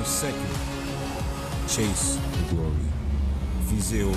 a second. Chase the glory. Viseo.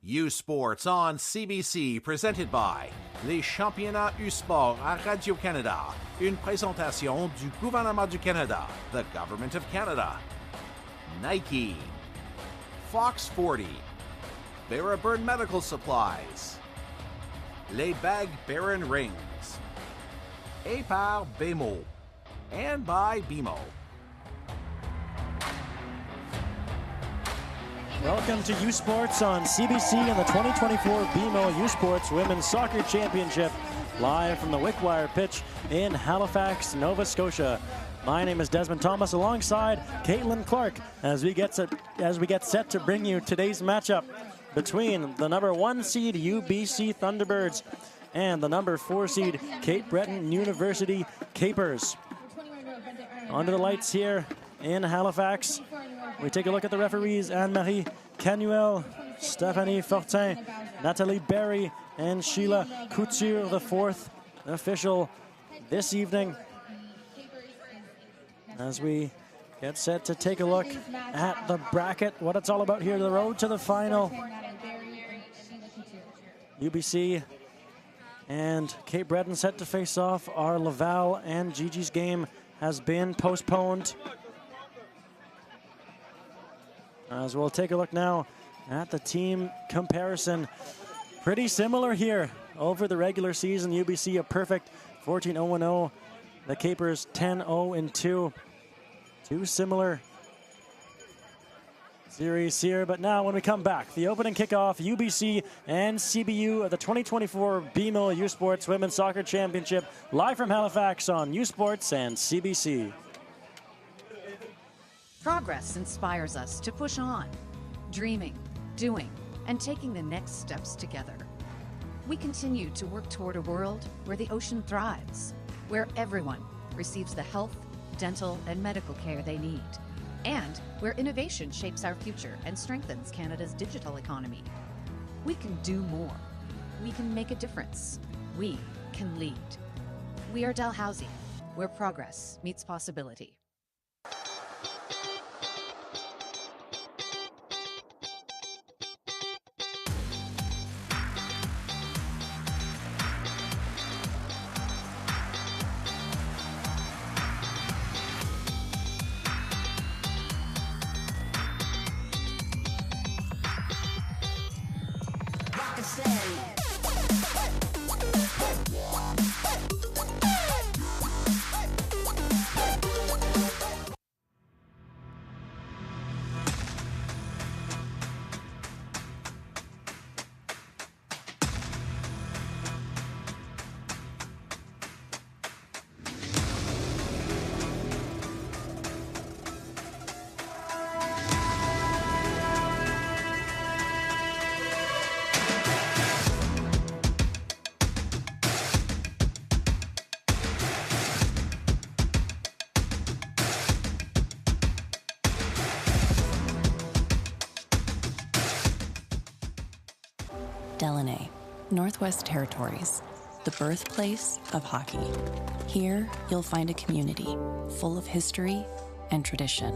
U-Sports on CBC, presented by les championnats U-Sport à Radio-Canada. Une présentation du gouvernement du Canada, the Government of Canada. Nike, Fox 40, Barabird Medical Supplies, Les Bag Baron Rings, et par BMO, and by BMO. Welcome to U-Sports on CBC and the 2024 BMO U-Sports Women's Soccer Championship, live from the Wickwire pitch in Halifax, Nova Scotia. My name is Desmond Thomas, alongside Caitlin Clark, as we get set to bring you today's matchup between the number 1 seed UBC Thunderbirds and the number 4 seed Cape Breton University Capers. Under the lights here in Halifax, we take a look at the referees: Anne-Marie Canuel, Stephanie Fortin, Nathalie Berry, and Sheila Couture, the 4th official this evening. As we get set to take a look at the bracket, what it's all about here, the road to the final. UBC and Cape Breton set to face off. Our Laval and Gigi's game has been postponed. As we'll take a look now at the team comparison. Pretty similar here over the regular season. UBC a perfect 14-0-0. The Capers 10-0-2. Two similar series here. But now when we come back, the opening kickoff, UBC and CBU of the 2024 BMO U-Sports Women's Soccer Championship, live from Halifax on U-Sports and CBC. Progress inspires us to push on, dreaming, doing, and taking the next steps together. We continue to work toward a world where the ocean thrives, where everyone receives the health, dental, and medical care they need, and where innovation shapes our future and strengthens Canada's digital economy. We can do more. We can make a difference. We can lead. We are Dalhousie, where progress meets possibility. Delaney, Northwest Territories, the birthplace of hockey. Here, you'll find a community full of history and tradition.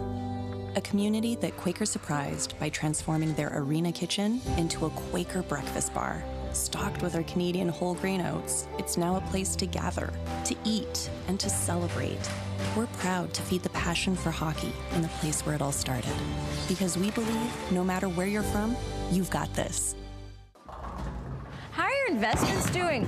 A community that Quaker surprised by transforming their arena kitchen into a Quaker breakfast bar. Stocked with our Canadian whole grain oats, it's now a place to gather, to eat, and to celebrate. We're proud to feed the passion for hockey in the place where it all started. Because we believe, no matter where you're from, you've got this. How are your investments doing?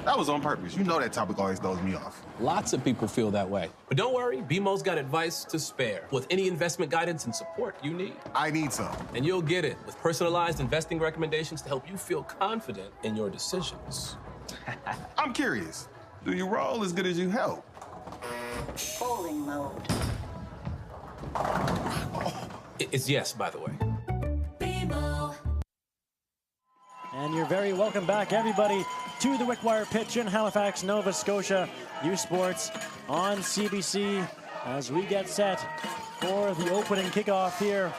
That was on purpose. You know that topic always throws me off. Lots of people feel that way. But don't worry, BMO's got advice to spare with any investment guidance and support you need. I need some. And you'll get it with personalized investing recommendations to help you feel confident in your decisions. I'm curious. Do you roll as good as you help? Falling mode. It's yes, by the way. And you're very welcome back, everybody, to the Wickwire pitch in Halifax, Nova Scotia. U Sports on CBC as we get set for the opening kickoff here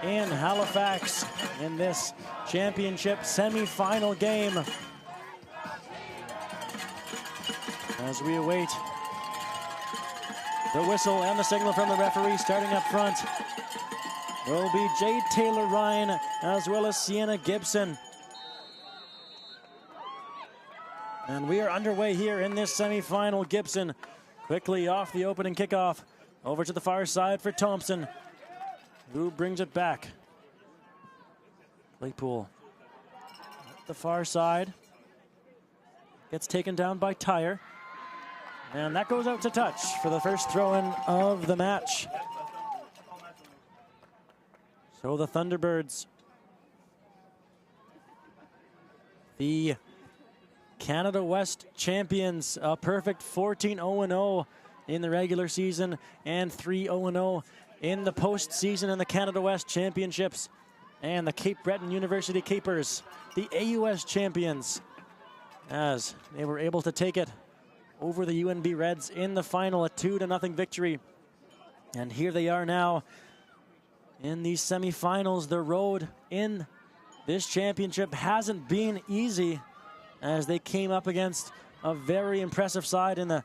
in Halifax in this championship semifinal game. As we await the whistle and the signal from the referee, starting up front will be Jade Taylor-Ryan as well as Sienna Gibson. And we are underway here in this semifinal. Gibson quickly off the opening kickoff. Over to the far side for Thompson, who brings it back. Claypool at the far side. Gets taken down by Tyre. And that goes out to touch for the first throw-in of the match. So the Thunderbirds, the Canada West champions, a perfect 14-0-0 in the regular season and 3-0-0 in the postseason in the Canada West Championships. And the Cape Breton University Capers, the AUS champions, as they were able to take it over the UNB Reds in the final, a 2-0 victory. And here they are now in these semifinals. The road in this championship hasn't been easy, as they came up against a very impressive side in the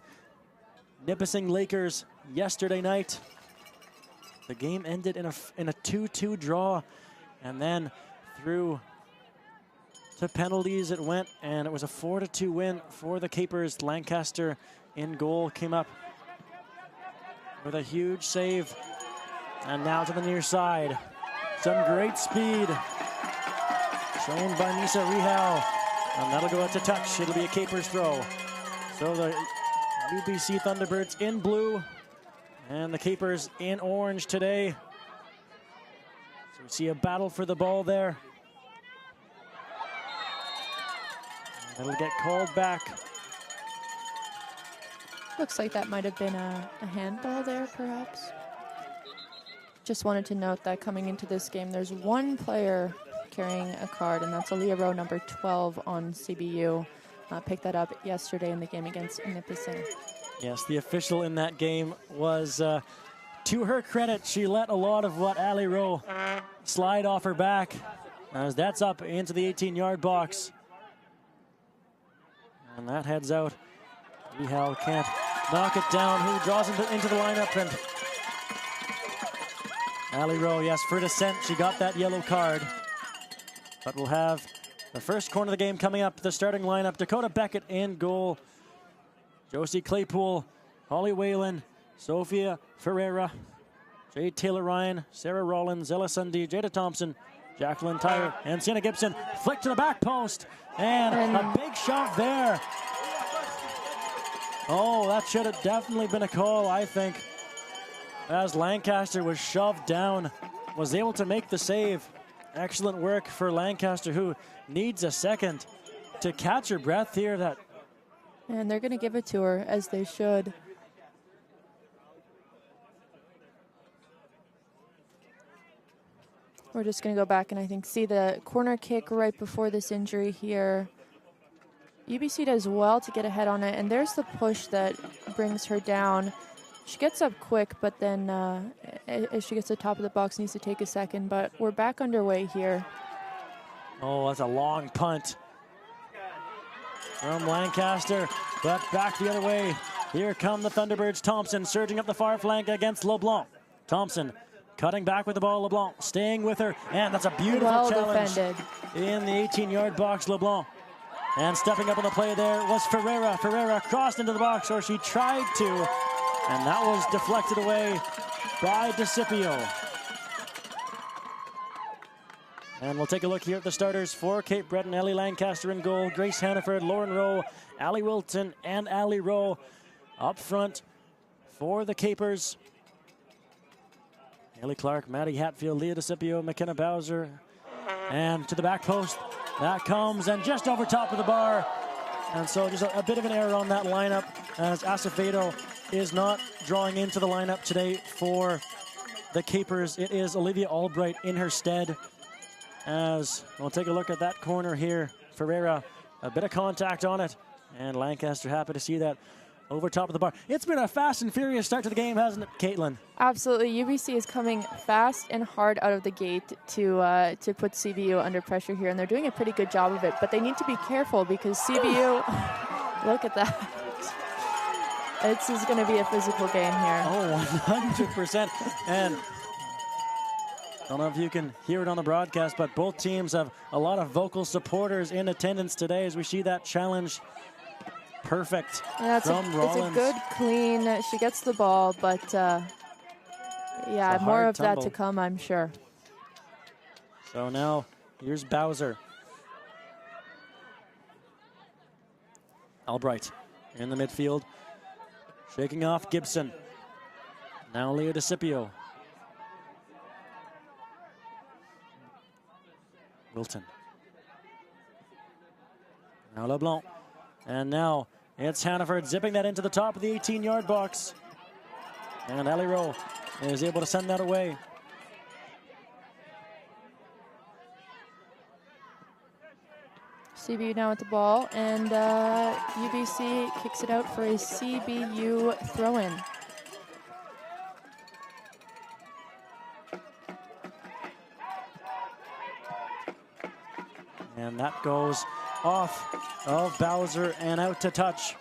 Nipissing Lakers yesterday night. The game ended in a 2-2 draw, and then through to penalties it went, and it was a 4-2 win for the Capers. Lancaster in goal came up with a huge save. And now to the near side. Some great speed shown by Nisa Rihal. And that'll go out to touch. It'll be a Capers throw. So the UBC Thunderbirds in blue and the Capers in orange today. So we see a battle for the ball there. And it'll get called back. Looks like that might have been a handball there, perhaps. Just wanted to note that coming into this game, there's one player carrying a card, and that's Aaliyah Rowe, number 12 on CBU. Picked that up yesterday in the game against Nipissing. Yes, the official in that game was, to her credit, she let a lot of what Ali Rowe slide off her back, as that's up into the 18-yard box. And that heads out. Rihal can't knock it down. Who draws into the lineup? And Ali Rowe, yes, for dissent, she got that yellow card. But we'll have the first corner of the game coming up. The starting lineup: Dakota Beckett in goal, Josie Claypool, Holly Whalen, Sophia Ferreira, Jade Taylor-Ryan, Sarah Rollins, Ella Sunday, Jada Thompson, Jacqueline Tyre, and Sienna Gibson. Flick to the back post, and a big shot there. Oh, that should have definitely been a call, I think, as Lancaster was shoved down, was able to make the save. Excellent work for Lancaster, who needs a second to catch her breath here. And they're going to give it to her, as they should. We're just going to go back and I think see the corner kick right before this injury here. UBC does well to get ahead on it, and there's the push that brings her down. She gets up quick, but then as she gets to the top of the box, needs to take a second, but we're back underway here. Oh, that's a long punt from Lancaster, but back the other way. Here come the Thunderbirds. Thompson surging up the far flank against LeBlanc. Thompson cutting back with the ball. LeBlanc staying with her, and that's a beautiful challenge defended in the 18-yard box. LeBlanc. And stepping up on the play there was Ferreira. Ferreira crossed into the box, or she tried to, and that was deflected away by DeCipio. And we'll take a look here at the starters for Cape Breton. Ellie Lancaster in goal, Grace Hannaford, Lauren Rowe, Allie Wilton, and Allie Rowe up front for the Capers. Ellie Clark, Maddie Hatfield, Leah DeCipio, McKenna Bowser, and to the back post. That comes, and just over top of the bar. And so just a bit of an error on that lineup, as Acevedo is not drawing into the lineup today for the Capers. It is Olivia Albright in her stead. As we'll take a look at that corner here. Ferreira, a bit of contact on it, and Lancaster happy to see that over top of the bar. It's been a fast and furious start to the game, hasn't it, Caitlin? Absolutely. UBC is coming fast and hard out of the gate to put CBU under pressure here, and they're doing a pretty good job of it. But they need to be careful because CBU, look at that. This is going to be a physical game here. Oh, 100%. And I don't know if you can hear it on the broadcast, but both teams have a lot of vocal supporters in attendance today as we see that challenge. Perfect from Rollins. It's a good clean. She gets the ball, but yeah, more of that to come, I'm sure. So now here's Bowser. Albright in the midfield, shaking off Gibson. Now Leah DeCipio. Wilton. Now LeBlanc. And now it's Hannaford zipping that into the top of the 18-yard box. And Allie Rowe is able to send that away. CBU now with the ball, and UBC kicks it out for a CBU throw-in. And that goes off of Bowser and out to touch.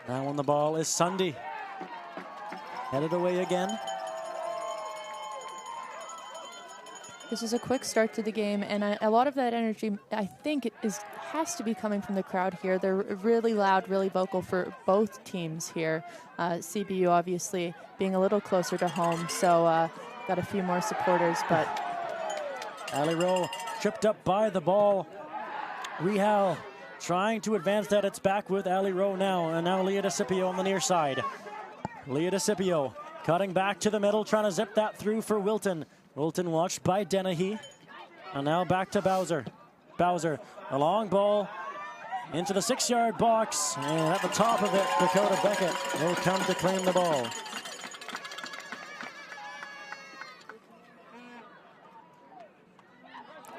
Now on the ball is Sunday. Headed away again. This is a quick start to the game, and a lot of that energy, I think, has to be coming from the crowd here. They're really loud, really vocal for both teams here. CBU obviously being a little closer to home, so got a few more supporters, but... Allie Rowe tripped up by the ball. Rehal trying to advance that. It's back with Allie Rowe now, and now Leah DeCipio on the near side. Leah DeCipio cutting back to the middle, trying to zip that through for Wilton. Wilton watched by Dennehy. And now back to Bowser. Bowser, a long ball into the 6-yard box. And at the top of it, Dakota Beckett will come to claim the ball.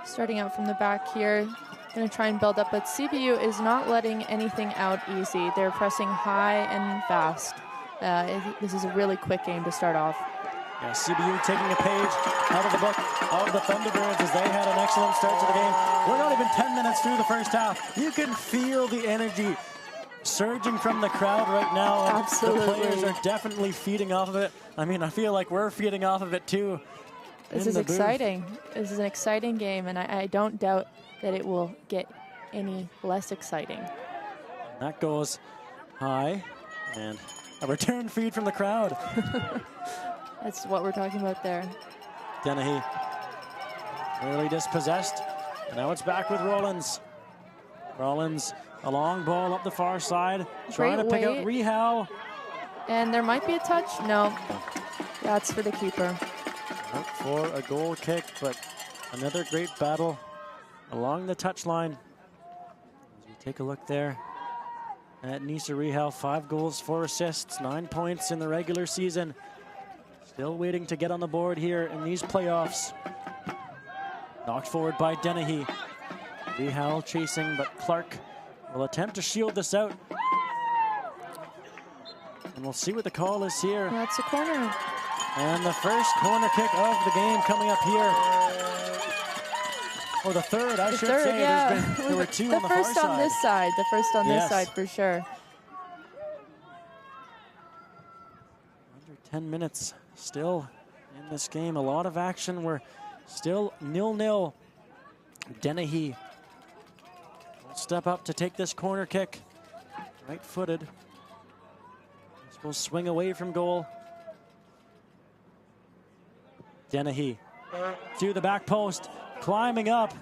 Starting out from the back here, going to try and build up, but CBU is not letting anything out easy. They're pressing high and fast. This is a really quick game to start off. Yeah, CBU taking a page out of the book of the Thunderbirds as they had an excellent start to the game. We're not even 10 minutes through the first half. You can feel the energy surging from the crowd right now. Absolutely. The players are definitely feeding off of it. I mean, I feel like we're feeding off of it too. This is exciting. This is an exciting game, and I don't doubt that it will get any less exciting. That goes high, and a return feed from the crowd. That's what we're talking about there. Dennehy really dispossessed. And now it's back with Rollins. Rollins, a long ball up the far side, trying to pick out Rehal. And there might be a touch. No, that's for the keeper. Out for a goal kick, but another great battle along the touchline. As we take a look there at Nisa Rehal, 5 goals, 4 assists, 9 points in the regular season. Still waiting to get on the board here in these playoffs. Knocked forward by Dennehy. Rehal chasing, but Clark will attempt to shield this out. And we'll see what the call is here. That's a corner. And the first corner kick of the game coming up here. Or the third, I should say. Yeah. There were 2 on the far side. The first on this side. The first on this side for sure. Under 10 minutes still in this game. A lot of action. We're still 0-0. Dennehy will step up to take this corner kick. Right-footed. This will swing away from goal. Dennehy to the back post. Climbing up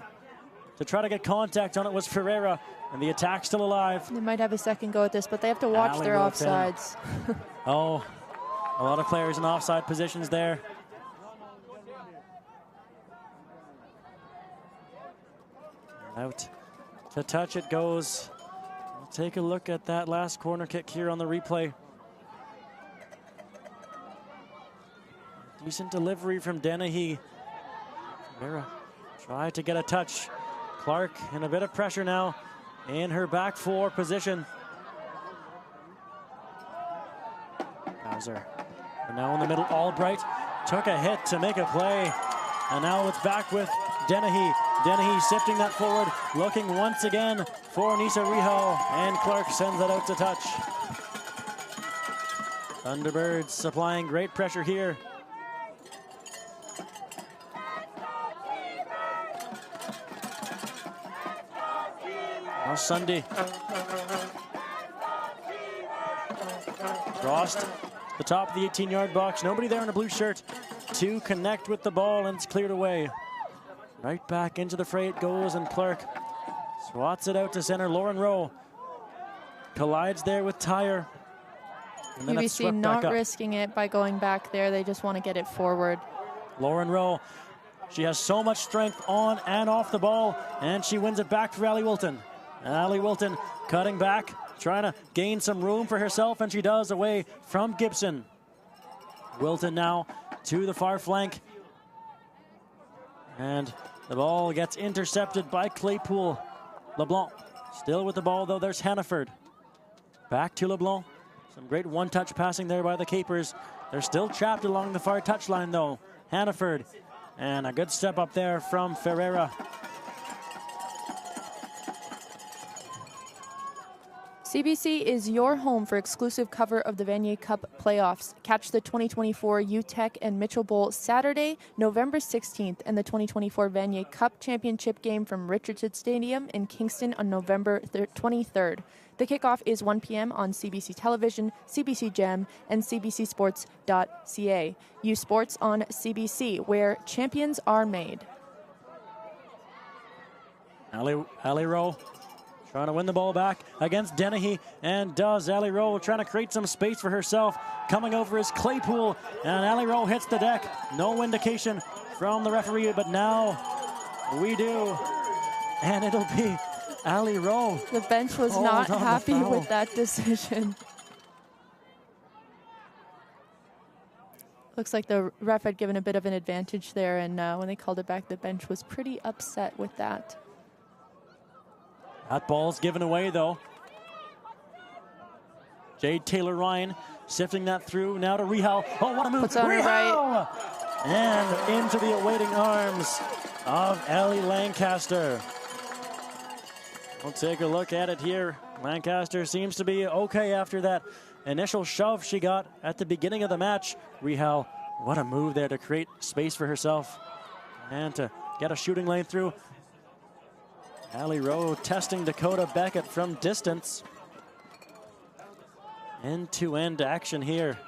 to try to get contact on it was Ferreira, and the attack still alive. They might have a second go at this, but they have to watch their offsides. Oh, a lot of players in offside positions there. Out to touch it goes. We'll take a look at that last corner kick here on the replay. Decent delivery from Dennehy. Ferreira tried to get a touch. Clark in a bit of pressure now in her back four position. Bowser. And now in the middle, Albright took a hit to make a play. And now it's back with Dennehy. Dennehy sifting that forward, looking once again for Nisa Rihal, and Clark sends that out to touch. Thunderbirds supplying great pressure here. Now Sunday. Crossed the top of the 18-yard box. Nobody there in a blue shirt to connect with the ball, and it's cleared away. Right back into the fray it goes, and Clark swats it out to center. Lauren Rowe collides there with Tyre. And then UBC not risking it by going back there. They just want to get it forward. Lauren Rowe, she has so much strength on and off the ball, and she wins it back for Ali Wilton. Ali Wilton cutting back, trying to gain some room for herself, and she does, away from Gibson. Wilton now to the far flank. And the ball gets intercepted by Claypool. LeBlanc still with the ball, though. There's Hannaford. Back to LeBlanc. Some great one-touch passing there by the Capers. They're still trapped along the far touchline, though. Hannaford. And a good step up there from Ferreira. CBC is your home for exclusive cover of the Vanier Cup playoffs. Catch the 2024 UTEC and Mitchell Bowl Saturday, November 16th, and the 2024 Vanier Cup Championship game from Richardson Stadium in Kingston on November 23rd. The kickoff is 1 p.m. on CBC Television, CBC Gem, and cbcsports.ca. U Sports on CBC, where champions are made. Ali Rowe trying to win the ball back against Dennehy, and does. Ali Rowe trying to create some space for herself. Coming over is Claypool, and Ali Rowe hits the deck. No indication from the referee, but now we do. And it'll be Ali Rowe. The bench was not happy with that decision. Looks like the ref had given a bit of an advantage there, and when they called it back, the bench was pretty upset with that. That ball's given away, though. Jade Taylor-Ryan sifting that through. Now to Rihal. Oh, what a move. Puts on her right. And into the awaiting arms of Ellie Lancaster. We'll take a look at it here. Lancaster seems to be okay after that initial shove she got at the beginning of the match. Rihal, what a move there to create space for herself and to get a shooting lane through. Ali Rowe testing Dakota Beckett from distance. End-to-end action here.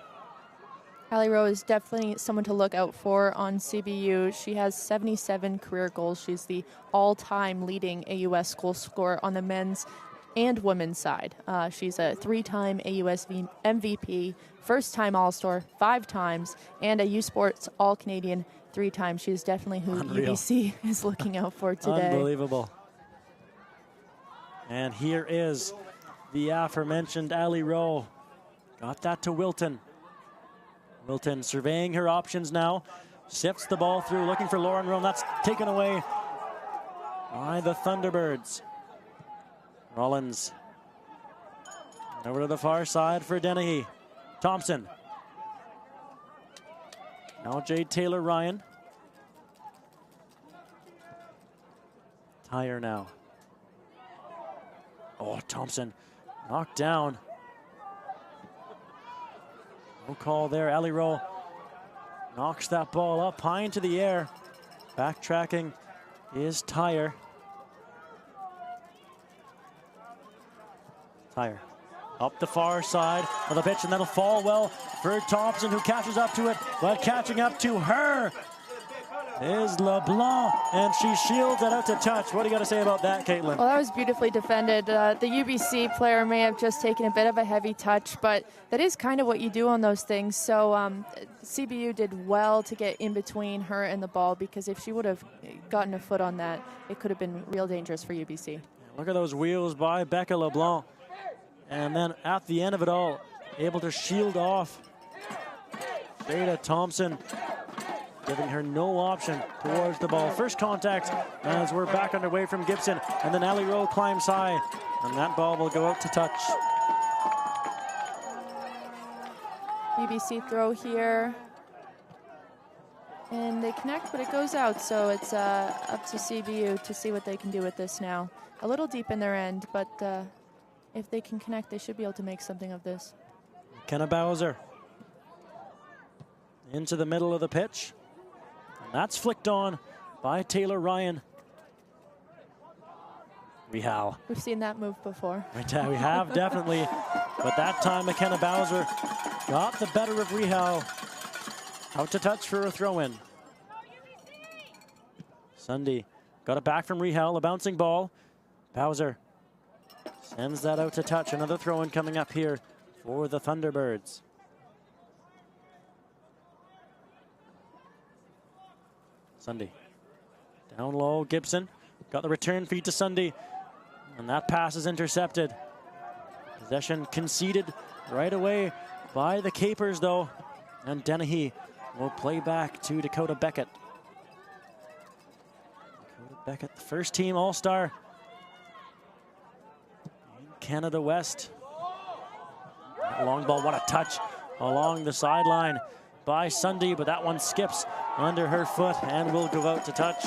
Ali Rowe is definitely someone to look out for on CBU. She has 77 career goals. She's the all-time leading AUS goal scorer on the men's and women's side. She's a 3-time AUS MVP, first-time All-Star 5 times, and a U Sports All-Canadian 3 times. She's definitely who UBC is looking out for today. Unbelievable. And here is the aforementioned Ali Rowe. Got that to Wilton. Wilton surveying her options now. Sifts the ball through, looking for Lauren Rowe. That's taken away by the Thunderbirds. Rollins. Over to the far side for Dennehy. Thompson. Now Jade Taylor-Ryan. Tyre now. Oh, Thompson knocked down. No call there. Ali Rowe knocks that ball up high into the air. Backtracking is Tyre. Tyre up the far side of the pitch, and that'll fall well for Thompson, who catches up to it, but catching up to her is LeBlanc, and she shields it out to touch. What do you got to say about that, Caitlin? Well, that was beautifully defended. The UBC player may have just taken a bit of a heavy touch, but that is kind of what you do on those things. So CBU did well to get in between her and the ball, because if she would have gotten a foot on that, it could have been real dangerous for UBC. Look at those wheels by Becca LeBlanc. And then at the end of it all, able to shield off Jada Thompson, giving her no option towards the ball. First contact as we're back underway from Gibson, and then Ali Rowe climbs high, and that ball will go out to touch. UBC throw here, and they connect, but it goes out, so it's up to CBU to see what they can do with this now. A little deep in their end, but if they can connect, they should be able to make something of this. Kenna Bowser into the middle of the pitch. And that's flicked on by Taylor Ryan. Rihal. We've seen that move before. We have, definitely. But that time, McKenna Bowser got the better of Rihal. Out to touch for a throw-in. Sunday got it back from Rihal, a bouncing ball. Bowser sends that out to touch. Another throw-in coming up here for the Thunderbirds. Sunday down low, Gibson got the return feed to Sunday, and that pass is intercepted. Possession conceded right away by the Capers though, and Dennehy will play back to Dakota Beckett. Dakota Beckett, the first team All-Star in Canada West. That long ball, what a touch along the sideline by Sunday, but that one skips under her foot and will go out to touch.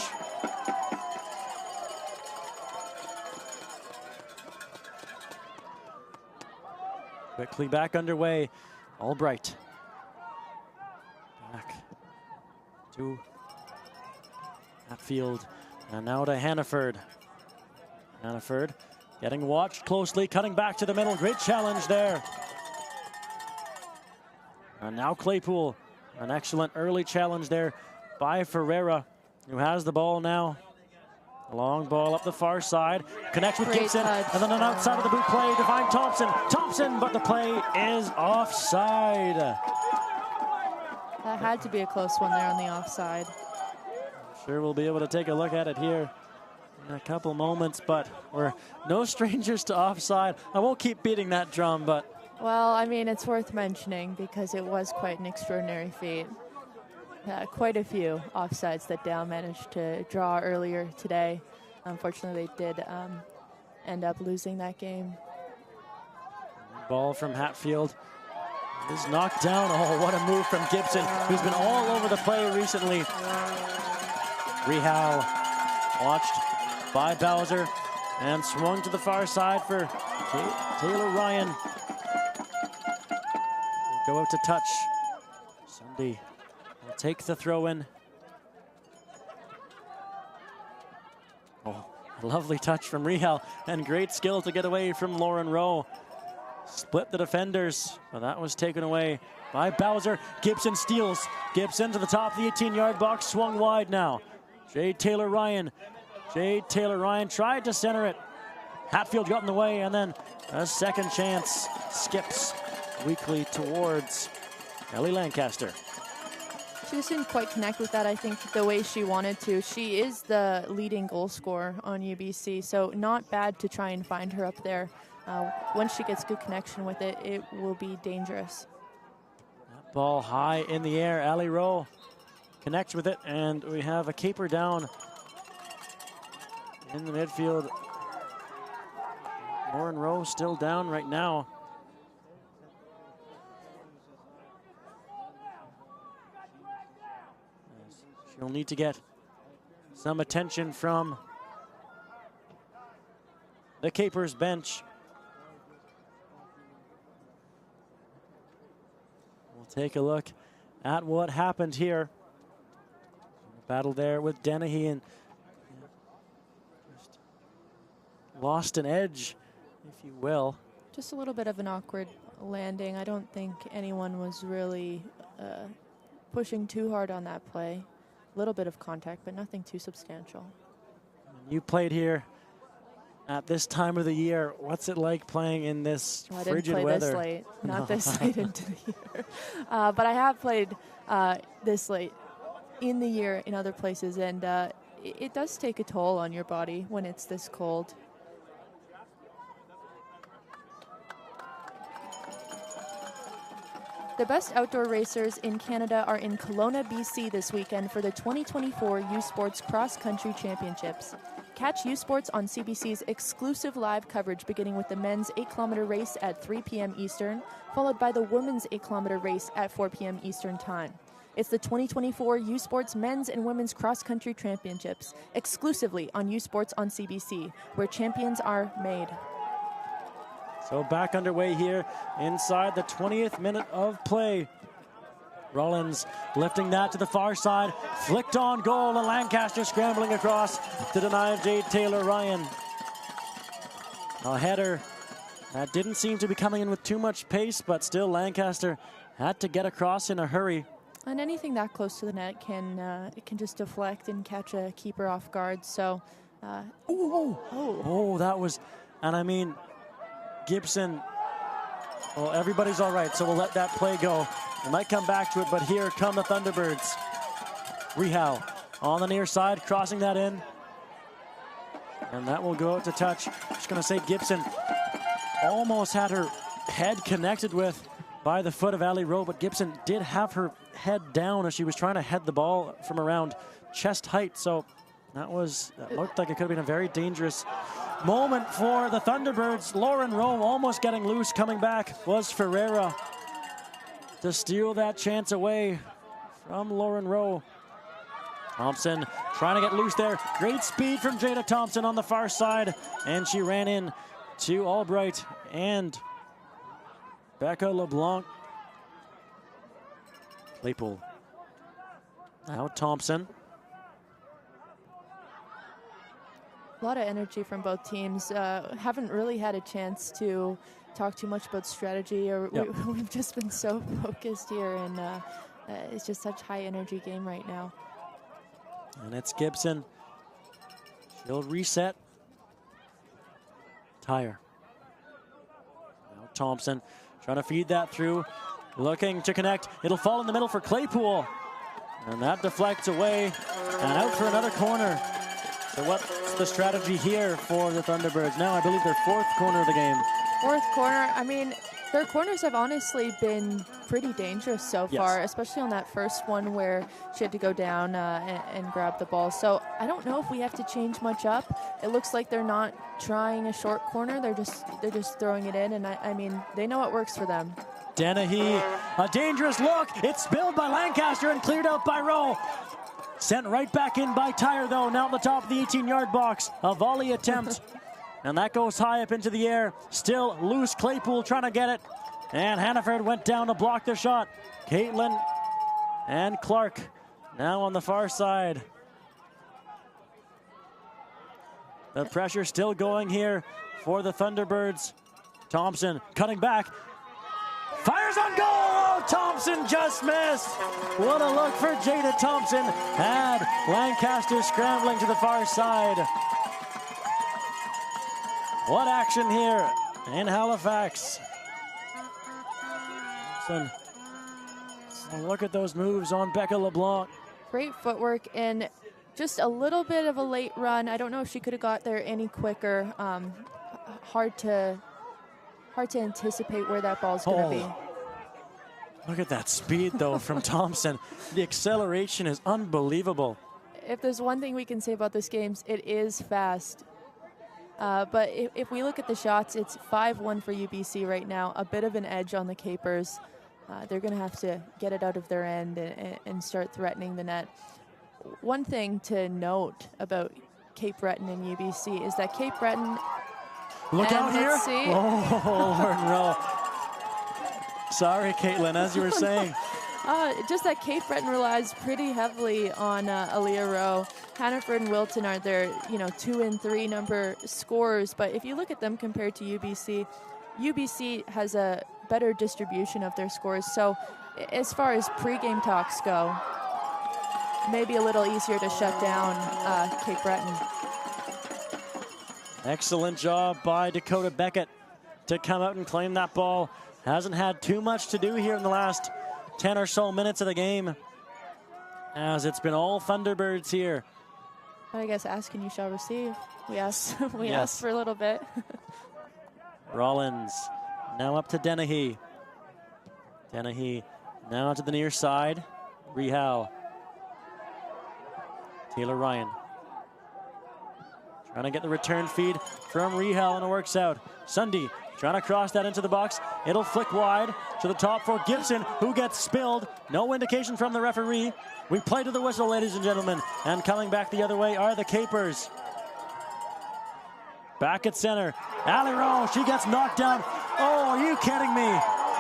Quickly back underway, Albright. Back to Hatfield, and now to Hannaford. Hannaford getting watched closely, cutting back to the middle, great challenge there. And now Claypool, an excellent early challenge there by Ferreira, who has the ball now. A long ball up the far side, connects with Gibson, and then an outside of the boot play to find Thompson. Thompson, but the play is offside. That had to be a close one there on the offside. I'm sure we'll be able to take a look at it here in a couple moments, but we're no strangers to offside. I won't keep beating that drum, but... Well, I mean, it's worth mentioning because it was quite an extraordinary feat. Quite a few offsides that Dow managed to draw earlier today. Unfortunately, they did end up losing that game. Ball from Hatfield is knocked down. Oh, what a move from Gibson, who's been all over the play recently. Rihal watched by Bowser and swung to the far side for Taylor Ryan. Go out to touch. Sunday will take the throw in. Oh, lovely touch from Rihal, and great skill to get away from Lauren Rowe. Split the defenders, but that was taken away by Bowser. Gibson steals. Gibson to the top of the 18-yard box, swung wide now. Jade Taylor Ryan tried to center it. Hatfield got in the way, and then a second chance skips weakly towards Ellie Lancaster. She just didn't quite connect with that, I think, the way she wanted to. She is the leading goal scorer on UBC, so not bad to try and find her up there. Once she gets good connection with it, it will be dangerous. That ball high in the air. Ali Rowe connects with it, and we have a caper down in the midfield. Lauren Rowe still down right now. She'll need to get some attention from the Capers bench. We'll take a look at what happened here. Battle there with Dennehy, and just lost an edge, if you will. Just a little bit of an awkward landing. I don't think anyone was really pushing too hard on that play. little bit of contact, but nothing too substantial. You played here at this time of the year. What's it like playing in this frigid weather? I didn't play this late, not this late into the year. But I have played this late in the year in other places, and it does take a toll on your body when it's this cold. The best outdoor racers in Canada are in Kelowna, BC this weekend for the 2024 U Sports Cross Country Championships. Catch U Sports on CBC's exclusive live coverage beginning with the men's 8-kilometer race at 3 p.m. Eastern, followed by the women's 8-kilometer race at 4 p.m. Eastern Time. It's the 2024 U Sports Men's and Women's Cross Country Championships, exclusively on U Sports on CBC, where champions are made. So back underway here inside the 20th minute of play. Rollins lifting that to the far side, flicked on goal, and Lancaster scrambling across to deny Jade Taylor-Ryan. A header that didn't seem to be coming in with too much pace, but still Lancaster had to get across in a hurry. And anything that close to the net can just deflect and catch a keeper off guard. So, that was, and I mean, Gibson. Well, everybody's all right, so we'll let that play go. We might come back to it, but here come the Thunderbirds. Rehal on the near side, crossing that in. And that will go out to touch. Just going to say Gibson almost had her head connected with by the foot of Ali Rowe, but Gibson did have her head down as she was trying to head the ball from around chest height. So that looked like it could have been a very dangerous moment for the Thunderbirds. Lauren Rowe almost getting loose. Coming back was Ferreira to steal that chance away from Lauren Rowe. Thompson trying to get loose there. Great speed from Jada Thompson on the far side, and she ran in to Albright and Becca LeBlanc. Claypool. Now Thompson. A lot of energy from both teams. Haven't really had a chance to talk too much about strategy, or we've just been so focused here, and it's just such high energy game right now. And it's Gibson. She'll reset. Tyre. Now Thompson trying to feed that through, looking to connect. It'll fall in the middle for Claypool, and that deflects away and out for another corner. So what's the strategy here for the Thunderbirds? Now I believe their fourth corner of the game. Fourth corner. I mean, their corners have honestly been pretty dangerous so far, especially on that first one where she had to go down and grab the ball. So I don't know if we have to change much up. It looks like they're not trying a short corner. They're just throwing it in, and I mean, they know what works for them. Dennehy, a dangerous look. It's spilled by Lancaster and cleared out by Rowe. Sent right back in by Tyre, though, now at the top of the 18-yard box. A volley attempt, and that goes high up into the air. Still loose, Claypool trying to get it, and Hannaford went down to block the shot. Caitlin and Clark now on the far side. The pressure still going here for the Thunderbirds. Thompson cutting back. Fires on goal! Oh, Thompson just missed! What a look for Jada Thompson. Had Lancaster scrambling to the far side. What action here in Halifax. Thompson. And look at those moves on Becca LeBlanc. Great footwork and just a little bit of a late run. I don't know if she could have got there any quicker. Hard to anticipate where that ball's going to be. Look at that speed, though, from Thompson. The acceleration is unbelievable. If there's one thing we can say about this game, it is fast. But if we look at the shots, it's 5-1 for UBC right now. A bit of an edge on the Capers. They're going to have to get it out of their end and start threatening the net. One thing to note about Cape Breton and UBC is that Cape Breton... Look out here. Oh, Lauren Rowe. Sorry, Caitlin, as you were saying. Just that Cape Breton relies pretty heavily on Aaliyah Rowe. Hannaford and Wilton are their 2 and 3 number scorers. But if you look at them compared to UBC, UBC has a better distribution of their scores. So as far as pregame talks go, maybe a little easier to shut down Cape Breton. Excellent job by Dakota Beckett to come out and claim that ball. Hasn't had too much to do here in the last 10 or so minutes of the game, as it's been all Thunderbirds here. I guess ask and you shall receive. We asked Yes. for a little bit. Rollins now up to Dennehy. Dennehy now to the near side. Rehal. Taylor Ryan. Trying to get the return feed from Rehal, and it works out. Sunday trying to cross that into the box. It'll flick wide to the top for Gibson, who gets spilled. No indication from the referee. We play to the whistle, ladies and gentlemen. And coming back the other way are the Capers. Back at center. Ali Rowe, she gets knocked down. Oh, are you kidding me?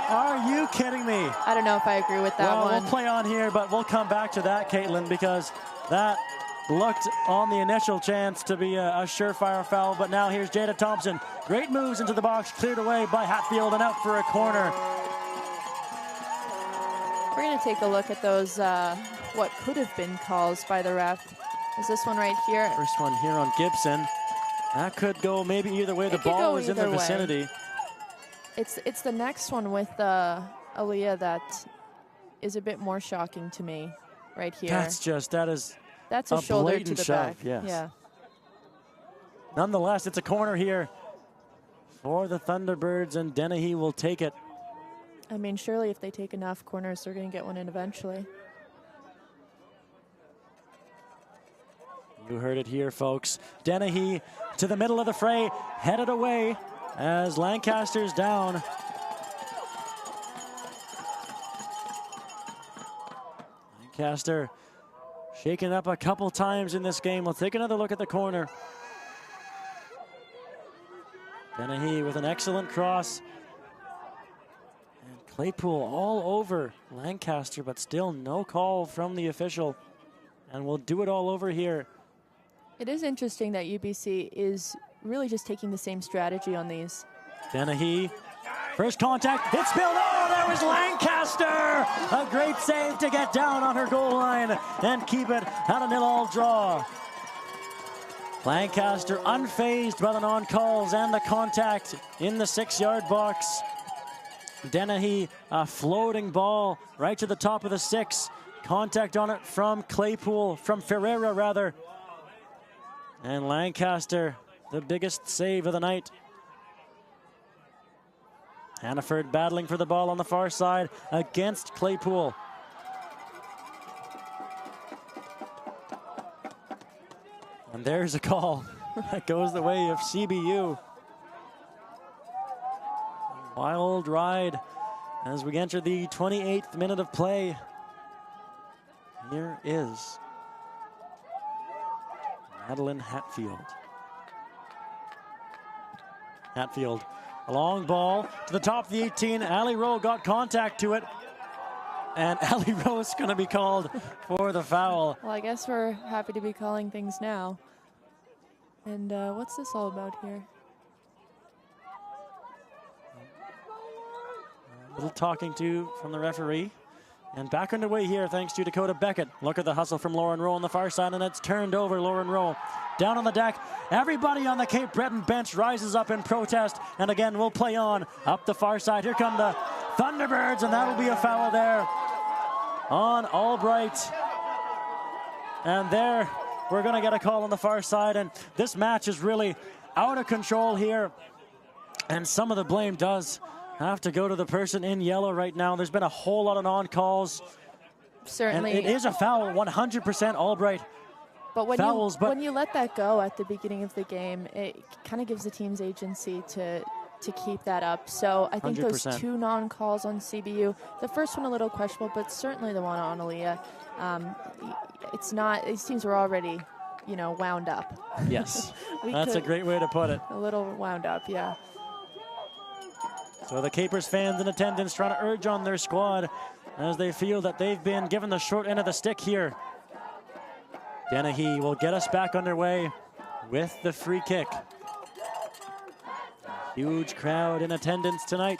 Are you kidding me? I don't know if I agree with that one. We'll play on here, but we'll come back to that, Caitlin, because that looked on the initial chance to be a surefire foul, but now here's Jada Thompson. Great moves into the box, cleared away by Hatfield and out for a corner. We're going to take a look at those, what could have been calls by the ref. Is this one right here? First one here on Gibson. That could go maybe either way. The ball was in the vicinity. It's the next one with Aaliyah that is a bit more shocking to me right here. That's a shoulder to the shove, back. Yes. Yeah. Nonetheless, it's a corner here for the Thunderbirds, and Dennehy will take it. I mean, surely if they take enough corners, they're going to get one in eventually. You heard it here, folks. Dennehy to the middle of the fray, headed away as Lancaster's down. Lancaster shaken up a couple times in this game. We'll take another look at the corner. Dennehy with an excellent cross. And Claypool all over Lancaster, but still no call from the official. And we'll do it all over here. It is interesting that UBC is really just taking the same strategy on these. Dennehy, first contact, it's spilled. Oh, there was Lancaster! A great save to get down on her goal line and keep it at a 0-0 draw. Lancaster unfazed by the non-calls and the contact in the 6-yard box. Dennehy, a floating ball right to the top of the 6. Contact on it from Claypool, from Ferreira rather. And Lancaster, the biggest save of the night. Hannaford battling for the ball on the far side against Claypool. And there's a call that goes the way of CBU. Wild ride as we enter the 28th minute of play. Here is Madeline Hatfield. Hatfield, a long ball to the top of the 18. Ali Rowe got contact to it. And Ali Rowe is going to be called for the foul. Well, I guess we're happy to be calling things now. And what's this all about here? A little talking to from the referee. And back underway here thanks to Dakota Beckett. Look at the hustle from Lauren Rowe on the far side, and it's turned over. Lauren Rowe down on the deck. Everybody on the Cape Breton bench rises up in protest. And again, we'll play on up the far side. Here come the Thunderbirds, and that'll be a foul there on Albright. And there, we're going to get a call on the far side. And this match is really out of control here. And some of the blame does have to go to the person in yellow right now. There's been a whole lot of non-calls. Certainly. And it is a foul, 100% Albright. But when you let that go at the beginning of the game, it kind of gives the team's agency to keep that up. So I think 100%. those two non-calls on CBU, the first one a little questionable, but certainly the one on Aaliyah, it's not, these teams were already, wound up. Yes, that's a great way to put it. A little wound up, yeah. So the Capers fans in attendance trying to urge on their squad as they feel that they've been given the short end of the stick here. Dennehy will get us back underway with the free kick. Huge crowd in attendance tonight.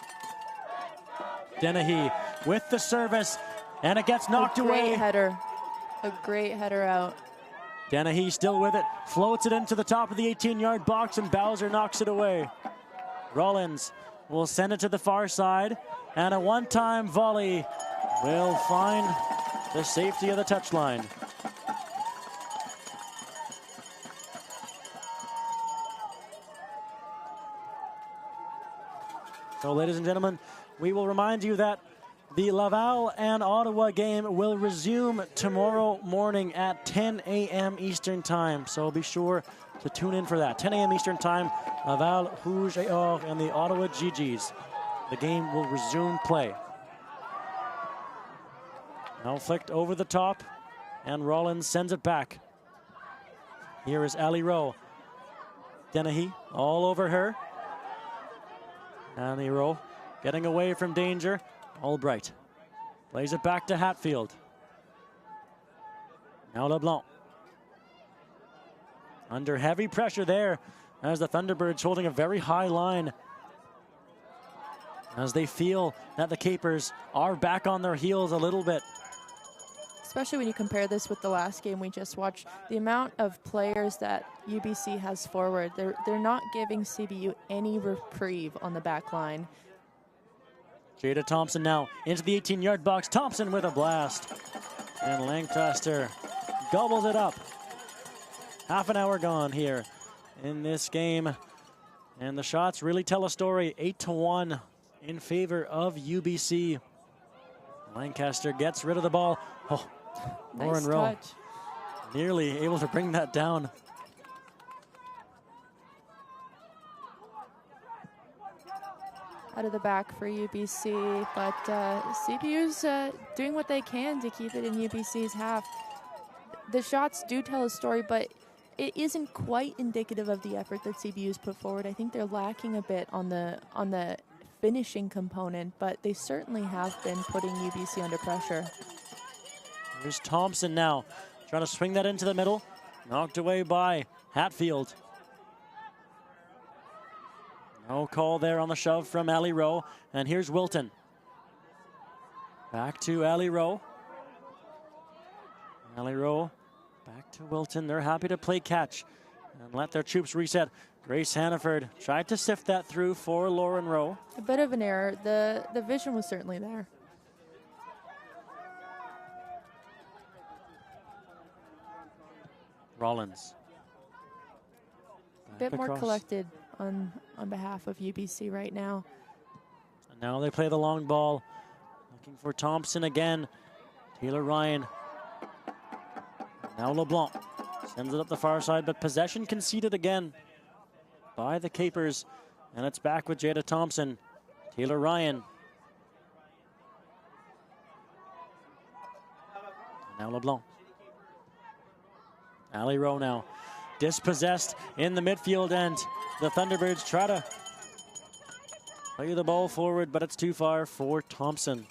Dennehy with the service, and it gets knocked away. Great header. a great header out. Dennehy still with it, floats it into the top of the 18-yard box, and Bowser knocks it away. Rollins will send it to the far side, and a one-time volley will find the safety of the touchline. So, ladies and gentlemen, we will remind you that the Laval and Ottawa game will resume tomorrow morning at 10 a.m. Eastern Time. So be sure to tune in for that. 10 a.m. Eastern Time, Laval Rouge et Or and the Ottawa GGs. The game will resume play. Now flicked over the top, and Rollins sends it back. Here is Ali Rowe. Dennehy all over her. Ali Rowe getting away from danger. Albright plays it back to Hatfield. Now LeBlanc. Under heavy pressure there as the Thunderbirds holding a very high line as they feel that the Capers are back on their heels a little bit. Especially when you compare this with the last game we just watched. The amount of players that UBC has forward, they're not giving CBU any reprieve on the back line. Jada Thompson now into the 18-yard box. Thompson with a blast. And Lancaster gobbles it up. Half an hour gone here in this game. And the shots really tell a story. 8-1 in favor of UBC. Lancaster gets rid of the ball. Oh, Lauren Rowe nearly able to bring that down. Out of the back for UBC, but CBU's doing what they can to keep it in UBC's half. The shots do tell a story, but it isn't quite indicative of the effort that CBU's put forward. I think they're lacking a bit on the finishing component, but they certainly have been putting UBC under pressure. Here's Thompson now, trying to swing that into the middle. Knocked away by Hatfield. No call there on the shove from Ali Rowe. And here's Wilton. Back to Ali Rowe. Ali Rowe back to Wilton. They're happy to play catch and let their troops reset. Grace Hannaford tried to sift that through for Lauren Rowe. A bit of an error. The vision was certainly there. Rollins. A bit more collected on behalf of UBC right now. And now they play the long ball. Looking for Thompson again. Taylor Ryan. Now LeBlanc sends it up the far side, but possession conceded again by the Capers. And it's back with Jada Thompson. Taylor Ryan. Now LeBlanc. Ali Rowe now dispossessed in the midfield, and the Thunderbirds try to play the ball forward, but it's too far for Thompson.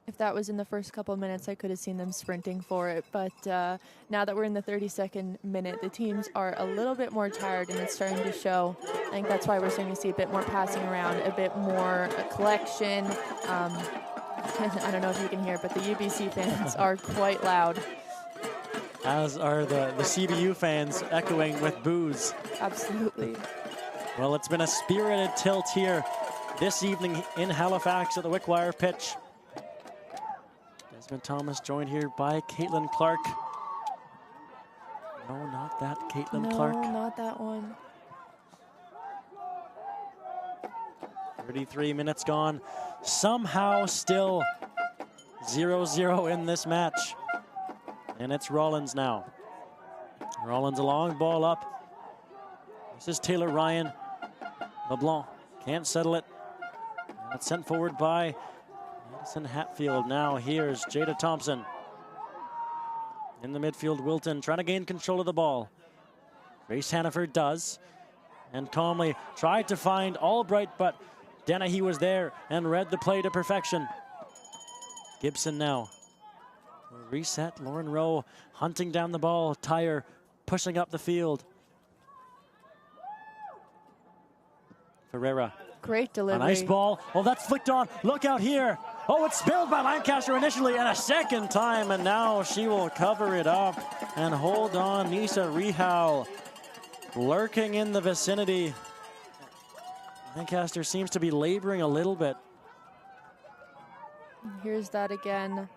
If that was in the first couple of minutes, I could have seen them sprinting for it. But now that we're in the 32nd minute, the teams are a little bit more tired, and it's starting to show. I think that's why we're starting to see a bit more passing around, a bit more collection. I don't know if you can hear, but the UBC fans are quite loud. As are the CBU fans echoing with boos. Absolutely. Well, it's been a spirited tilt here this evening in Halifax at the Wickwire pitch. Desmond Thomas joined here by Caitlin Clark. No, not that Caitlin Clark. No, not that one. 33 minutes gone. Somehow still 0-0 in this match. And it's Rollins now. Rollins a long ball up. This is Taylor Ryan. LeBlanc can't settle it. And it's sent forward by Madison Hatfield. Now here's Jada Thompson. In the midfield, Wilton trying to gain control of the ball. Grace Hannaford does. And calmly tried to find Albright, but Dennehy was there and read the play to perfection. Gibson now. Reset. Lauren Rowe hunting down the ball. Tyre pushing up the field. Ferreira. Great delivery. A nice ball. Oh, that's flicked on. Look out here. Oh, it's spilled by Lancaster initially and a second time, and now she will cover it up and hold on. Nisa Rihal lurking in the vicinity. Lancaster seems to be laboring a little bit. Here's that again.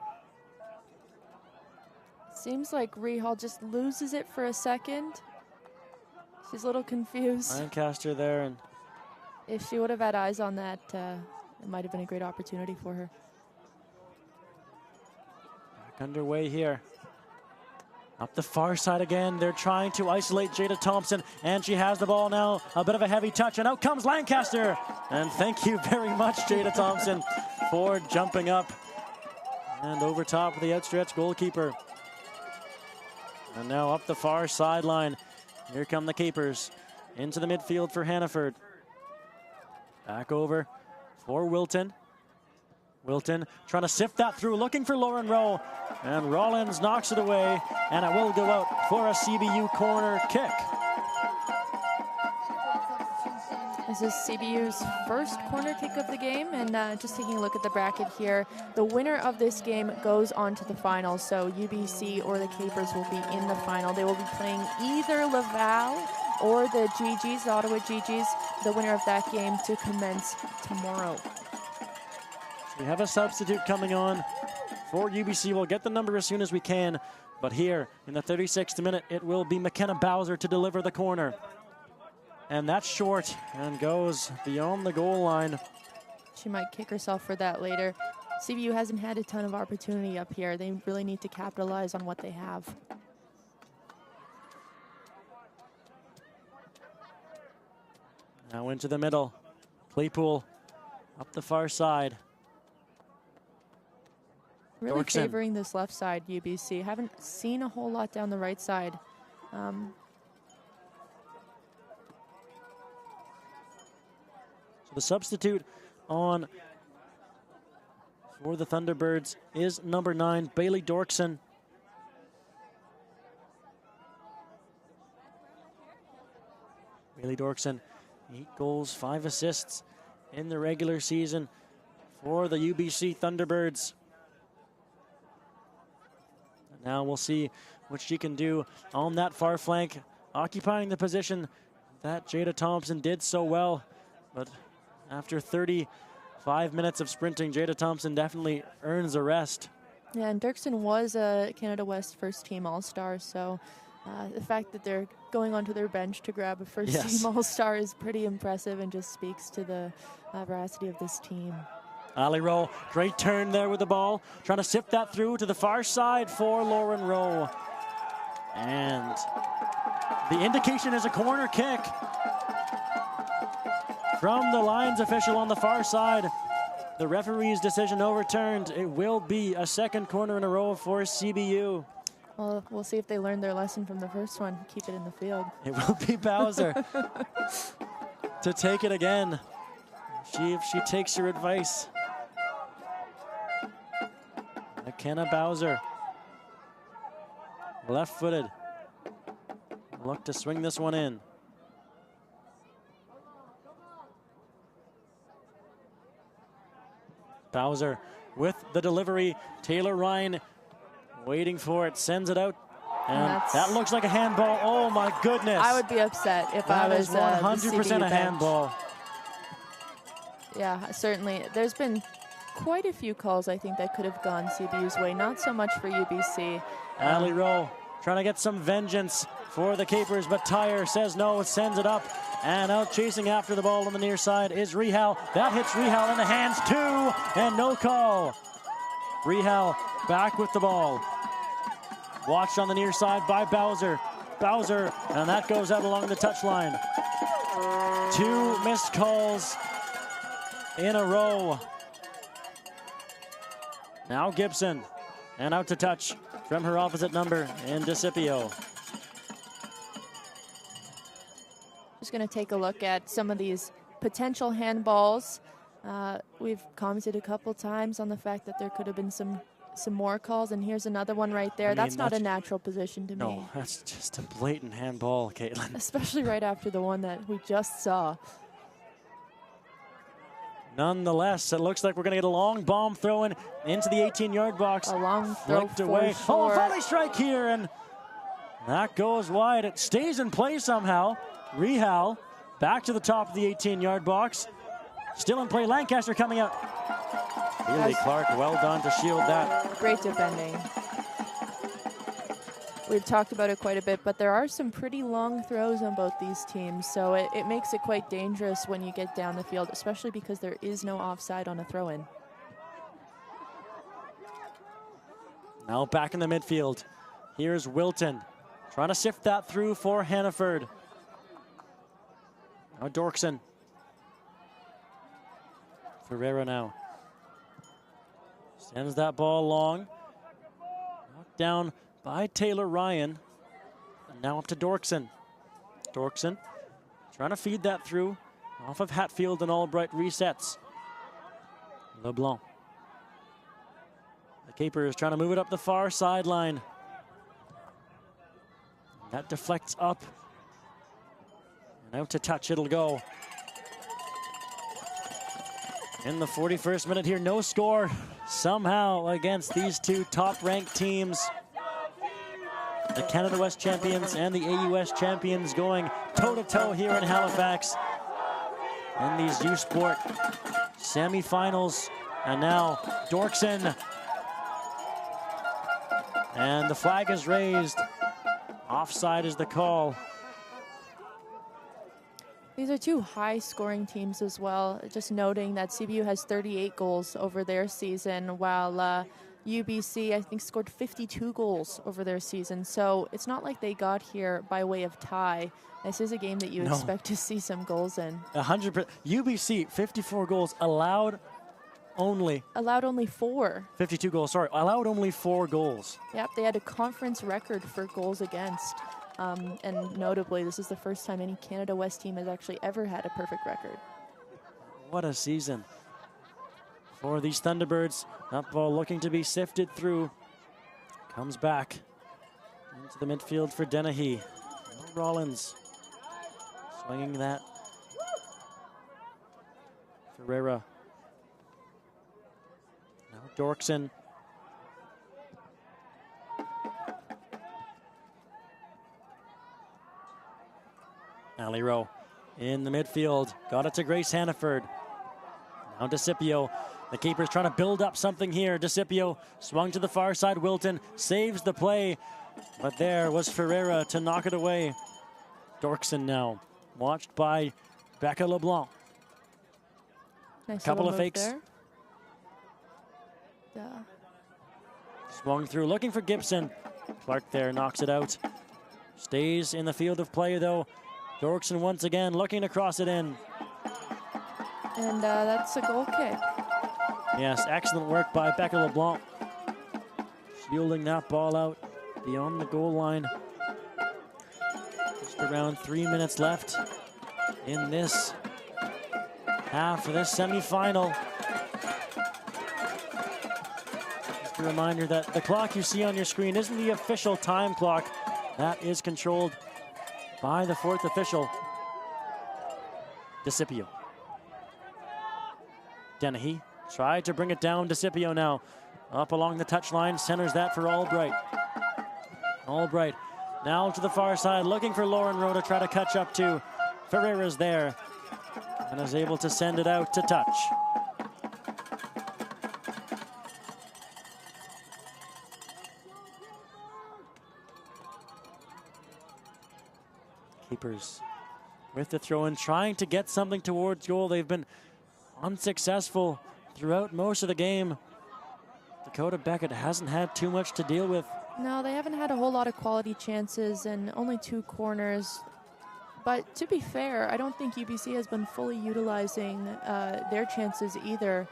Seems like Rihal just loses it for a second. She's a little confused. Lancaster there, and if she would have had eyes on that, it might have been a great opportunity for her. back underway here. Up the far side again. They're trying to isolate Jada Thompson, and she has the ball now. A bit of a heavy touch, and out comes Lancaster. And thank you very much, Jada Thompson, for jumping up and over top of the outstretched goalkeeper. And now up the far sideline. Here come the keepers into the midfield for Hannaford. Back over for Wilton. Wilton trying to sift that through, looking for Lauren Rowe. And Rollins knocks it away, and it will go out for a CBU corner kick. This is CBU's first corner kick of the game, and just taking a look at the bracket here, the winner of this game goes on to the final. So UBC or the Capers will be in the final. They will be playing either Laval or the GGs, the Ottawa GGs, the winner of that game to commence tomorrow. We have a substitute coming on for UBC. We'll get the number as soon as we can, but here in the 36th minute, it will be McKenna Bowser to deliver the corner. And that's short and goes beyond the goal line. She might kick herself for that later. CBU hasn't had a ton of opportunity up here. They really need to capitalize on what they have. Now into the middle. Claypool up the far side. Really Dorkson favoring this left side, UBC. Haven't seen a whole lot down the right side. So the substitute on for the Thunderbirds is number 9, Bailey Dorkson. Bailey Dorkson, 8 goals, 5 assists in the regular season for the UBC Thunderbirds. Now we'll see what she can do on that far flank, occupying the position that Jada Thompson did so well. But after 35 minutes of sprinting, Jada Thompson definitely earns a rest. Yeah, and Dirksen was a Canada West first team All-Star, so the fact that they're going onto their bench to grab a first team All-Star is pretty impressive and just speaks to the veracity of this team. Ali Rowe, great turn there with the ball, trying to sift that through to the far side for Lauren Rowe. And the indication is a corner kick from the lines official on the far side. The referee's decision overturned. It will be a second corner in a row for CBU. Well, we'll see if they learned their lesson from the first one. Keep it in the field. It will be Bowser to take it again. If she takes your advice. McKenna Bowser, left-footed, look to swing this one in. Bowser with the delivery. Taylor Ryan waiting for it, sends it out. And that looks like a handball. Oh my goodness. I would be upset if I was 100% a handball. Yeah, certainly. There's been quite a few calls, I think, that could have gone CBU's way. Not so much for UBC. Ali Rowe trying to get some vengeance for the Capers, but Tyre says no, it sends it up. And out chasing after the ball on the near side is Rihal. That hits Rihal in the hands too, and no call. Rihal back with the ball. Watched on the near side by Bowser. Bowser, and that goes out along the touchline. 2 missed calls in a row. Now Gibson, and out to touch from her opposite number in DeCipio. Just going to take a look at some of these potential handballs. We've commented a couple times on the fact that there could have been some more calls, and here's another one right there. That's not a natural position to me. No, that's just a blatant handball, Caitlin. Especially right after the one that we just saw. Nonetheless, it looks like we're going to get a long bomb throw in into the 18-yard box. A long throw Flicked away. for Oh, a sure. volley strike here, and that goes wide. It stays in play somehow. Rehal back to the top of the 18-yard box. Still in play. Lancaster coming out. Haley Clark, well done to shield that. Great defending. We've talked about it quite a bit, but there are some pretty long throws on both these teams, so it makes it quite dangerous when you get down the field, especially because there is no offside on a throw-in. Now back in the midfield. Here's Wilton trying to sift that through for Hannaford. Now Dorkson. Ferreira now. Sends that ball long. Knocked down by Taylor Ryan. And now up to Dorkson. Dorkson trying to feed that through. Off of Hatfield and Albright resets. LeBlanc. The keeper is trying to move it up the far sideline. That deflects up. And out to touch it'll go. In the 41st minute here, no score somehow against these two top-ranked teams. The Canada West champions and the AUS champions going toe-to-toe here in Halifax. In these U Sport semifinals. And now Dorkson. And the flag is raised. Offside is the call. These are two high-scoring teams as well. Just noting that CBU has 38 goals over their season, while UBC, I think, scored 52 goals over their season. So it's not like they got here by way of tie. This is a game that you expect to see some goals in. 100%. UBC, 54 goals, allowed only 4. 52 goals, sorry. Allowed only 4 goals. Yep, they had a conference record for goals against. And notably, this is the first time any Canada West team has actually ever had a perfect record. What a season for these Thunderbirds. That ball looking to be sifted through. Comes back into the midfield for Dennehy. Rollins swinging that. Ferreira. Now Dorkson. Allie Rowe in the midfield. Got it to Grace Hannaford. Now DeCipio. The keeper's trying to build up something here. DeCipio swung to the far side. Wilton saves the play. But there was Ferreira to knock it away. Dorkson now. Watched by Becca LeBlanc. Nice Couple of move fakes. there. Swung through, looking for Gibson. Clark there knocks it out. Stays in the field of play though. Dorkson once again looking to cross it in. And that's a goal kick. Yes, excellent work by Becca LeBlanc. Shielding that ball out beyond the goal line. Just around 3 minutes left in this half of this semifinal. Just a reminder that the clock you see on your screen isn't the official time clock. That is controlled by the fourth official, DeCipio. Dennehy tried to bring it down. DeCipio now up along the touchline, centers that for Albright. Albright now to the far side, looking for Lauren Rowe to try to catch up to. Ferreira's there and is able to send it out to touch. Keepers with the throw-in, trying to get something towards goal. They've been unsuccessful throughout most of the game. Dakota Beckett hasn't had too much to deal with. No, they haven't had a whole lot of quality chances and only 2 corners. But to be fair, I don't think UBC has been fully utilizing their chances either.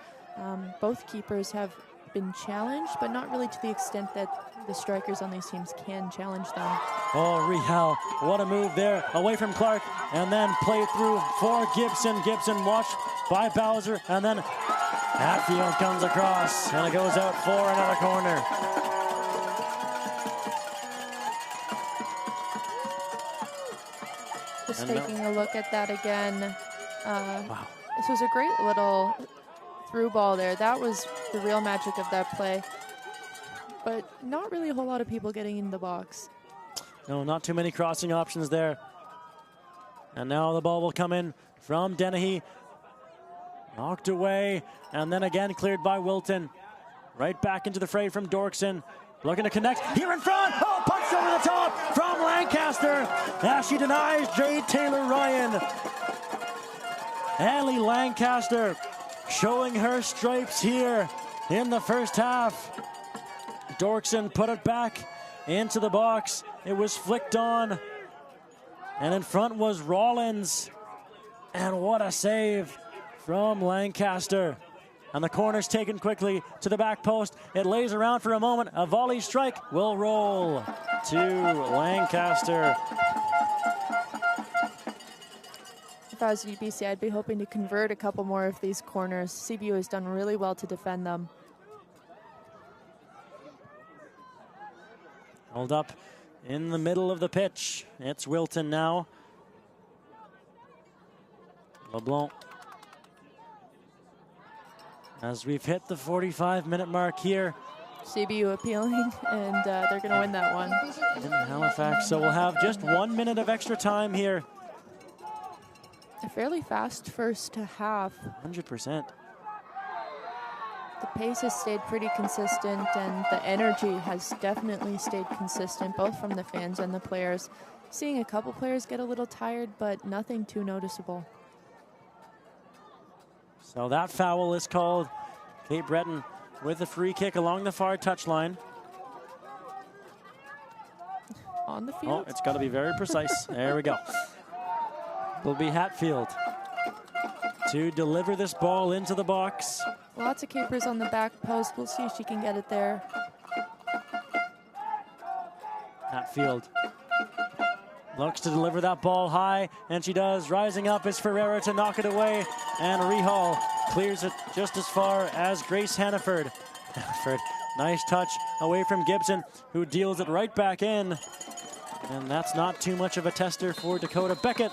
Both keepers have been challenged, but not really to the extent that the strikers on these teams can challenge them. Oh, Rehal, what a move there. Away from Clark, and then play through for Gibson. Gibson watched by Bowser, and then Hatfield comes across, and it goes out for another corner. Just taking a look at that again. Wow. This was a great little through ball there. That was the real magic of that play. But not really a whole lot of people getting in the box. No, not too many crossing options there. And now the ball will come in from Dennehy. Knocked away, and then again cleared by Wilton. Right back into the fray from Dorkson. Looking to connect here in front. Oh, punched over the top from Lancaster. As she denies Jade Taylor-Ryan. Ellie Lancaster showing her stripes here in the first half. Dorkson put it back into the box. It was flicked on. And in front was Rollins. And what a save from Lancaster. And the corner's taken quickly to the back post. It lays around for a moment. A volley strike will roll to Lancaster. If I was UBC, I'd be hoping to convert a couple more of these corners. CBU has done really well to defend them. Hold up in the middle of the pitch. It's Wilton now. LeBlanc. As we've hit the 45-minute mark here. CBU appealing, and they're going to win that one. In Halifax, so we'll have just 1 minute of extra time here. A fairly fast first half. 100%. The pace has stayed pretty consistent, and the energy has definitely stayed consistent, both from the fans and the players. Seeing a couple players get a little tired, but nothing too noticeable. So that foul is called. Kate Breton with a free kick along the far touchline. On the field? Oh, it's got to be very precise. There we go. Will be Hatfield to deliver this ball into the box. Lots of capers on the back post. We'll see if she can get it there. Hatfield looks to deliver that ball high, and she does. Rising up is Ferreira to knock it away, and Rehal clears it just as far as Grace Hannaford. Hannaford, nice touch away from Gibson, who deals it right back in. And that's not too much of a tester for Dakota Beckett.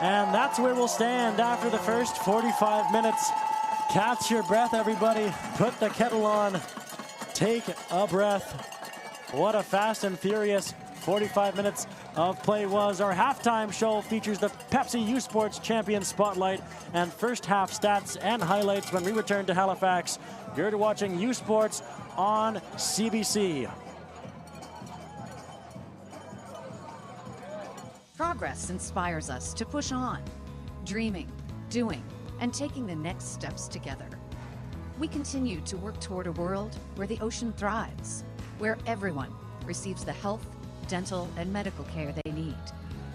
And that's where we'll stand after the first 45 minutes. Catch your breath, everybody. Put the kettle on. Take a breath. What a fast and furious 45 minutes of play was. Our halftime show features the Pepsi U Sports Champion Spotlight and first half stats and highlights when we return to Halifax. You're watching U Sports on CBC. Progress inspires us to push on, dreaming, doing, and taking the next steps together. We continue to work toward a world where the ocean thrives, where everyone receives the health, dental, and medical care they need,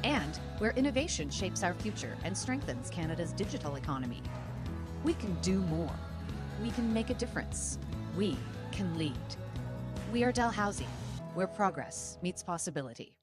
and where innovation shapes our future and strengthens Canada's digital economy. We can do more. We can make a difference. We can lead. We are Dalhousie, where progress meets possibility.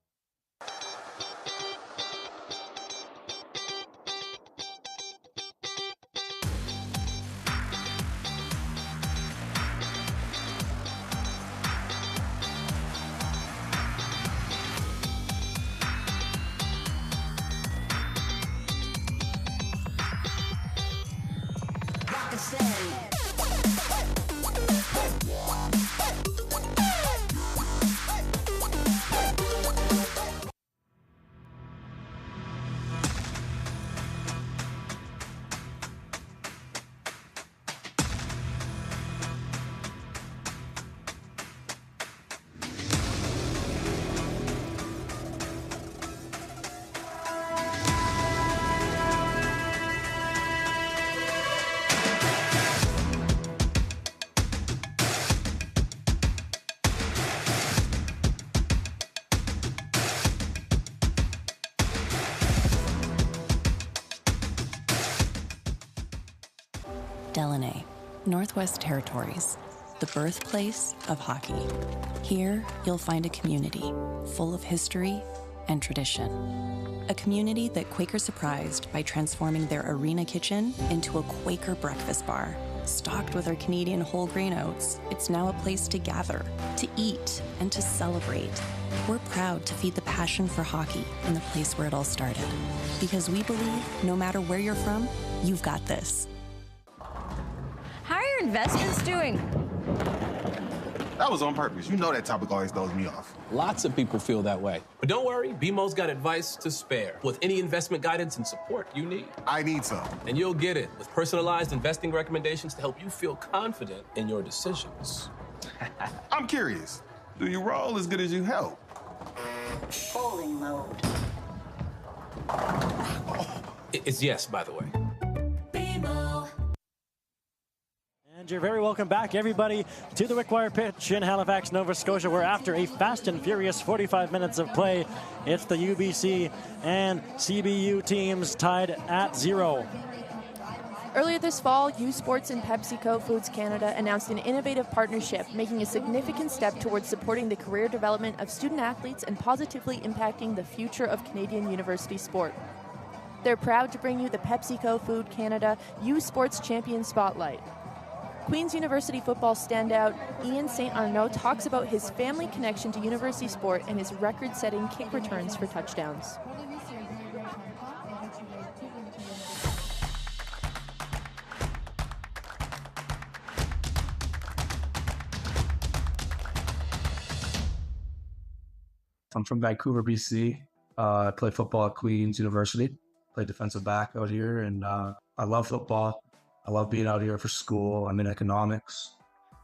Delaney, Northwest Territories, the birthplace of hockey. Here, you'll find a community full of history and tradition. A community that Quaker surprised by transforming their arena kitchen into a Quaker breakfast bar. Stocked with our Canadian whole grain oats, it's now a place to gather, to eat, and to celebrate. We're proud to feed the passion for hockey in the place where it all started. Because we believe no matter where you're from, you've got this. How are your investments doing? That was on purpose. You know that topic always throws me off. Lots of people feel that way. But don't worry, BMO's got advice to spare with any investment guidance and support you need. I need some. And you'll get it with personalized investing recommendations to help you feel confident in your decisions. I'm curious. Do you roll as good as you help? Falling mode. It's yes, by the way. And you're very welcome back, everybody, to the Wickwire pitch in Halifax, Nova Scotia, where after a fast and furious 45 minutes of play, it's the UBC and CBU teams tied at 0. Earlier this fall, U Sports and PepsiCo Foods Canada announced an innovative partnership, making a significant step towards supporting the career development of student athletes and positively impacting the future of Canadian university sport. They're proud to bring you the PepsiCo Food Canada U Sports Champion Spotlight. Queen's University football standout Ian St. Arnaud talks about his family connection to university sport and his record-setting kick returns for touchdowns. I'm from Vancouver, BC. I play football at Queen's University. Play defensive back out here, and I love football. I love being out here for school. I'm in economics.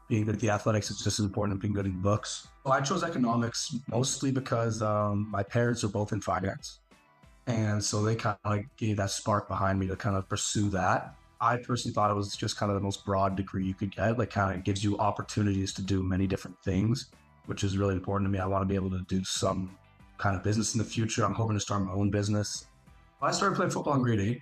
Being good at the athletics is just as important as being good in books. Well, I chose economics mostly because my parents are both in finance. And so they kind of gave that spark behind me to kind of pursue that. I personally thought it was just kind of the most broad degree you could get. Like, kind of gives you opportunities to do many different things, which is really important to me. I want to be able to do some kind of business in the future. I'm hoping to start my own business. I started playing football in grade 8.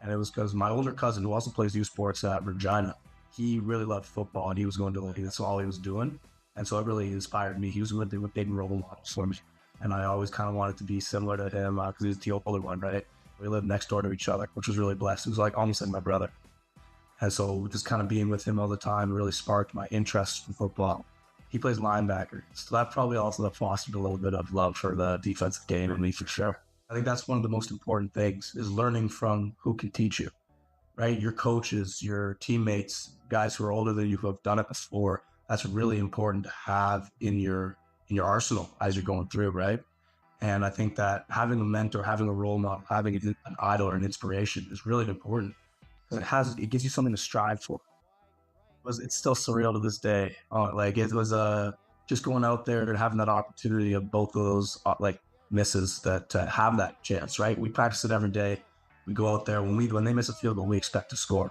And it was because my older cousin, who also plays youth sports at Regina, he really loved football, and he was going to that's all he was doing. And so it really inspired me. He was really a big role model for me. And I always kind of wanted to be similar to him because he was the older one, right? We lived next door to each other, which was really blessed. It was like almost like my brother. And so just kind of being with him all the time really sparked my interest in football. He plays linebacker. So that probably also fostered a little bit of love for the defensive game in me, for sure. I think that's one of the most important things, is learning from who can teach you, right? Your coaches, your teammates, guys who are older than you, who have done it before. That's really important to have in your arsenal as you're going through, right? And I think that having a mentor, having a role model, having an idol or an inspiration is really important. It gives you something to strive for. It's still surreal to this day. It was just going out there and having that opportunity of both of those misses that have that chance, right? We practice it every day. We go out there, when they miss a field goal, we expect to score.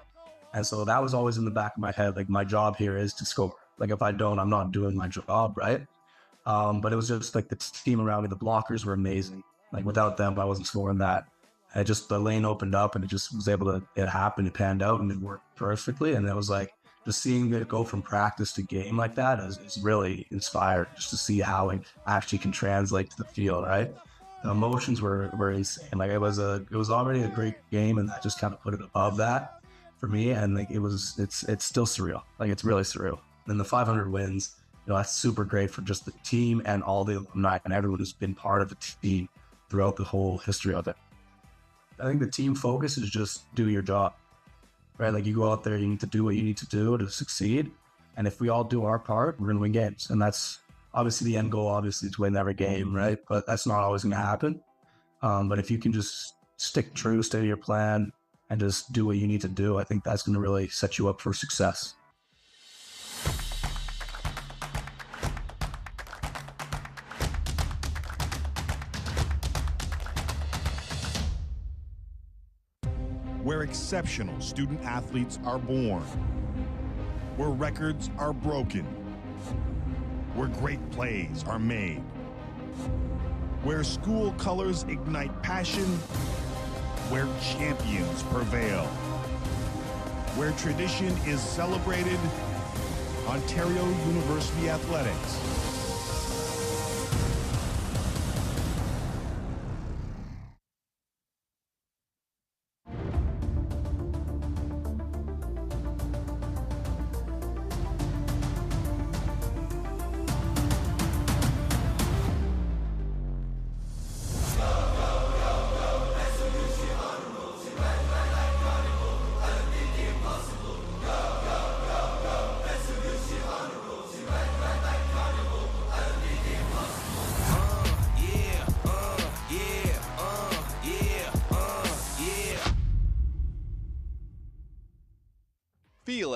And so that was always in the back of my head, like, my job here is to score. Like, if I don't, I'm not doing my job, right? But it was just like the team around me, the blockers were amazing. Like, without them, I wasn't scoring that. The lane opened up, and it just was it happened, it panned out, and it worked perfectly. And it was like, just seeing it go from practice to game like that is really inspired, just to see how it actually can translate to the field, right? The emotions were insane. Like, it was already a great game, and that just kind of put it above that for me. And like, it's still surreal. Like, it's really surreal. And the 500 wins, that's super great for just the team and all the alumni and everyone who's been part of the team throughout the whole history of it. I think the team focus is just do your job. Right? Like, you go out there, you need to do what you need to do to succeed. And if we all do our part, we're going to win games. And that's obviously the end goal, obviously, to win every game, right? But that's not always going to happen. But if you can just stick true, stay to your plan, and just do what you need to do, I think that's going to really set you up for success. Where exceptional student athletes are born, where records are broken, where great plays are made, where school colors ignite passion, where champions prevail, where tradition is celebrated, Ontario University Athletics.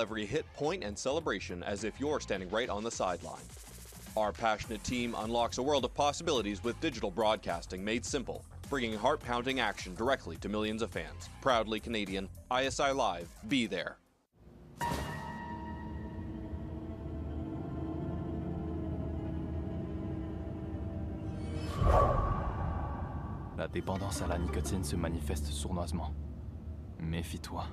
every hit, point, and celebration as if you're standing right on the sideline. Our passionate team unlocks a world of possibilities with digital broadcasting made simple, bringing heart-pounding action directly to millions of fans. Proudly Canadian, ISI Live, be there. La dépendance à la nicotine se manifeste sournoisement. Méfie-toi.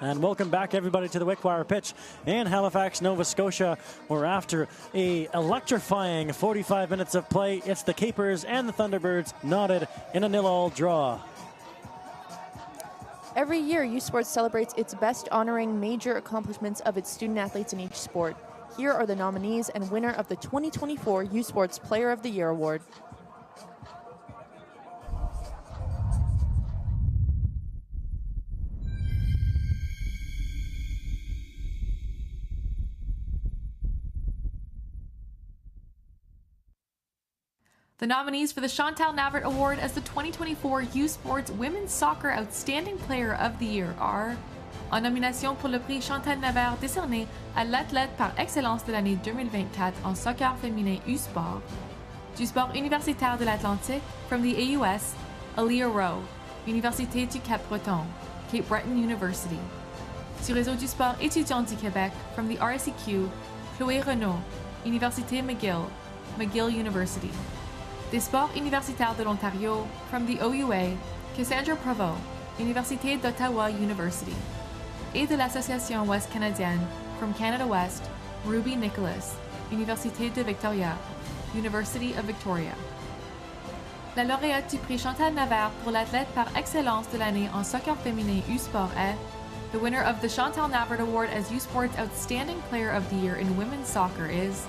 And welcome back, everybody, to the Wickwire pitch in Halifax, Nova Scotia, where after a electrifying 45 minutes of play, it's the Capers and the Thunderbirds knotted in a 0-0 draw. Every year, U Sports celebrates its best, honoring major accomplishments of its student athletes in each sport. Here are the nominees and winner of the 2024 U Sports Player of the Year Award. The nominees for the Chantal Navert Award as the 2024 U Sports Women's Soccer Outstanding Player of the Year are, en nomination pour le prix Chantal Navert décerné à l'athlète par excellence de l'année 2024 en soccer féminin U-Sport, du sport universitaire de l'Atlantique, from the AUS, Aaliyah Rowe, Université du Cap-Breton, Cape Breton University, du réseau du sport étudiant du Québec, from the RSEQ, Chloé Renaud, Université McGill, McGill University, des sports universitaires de l'Ontario, from the OUA, Cassandra Provost, Université d'Ottawa University, et de l'Association Ouest Canadienne, from Canada West, Ruby Nicholas, Université de Victoria, University of Victoria. La lauréate du prix Chantal Navert pour l'athlète par excellence de l'année en soccer féminin U-Sport est, the winner of the Chantal Navert Award as U-Sport's Outstanding Player of the Year in Women's Soccer is,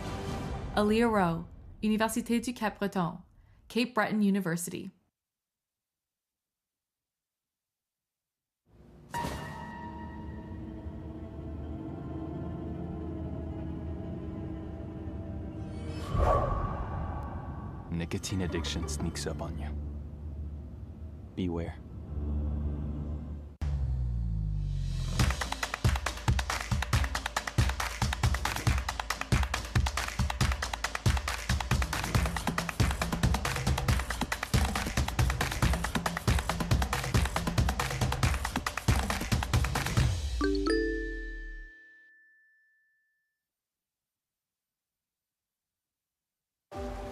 Aaliyah Rowe, Université du Cap-Breton, Cape Breton University. Nicotine addiction sneaks up on you. Beware.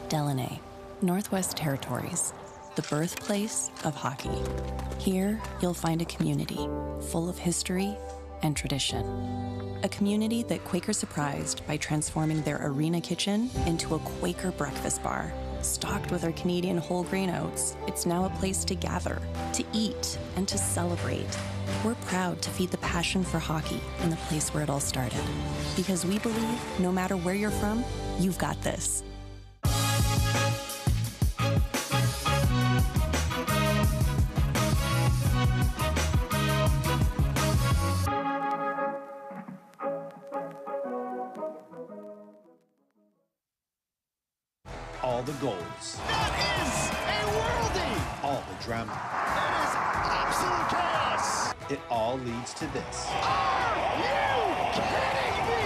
Delaney, Northwest Territories, the birthplace of hockey. Here, you'll find a community full of history and tradition. A community that Quaker surprised by transforming their arena kitchen into a Quaker breakfast bar. Stocked with our Canadian whole grain oats, it's now a place to gather, to eat, and to celebrate. We're proud to feed the passion for hockey in the place where it all started. Because we believe, no matter where you're from, you've got this. All the goals. That is a worldie! All the drama. That is absolute chaos! It all leads to this. Are you kidding me?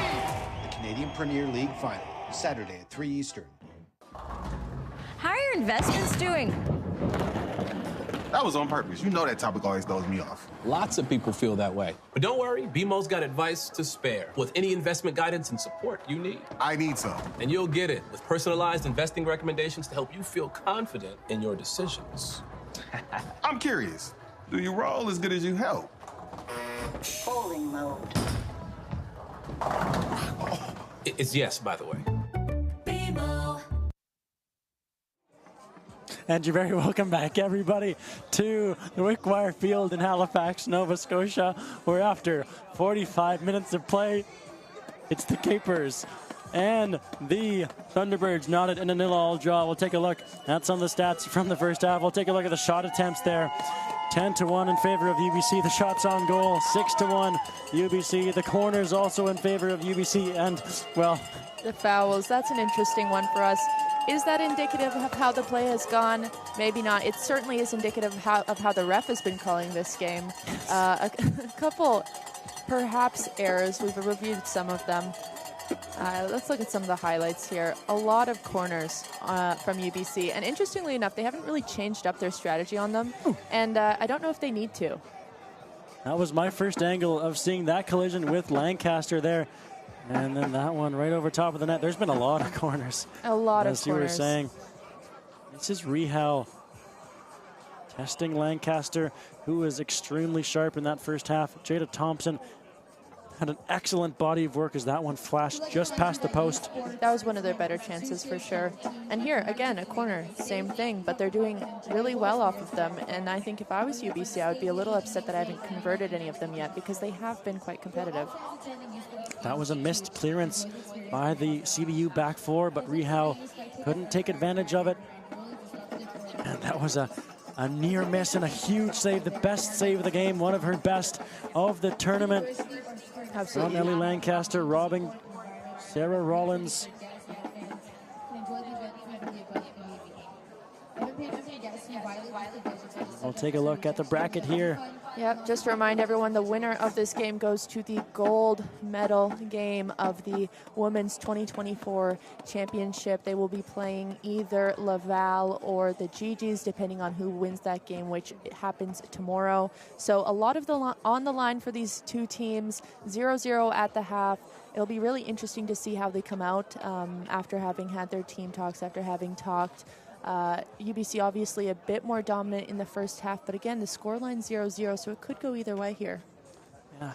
The Canadian Premier League Final, Saturday at 3 Eastern. How are your investments doing? That was on purpose. You know that topic always throws me off. Lots of people feel that way. But don't worry, BMO's got advice to spare with any investment guidance and support you need. I need some. And you'll get it with personalized investing recommendations to help you feel confident in your decisions. I'm curious. Do you roll as good as you help? Bowling mode. It's yes, by the way. And you're very welcome back, everybody, to the Wickwire Field in Halifax, Nova Scotia, where after 45 minutes of play, it's the Capers and the Thunderbirds knotted in a 0-0 draw. We'll take a look at some of the stats from the first half. We'll take a look at the shot attempts there. 10-1 in favor of UBC. The shots on goal, 6-1 UBC. The corners also in favor of UBC. And, well, the fouls, that's an interesting one for us. Is that indicative of how the play has gone? Maybe not. It certainly is indicative of how the ref has been calling this game. A couple, perhaps, errors. We've reviewed some of them. Let's look at some of the highlights here. A lot of corners from UBC. And interestingly enough, they haven't really changed up their strategy on them. And I don't know if they need to. That was my first angle of seeing that collision with Lancaster there. And then that one right over top of the net. There's been a lot of corners. A lot of corners. As you were saying. This is Rehal testing Lancaster, who was extremely sharp in that first half. Jada Thompson had an excellent body of work as that one flashed just past the post. That was one of their better chances for sure. And here, again, a corner, same thing, but they're doing really well off of them. And I think if I was UBC, I would be a little upset that I haven't converted any of them yet because they have been quite competitive. That was a missed clearance by the CBU back four, but Rehal couldn't take advantage of it. And that was a near miss and a huge save, the best save of the game, one of her best of the tournament. Absolutely. From Ellie Lancaster, robbing Sarah Rollins. We'll take a look at the bracket here. Yep, just to remind everyone, the winner of this game goes to the gold medal game of the Women's 2024 Championship. They will be playing either Laval or the GGs, depending on who wins that game, which happens tomorrow. So a lot of on the line for these two teams, 0-0 at the half. It'll be really interesting to see how they come out after having had their team talks, after having talked. UBC obviously a bit more dominant in the first half, but again, the scoreline 0-0, so it could go either way here. Yeah.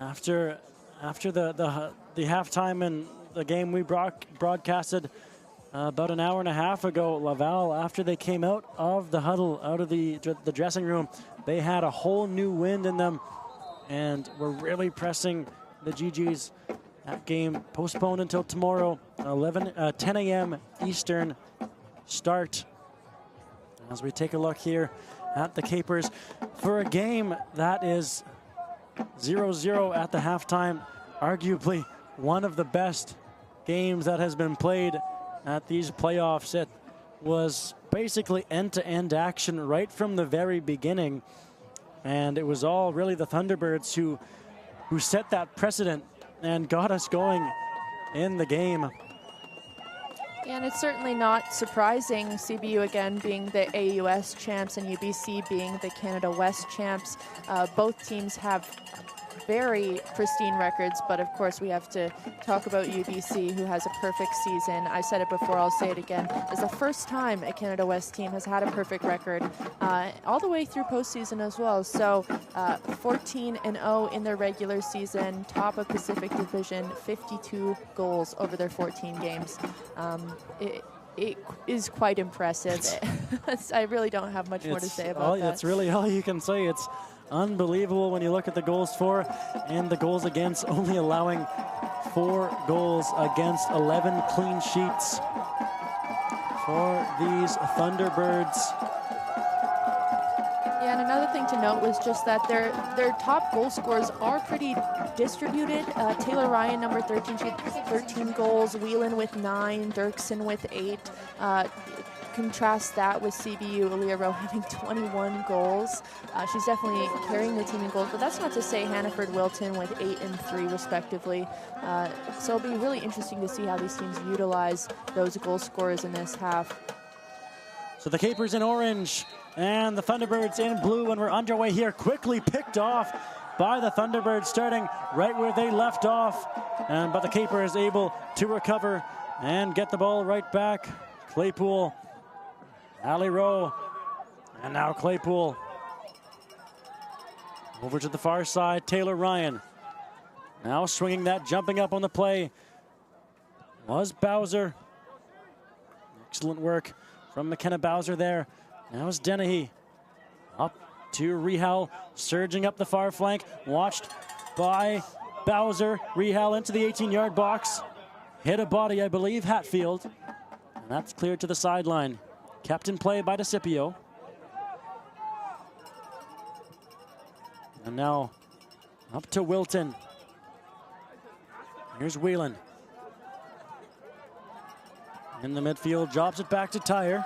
After the halftime in the game we broadcasted about an hour and a half ago, Laval, after they came out of the huddle, out of the dressing room, they had a whole new wind in them and were really pressing the GGs. That game postponed until tomorrow, 10 a.m. Eastern start. As we take a look here at the Capers for a game that is 0-0 at the halftime, arguably one of the best games that has been played at these playoffs. It was basically end-to-end action right from the very beginning, and it was all really the Thunderbirds who set that precedent and got us going in the game. And it's certainly not surprising, CBU again being the AUS champs and UBC being the Canada West champs. Both teams have very pristine records, but of course we have to talk about UBC, who has a perfect season. I said it before, I'll say it again. It's the first time a Canada West team has had a perfect record all the way through postseason as well. So 14-0 in their regular season, top of Pacific Division, 52 goals over their 14 games. It is quite impressive. I really don't have much more to say about that. That's really all you can say. It's unbelievable when you look at the goals for and the goals against, only allowing 4 goals against 11 clean sheets for these Thunderbirds. Yeah, and another thing to note was just that their top goal scorers are pretty distributed. Taylor Ryan, number 13, she had 13 goals. Whelan with 9, Dirksen with 8. Contrast that with CBU, Aaliyah Rowe having 21 goals. She's definitely carrying the team in goals, but that's not to say Hannaford Wilton with 8 and 3 respectively. So it'll be really interesting to see how these teams utilize those goal scorers in this half. So the Capers in orange and the Thunderbirds in blue, and we're underway here. Quickly picked off by the Thunderbirds, starting right where they left off. But the Capers able to recover and get the ball right back. Claypool, Ali Rowe, and now Claypool. Over to the far side, Taylor Ryan. Now swinging that, jumping up on the play was Bowser. Excellent work from McKenna Bowser there. Now is Dennehy. Up to Rehal, surging up the far flank. Watched by Bowser. Rehal into the 18-yard box. Hit a body, I believe, Hatfield. And that's cleared to the sideline. Kept in play by DeCipio. And now up to Wilton. Here's Whelan. In the midfield, drops it back to Tyre.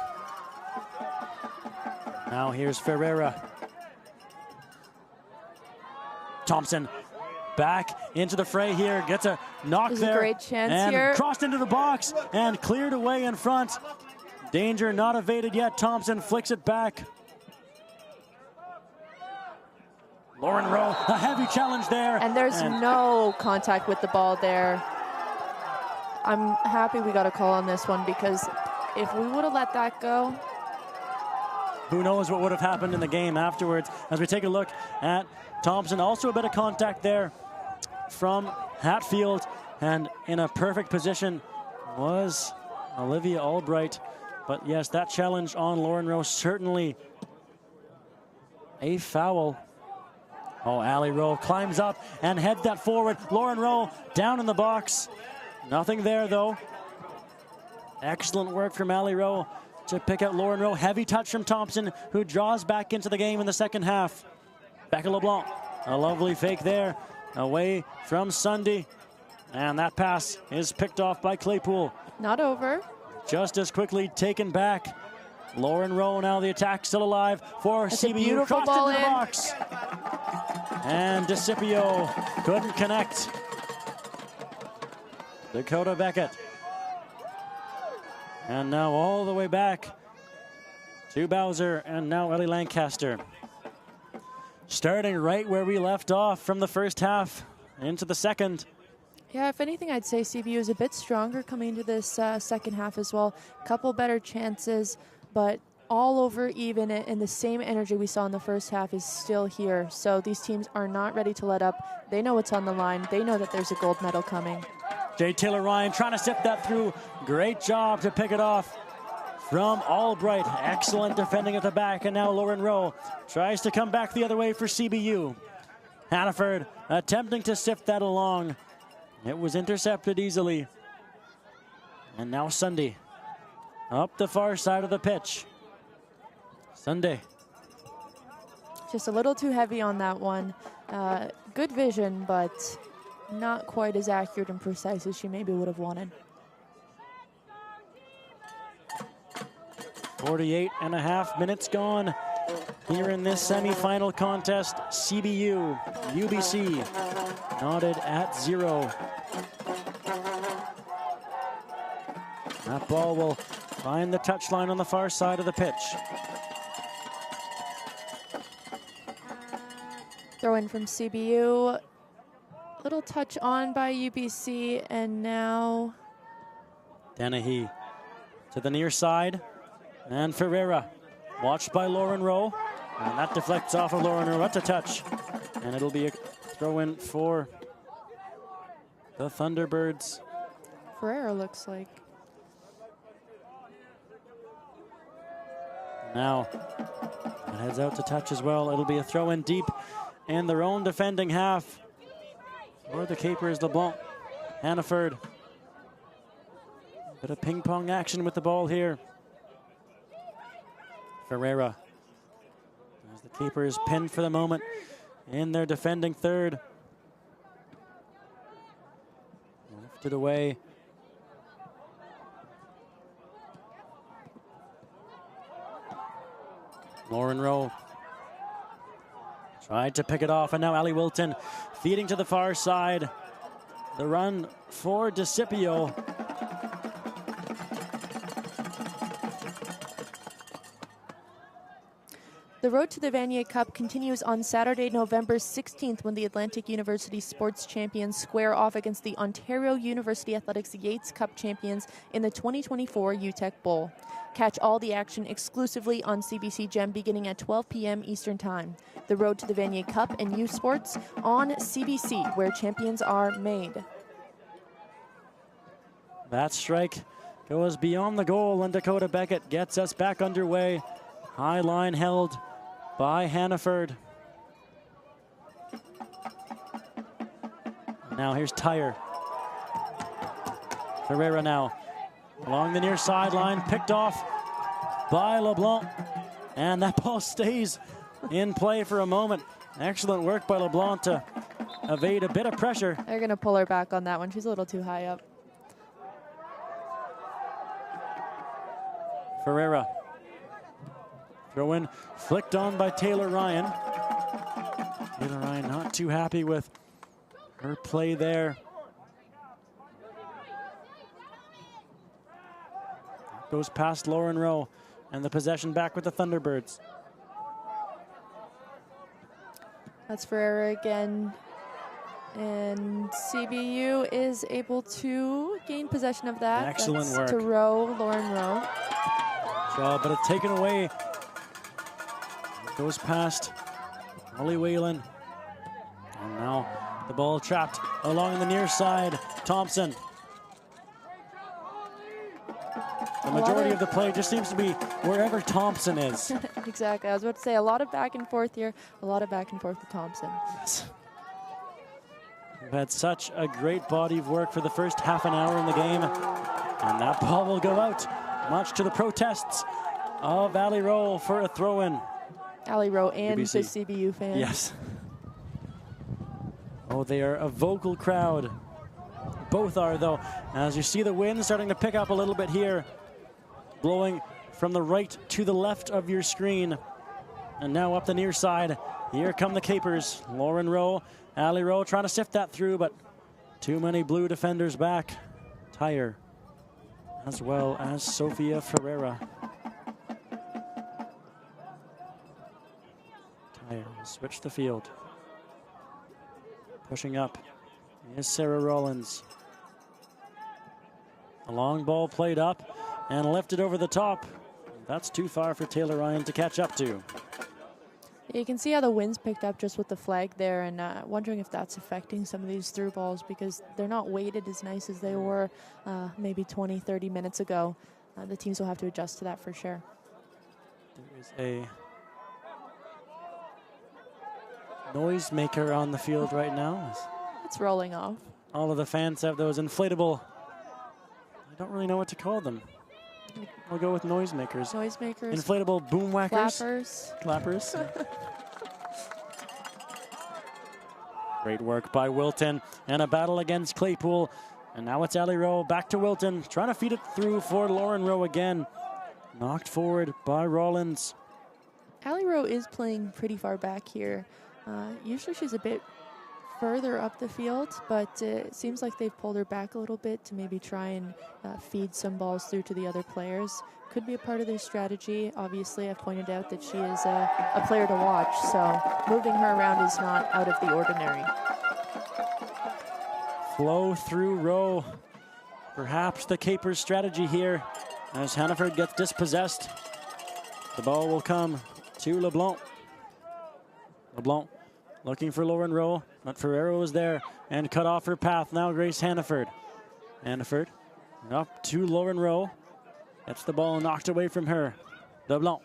Now here's Ferreira. Thompson back into the fray here. Gets a knock There's there. A great chance and here. Crossed into the box and cleared away in front. Danger not evaded yet. Thompson flicks it back. Lauren Rowe, a heavy challenge there. And there's no contact with the ball there. I'm happy we got a call on this one, because if we would have let that go, who knows what would have happened in the game afterwards. As we take a look at Thompson, also a bit of contact there from Hatfield, and in a perfect position was Olivia Albright. But yes, that challenge on Lauren Rowe, certainly a foul. Oh, Ali Rowe climbs up and heads that forward. Lauren Rowe down in the box. Nothing there, though. Excellent work from Ali Rowe to pick out Lauren Rowe. Heavy touch from Thompson, who draws back into the game in the second half. Becca LeBlanc, a lovely fake there. Away from Sunday. And that pass is picked off by Claypool. Not over. Just as quickly taken back. Lauren Rowe, now the attack still alive for That's CBU. Crossed into the box. And DeCipio couldn't connect. Dakota Beckett. And now all the way back to Bowser, and now Ellie Lancaster. Starting right where we left off from the first half into the second. Yeah, if anything, I'd say CBU is a bit stronger coming into this second half as well. Couple better chances, but all over even, and the same energy we saw in the first half is still here. So these teams are not ready to let up. They know what's on the line. They know that there's a gold medal coming. Jay Taylor Ryan trying to sift that through. Great job to pick it off from Albright. Excellent defending at the back, and now Lauren Rowe tries to come back the other way for CBU. Hannaford attempting to sift that along. It was intercepted easily. And now Sunday up the far side of the pitch. Sunday. Just a little too heavy on that one. Good vision, but not quite as accurate and precise as she maybe would have wanted. 48.5 minutes gone here in this semifinal contest. CBU, UBC, knotted at 0. That ball will find the touchline on the far side of the pitch. Throw in from CBU. Little touch on by UBC, and now Dennehy to the near side, and Ferreira watched by Lauren Rowe, and that deflects off of Lauren Rowe. That's a touch, and it'll be a throw in for the Thunderbirds. Ferreira looks like. Now it heads out to touch as well. It'll be a throw in deep in their own defending half. Or the Capers, LeBlanc, Hannaford. Bit of ping pong action with the ball here. Ferreira. As the Capers pinned for the moment in their defending third. Lifted away. Lauren Rowe tried to pick it off, and now Ali Wilton feeding to the far side. The run for DeCipio. The road to the Vanier Cup continues on Saturday, November 16th, when the Atlantic University sports champions square off against the Ontario University Athletics Yates Cup champions in the 2024 UTEC Bowl. Catch all the action exclusively on CBC Gem beginning at 12 p.m. Eastern Time. The road to the Vanier Cup and youth sports on CBC, where champions are made. That strike goes beyond the goal, and Dakota Beckett gets us back underway. High line held by Hannaford. Now here's Tyre. Ferreira now along the near sideline, picked off by LeBlanc. And that ball stays in play for a moment. Excellent work by LeBlanc to evade a bit of pressure. They're going to pull her back on that one. She's a little too high up. Ferreira. Throw in flicked on by Taylor Ryan. Taylor Ryan not too happy with her play there. Goes past Lauren Rowe, and the possession back with the Thunderbirds. That's Ferreira again. And CBU is able to gain possession of that. Excellent work. To Rowe, Lauren Rowe. Job, but it's taken away. Goes past Holly Whalen. And now the ball trapped along the near side. Thompson. The majority of the play just seems to be wherever Thompson is. Exactly. I was about to say a lot of back and forth here. A lot of back and forth with Thompson. Yes. We've had such a great body of work for the first half an hour in the game. And that ball will go out, much to the protests of Ali Rowe for a throw-in. Ali Rowe and UBC. the CBU fans. Yes. Oh, they are a vocal crowd. Both are, though. As you see the wind starting to pick up a little bit here, blowing from the right to the left of your screen. And now up the near side, here come the Capers. Lauren Rowe, Ali Rowe trying to sift that through, but too many blue defenders back. Tyre, as well as Sofia Ferreira. Tyre will switch the field. Pushing up is Sarah Rollins. A long ball played up and lifted over the top. That's too far for Taylor Ryan to catch up to. You can see how the wind's picked up just with the flag there, and wondering if that's affecting some of these through balls because they're not weighted as nice as they were maybe 20, 30 minutes ago. The teams will have to adjust to that for sure. There is a noisemaker on the field right now. It's rolling off. All of the fans have those inflatable, I don't really know what to call them. I'll go with noisemakers. Noisemakers. Inflatable boom whackers. Clappers. Clappers. Great work by Wilton, and a battle against Claypool. And now it's Ali Rowe back to Wilton, trying to feed it through for Lauren Rowe again. Knocked forward by Rollins. Ali Rowe is playing pretty far back here. Usually she's a bit further up the field, but it seems like they've pulled her back a little bit to maybe try and feed some balls through to the other players. Could be a part of their strategy. Obviously, I've pointed out that she is a player to watch, so moving her around is not out of the ordinary. Flow through Rowe. Perhaps the Capers' strategy here as Hannaford gets dispossessed. The ball will come to LeBlanc. LeBlanc looking for Lauren Rowe, but Ferreira was there and cut off her path. Now Grace Hannaford. Hannaford up to Lauren Rowe. Gets the ball knocked away from her. LeBlanc.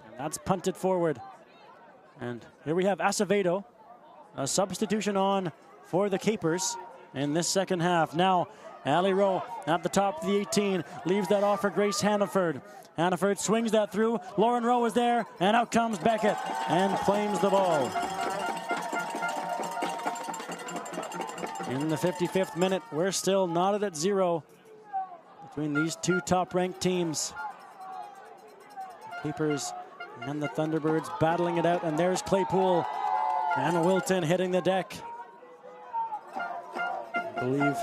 And that's punted forward. And here we have Acevedo. A substitution on for the Capers in this second half. Now Ali Rowe at the top of the 18. Leaves that off for Grace Hannaford. Hannaford swings that through. Lauren Rowe is there, and out comes Beckett and claims the ball. In the 55th minute, we're still knotted at 0 between these two top-ranked teams. The Capers and the Thunderbirds battling it out, and there's Claypool and Wilton hitting the deck. I believe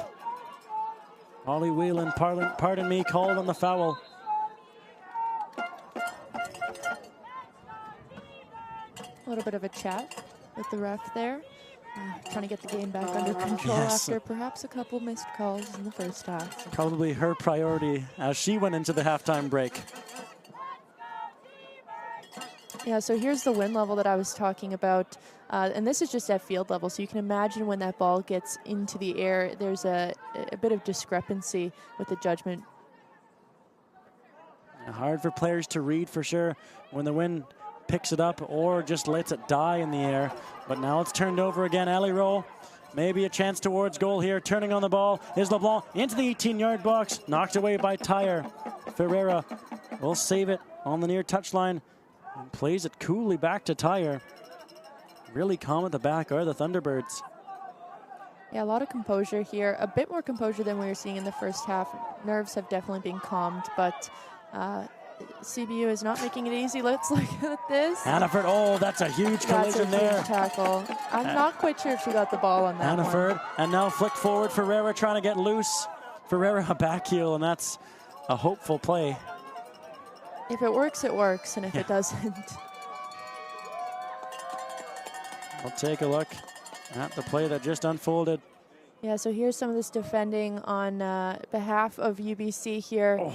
Holly Whelan, pardon me, called on the foul. A little bit of a chat with the ref there. Trying to get the game back under control after perhaps a couple missed calls in the first half. Probably her priority as she went into the halftime break. Yeah, so here's the wind level that I was talking about. And this is just at field level, so you can imagine when that ball gets into the air, there's a bit of discrepancy with the judgment. Hard for players to read for sure when the wind picks it up or just lets it die in the air. But now it's turned over again. Ali Rowe, maybe a chance towards goal here. Turning on the ball is LeBlanc into the 18-yard box. Knocked away by Tyre. Ferreira will save it on the near touchline and plays it coolly back to Tyre. Really calm at the back are the Thunderbirds. Yeah, a lot of composure here. A bit more composure than we were seeing in the first half. Nerves have definitely been calmed, but CBU is not making it easy. Let's look at this. Hannaford, oh, that's a huge collision there. That's a huge tackle. I'm not quite sure if she got the ball on that Hannaford, one. and now flicked forward. Ferreira trying to get loose. Ferreira a back heel, and that's a hopeful play. If it works, it works, and if it doesn't. We'll take a look at the play that just unfolded. Yeah, so here's some of this defending on behalf of UBC here. Oh.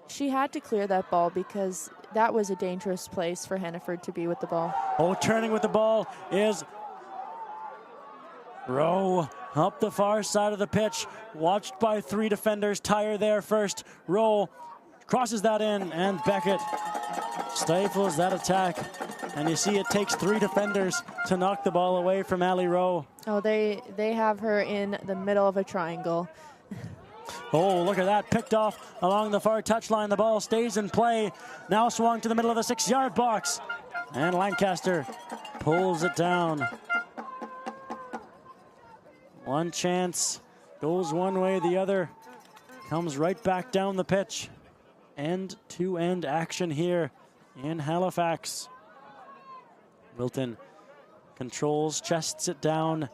She had to clear that ball because that was a dangerous place for Hannaford to be with the ball. Oh, turning with the ball is Rowe up the far side of the pitch, watched by 3 defenders. Tyre there first. Rowe crosses that in, and Beckett stifles that attack. And you see it takes 3 defenders to knock the ball away from Ali Rowe. Oh, they have her in the middle of a triangle. Oh, look at that. Picked off along the far touchline. The ball stays in play. Now swung to the middle of the 6-yard box. And Lancaster pulls it down. One chance goes one way, the other comes right back down the pitch. End-to-end action here in Halifax. Wilton controls, chests it down,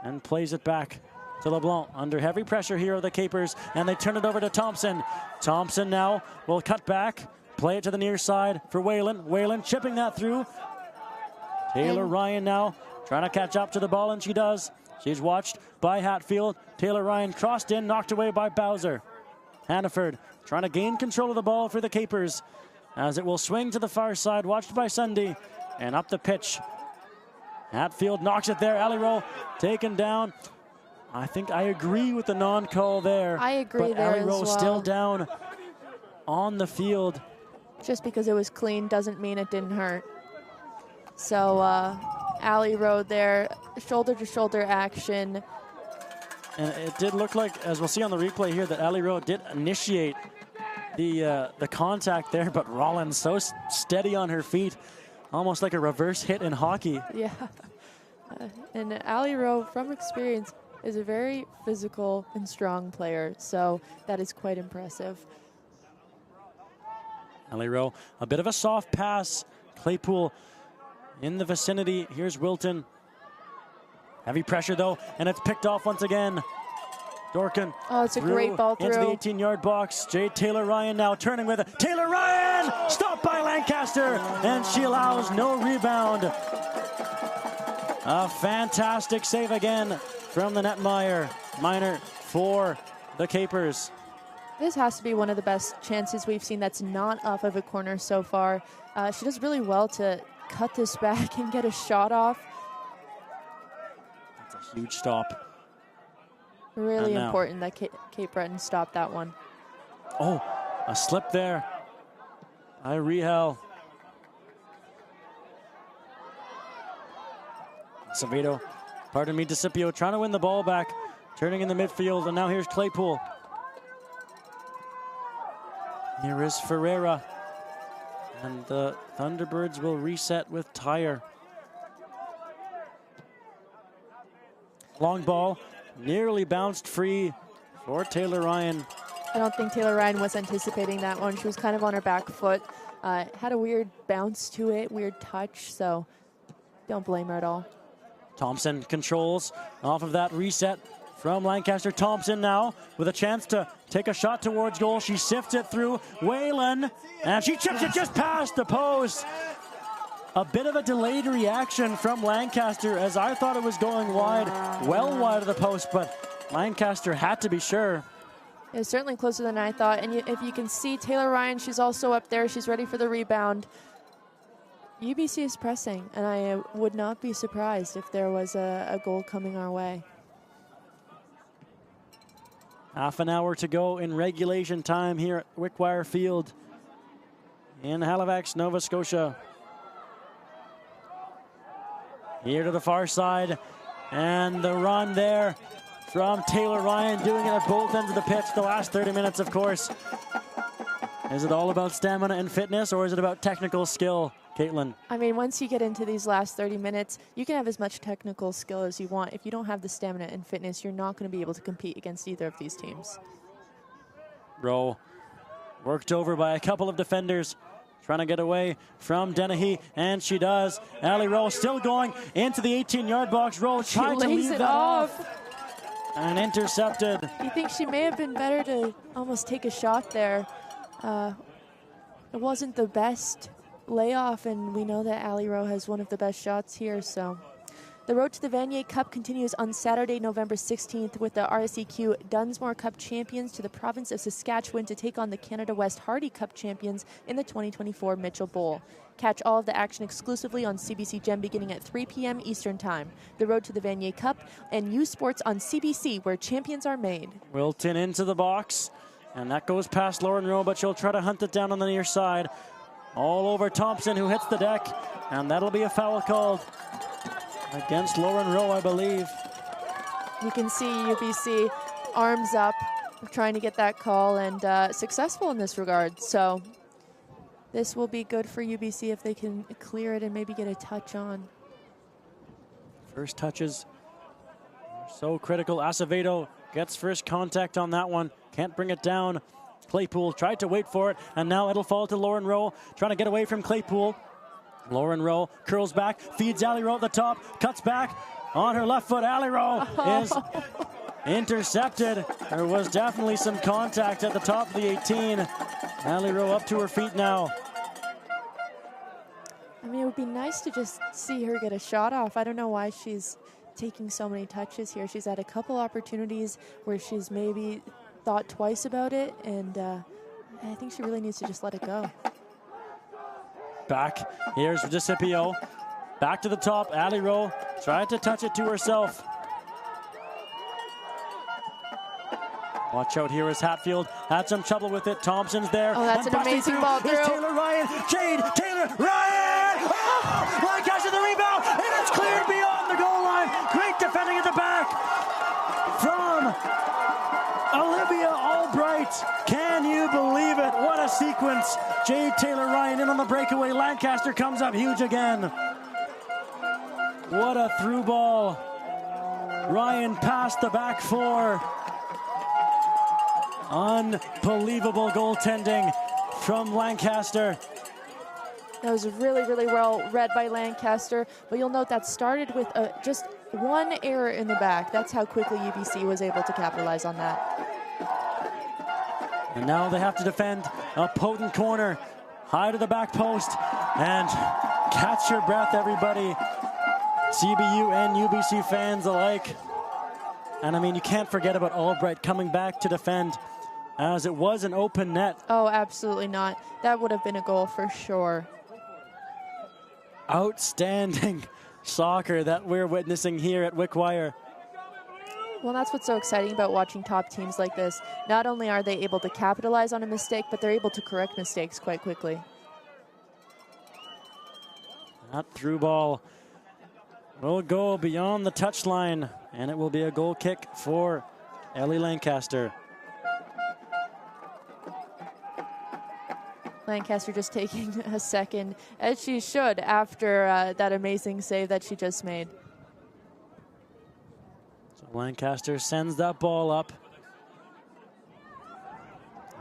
and plays it back to LeBlanc. Under heavy pressure here of the Capers, and they turn it over to Thompson. Thompson now will cut back, play it to the near side for Whalen. Whalen chipping that through. Taylor Ryan now trying to catch up to the ball, and she does. She's watched by Hatfield. Taylor Ryan crossed in, knocked away by Bowser. Hannaford trying to gain control of the ball for the Capers as it will swing to the far side, watched by Sunday, and up the pitch. Hatfield knocks it there. Ali Rowe taken down. I think I agree with the non-call there. I agree there Ali Rowe as well. still down on the field. Just because it was clean doesn't mean it didn't hurt. So Ali Rowe there, shoulder-to-shoulder action. And it did look like, as we'll see on the replay here, that Ali Rowe did initiate the contact there, but Rollins so steady on her feet, almost like a reverse hit in hockey. Yeah. And Ali Rowe, from experience, is a very physical and strong player, so that is quite impressive. Ali Rowe, a bit of a soft pass. Claypool in the vicinity. Here's Wilton. Heavy pressure, though, and it's picked off once again. Dorkin. Oh, it's a great ball through. Into the 18-yard box. Taylor Ryan now turning with it. Taylor Ryan! Stopped by Lancaster, and she allows no rebound. A fantastic save again from the netmire. Minor for the Capers. This has to be one of the best chances we've seen that's not off of a corner so far. She does really well to cut this back and get a shot off. That's a huge stop. Really important that Cape Breton stopped that one. Oh, a slip there by Rehal. Acevedo, pardon me, DeCipio trying to win the ball back, turning in the midfield, and now here's Claypool. Here is Ferreira, and the Thunderbirds will reset with Tyre. Long ball, nearly bounced free for Taylor Ryan. I don't think Taylor Ryan was anticipating that one. She was kind of on her back foot. Had a weird bounce to it, weird touch, so don't blame her at all. Thompson controls off of that reset from Lancaster. Thompson now with a chance to take a shot towards goal. She sifts it through Whalen, and she chips it just past the post. a bit of a delayed reaction from Lancaster, as I thought it was going wide, well wide of the post, but Lancaster had to be sure. It was certainly closer than I thought. And if you can see Taylor Ryan, she's also up there. She's ready for the rebound. UBC is pressing, and I would not be surprised if there was a goal coming our way. Half an hour to go in regulation time here at Wickwire Field in Halifax, Nova Scotia. Here to the far side, and the run there from Taylor Ryan, doing it at both ends of the pitch the last 30 minutes, of course. Is it all about stamina and fitness, or is it about technical skill, Caitlin? I mean, once you get into these last 30 minutes, you can have as much technical skill as you want. If you don't have the stamina and fitness, you're not going to be able to compete against either of these teams. Rowe worked over by a couple of defenders, trying to get away from Dennehy, and she does. Ali Rowe still going into the 18-yard box. Rowe tried to leave that off. And intercepted. You think she may have been better to almost take a shot there. It wasn't the best layoff, and we know that Ali Rowe has one of the best shots here. So the road to the Vanier Cup continues on Saturday, November 16th, with the RSEQ Dunsmore Cup champions to the province of Saskatchewan to take on the Canada West Hardy Cup champions in the 2024 Mitchell Bowl. Catch all of the action exclusively on CBC Gem beginning at 3 p.m. Eastern Time. The road to the Vanier Cup and U Sports on CBC, where champions are made. Wilton into the box, and that goes past Lauren Rowe, but she'll try to hunt it down on the near side. All over Thompson, who hits the deck, and that'll be a foul called against Lauren Rowe, I believe. You can see UBC arms up, trying to get that call, and successful in this regard. So this will be good for UBC if they can clear it and maybe get a touch on. First touches are so critical. Acevedo gets first contact on that one. Can't bring it down. Claypool tried to wait for it, and now it'll fall to Lauren Rowe, trying to get away from Claypool. Lauren Rowe curls back, feeds Ali Rowe at the top, cuts back on her left foot. Ali Rowe is intercepted. There was definitely some contact at the top of the 18. Ali Rowe up to her feet now. I mean, it would be nice to just see her get a shot off. I don't know why she's taking so many touches here. She's had a couple opportunities where she's maybe thought twice about it, and I think she really needs to just let it go. Back, here's DeCipio. Back to the top, Ali Rowe tried to touch it to herself. Watch out, here is Hatfield. Had some trouble with it. Thompson's there. Oh, that's an amazing ball through. Here's Taylor Ryan. Jade Taylor Ryan! Oh! Lancaster the rebound, and it's cleared beyond the goal line. Great defending at the back from Olivia Albright. Can you believe it? What a sequence. Jade Taylor Ryan in on the breakaway. Lancaster comes up huge again. What a through ball. Ryan past the back four. Unbelievable goaltending from Lancaster. That was really, really well read by Lancaster, but you'll note that started with just one error in the back. That's how quickly UBC was able to capitalize on that. And now they have to defend a potent corner. High to the back post, and catch your breath, everybody. CBU and UBC fans alike. And I mean, you can't forget about Albright coming back to defend, as it was an open net. Oh, absolutely not. That would have been a goal for sure. Outstanding soccer that we're witnessing here at Wickwire. Well, that's what's so exciting about watching top teams like this. Not only are they able to capitalize on a mistake, but they're able to correct mistakes quite quickly. That through ball will go beyond the touchline, and it will be a goal kick for Ellie Lancaster. Lancaster just taking a second, as she should, after that amazing save that she just made. So Lancaster sends that ball up.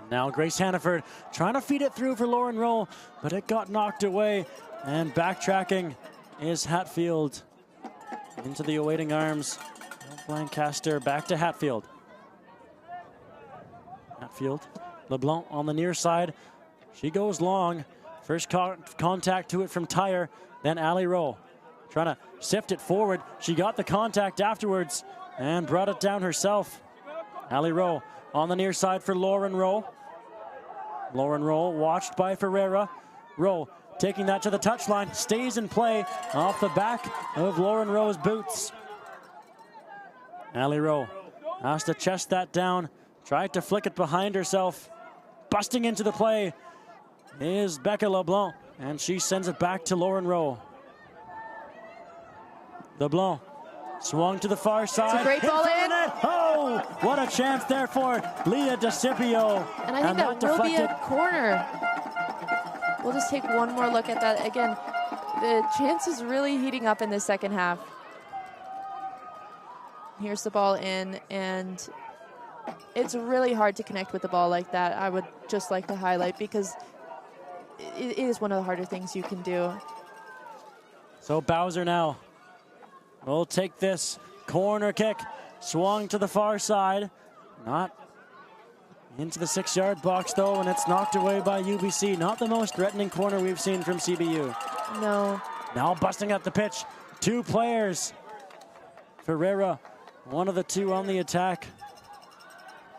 And now Grace Hannaford trying to feed it through for Lauren Rowe, but it got knocked away. And backtracking is Hatfield into the awaiting arms of Lancaster. Back to Hatfield. Hatfield, LeBlanc on the near side. She goes long, First contact to it from Tyre, then Ali Rowe. Trying to sift it forward. She got the contact afterwards and brought it down herself. Ali Rowe on the near side for Lauren Rowe. Lauren Rowe watched by Ferreira. Rowe taking that to the touchline, stays in play off the back of Lauren Rowe's boots. Ali Rowe has to chest that down, tried to flick it behind herself. Busting into the play is Becca LeBlanc, and she sends it back to Lauren Rowe. LeBlanc swung to the far side. It's a great ball in. Oh, what a chance there for Leah DeCipio. And I think that will be a corner. We'll just take one more look at that. Again, the chance is really heating up in the second half. Here's the ball in, and it's really hard to connect with the ball like that. I would just like to highlight, because it is one of the harder things you can do. So Bowser now will take this corner kick. Swung to the far side. Not into the 6-yard box, though, and it's knocked away by UBC. Not the most threatening corner we've seen from CBU. No. Now busting up the pitch. 2 players. Ferreira, one of the 2 on the attack.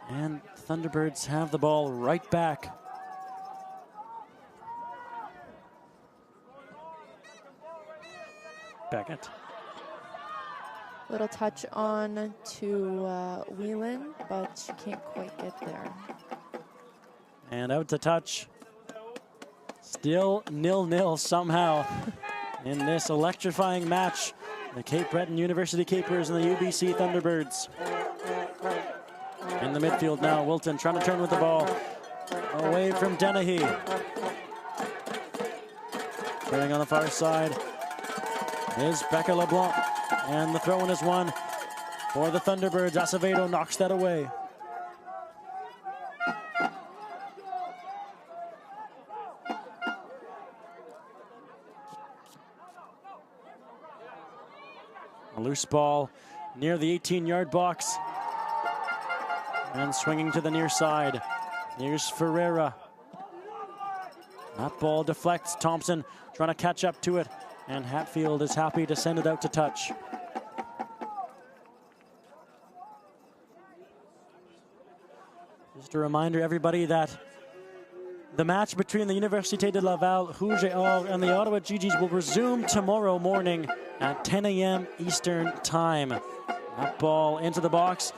And Thunderbirds have the ball right back. Beckett. Little touch on to Whelan, but she can't quite get there. And out to touch. Still 0-0 somehow in this electrifying match. The Cape Breton University Capers and the UBC Thunderbirds. In the midfield now, Wilton trying to turn with the ball. Away from Dennehy. Turning on the far side is Becca LeBlanc. And the throw-in is one for the Thunderbirds. Acevedo knocks that away. A loose ball near the 18-yard box. And swinging to the near side. Here's Ferreira. That ball deflects. Thompson trying to catch up to it. And Hatfield is happy to send it out to touch. Just a reminder, everybody, that the match between the Université de Laval Rouge et Or and the Ottawa GGs will resume tomorrow morning at 10 a.m. Eastern Time. That ball into the box.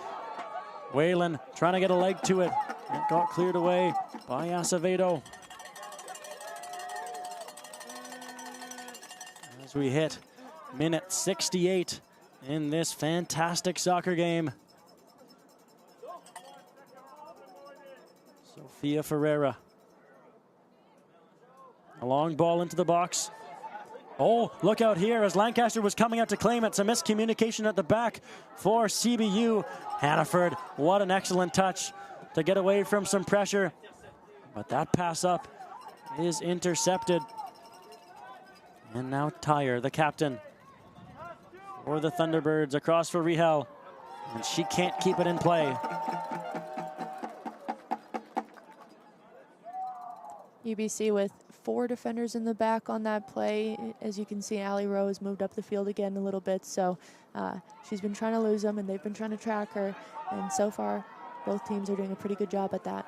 Whalen trying to get a leg to it. It got cleared away by Acevedo. As we hit minute 68 in this fantastic soccer game. Sophia Ferreira. A long ball into the box. Oh, look out here as Lancaster was coming out to claim it. Some miscommunication at the back for CBU. Hannaford, what an excellent touch to get away from some pressure. But that pass up is intercepted. And now Tyre, the captain for the Thunderbirds, across for Rihel. And she can't keep it in play. UBC with 4 defenders in the back on that play. As you can see, Ali Rowe has moved up the field again a little bit, so she's been trying to lose them, and they've been trying to track her, and so far both teams are doing a pretty good job at that.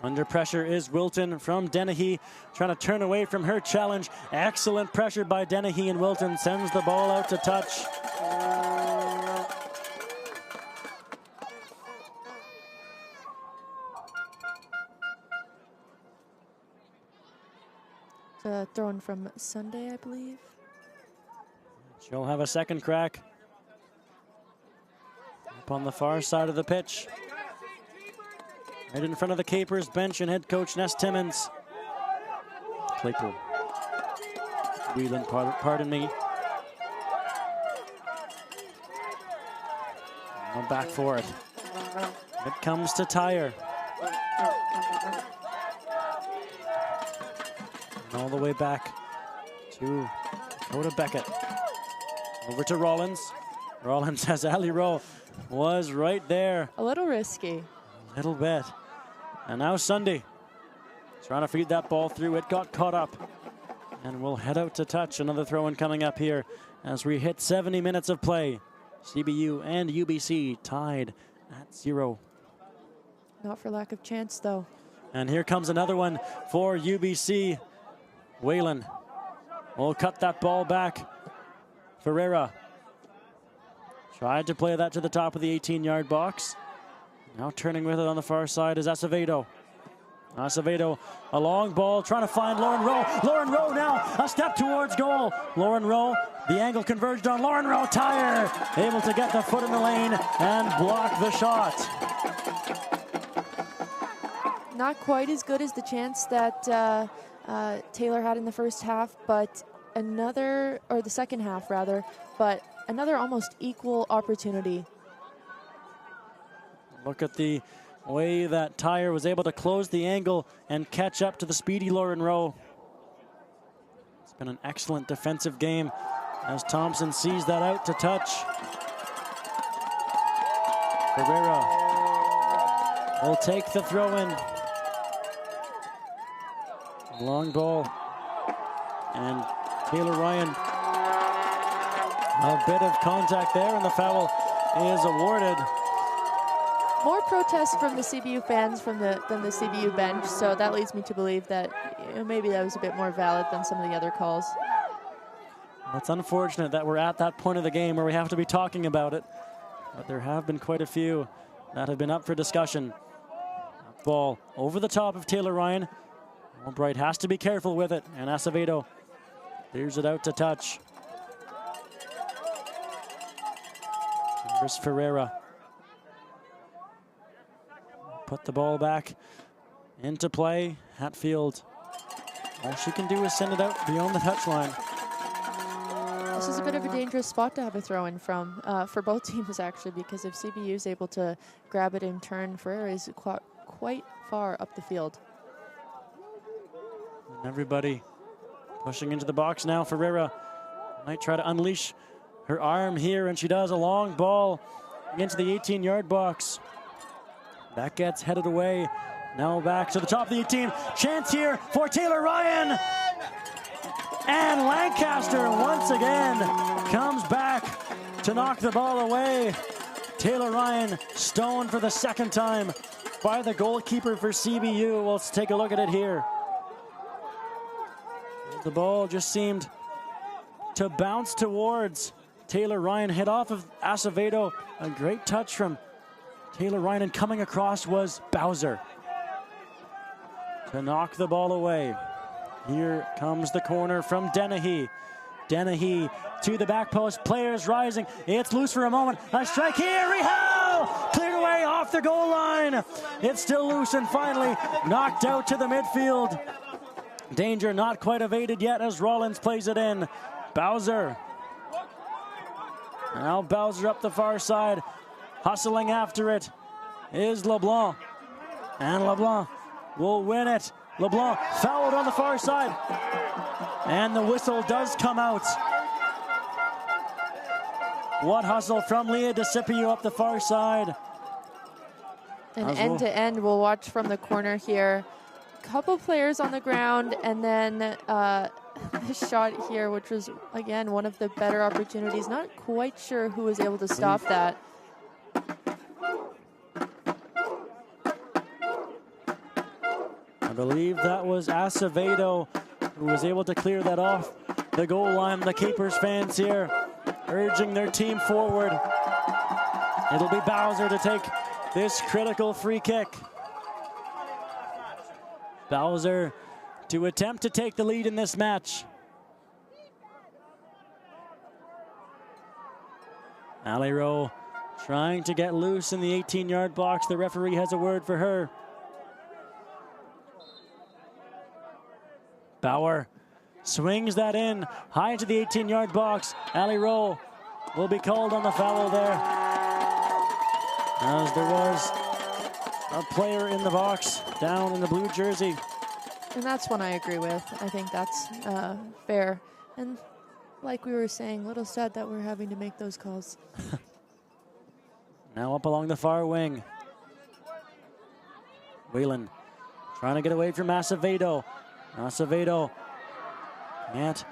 Under pressure is Wilton from Dennehy, trying to turn away from her challenge. Excellent pressure by Dennehy, and Wilton sends the ball out to touch. Thrown from Sunday, I believe. She'll have a second crack. Up on the far side of the pitch. Right in front of the Capers bench and head coach Ness Timmins. Claypool. Whelan, pardon me. Now back for it. It comes to Tyre. All the way back to Dakota Beckett. Over to Rollins. Rollins has Ali Rowe. Was right there. A little risky. A little bit. And now Sunday. Trying to feed that ball through. It got caught up. And we'll head out to touch. Another throw-in coming up here as we hit 70 minutes of play. CBU and UBC tied at 0. Not for lack of chance, though. And here comes another one for UBC. Whalen will cut that ball back. Ferreira tried to play that to the top of the 18-yard box. Now turning with it on the far side is Acevedo. Acevedo, a long ball, trying to find Lauren Rowe. Lauren Rowe now, a step towards goal. Lauren Rowe, the angle converged on Lauren Rowe. Tyre able to get the foot in the lane and block the shot. Not quite as good as the chance that Taylor had in the first half, but another, or the second half rather, but another almost equal opportunity. Look at the way that Tyre was able to close the angle and catch up to the speedy Lauren Rowe. It's been an excellent defensive game as Thompson sees that out to touch. Ferreira will take the throw-in. Long ball. And Taylor Ryan. A bit of contact there, and the foul is awarded. More protests from the CBU fans than the CBU bench, so that leads me to believe that maybe that was a bit more valid than some of the other calls. Well, it's unfortunate that we're at that point of the game where we have to be talking about it, but there have been quite a few that have been up for discussion. Ball over the top of Taylor Ryan. Albright has to be careful with it, and Acevedo clears it out to touch. Here's Ferreira. Put the ball back into play. Hatfield, all she can do is send it out beyond the touchline. This is a bit of a dangerous spot to have a throw-in from for both teams, actually, because if CBU is able to grab it in turn, Ferreira is quite far up the field. And everybody pushing into the box now. Ferreira might try to unleash her arm here, and she does. A long ball into the 18-yard box. That gets headed away. Now back to the top of the 18. Chance here for Taylor Ryan. And Lancaster once again comes back to knock the ball away. Taylor Ryan stoned for the second time by the goalkeeper for CBU. Let's take a look at it here. The ball just seemed to bounce towards Taylor Ryan. Hit off of Acevedo. A great touch from Taylor Ryan, and coming across was Bowser to knock the ball away. Here comes the corner from Dennehy. Dennehy to the back post. Players rising. It's loose for a moment. A strike here. Rehal cleared away off the goal line. It's still loose and finally knocked out to the midfield. Danger not quite evaded yet as Rollins plays it in. Bowser. Now Bowser up the far side. Hustling after it is LeBlanc. And LeBlanc will win it. LeBlanc fouled on the far side. And the whistle does come out. What hustle from Leah DeCipio up the far side. And end to end, we'll watch from the corner here. Couple players on the ground, and then the shot here, which was, again, one of the better opportunities. Not quite sure who was able to stop that. I believe that was Acevedo who was able to clear that off the goal line. The Capers fans here urging their team forward. It'll be Bowser to take this critical free kick. Bowser to attempt to take the lead in this match. Ali Rowe trying to get loose in the 18-yard box. The referee has a word for her. Bauer swings that in high into the 18-yard box. Ali Rowe will be called on the foul there, as there was a player in the box down in the blue jersey. And that's one I agree with. I think that's fair. And like we were saying, a little sad that we're having to make those calls. Now up along the far wing. Whalen Trying to get away from Acevedo. Acevedo can't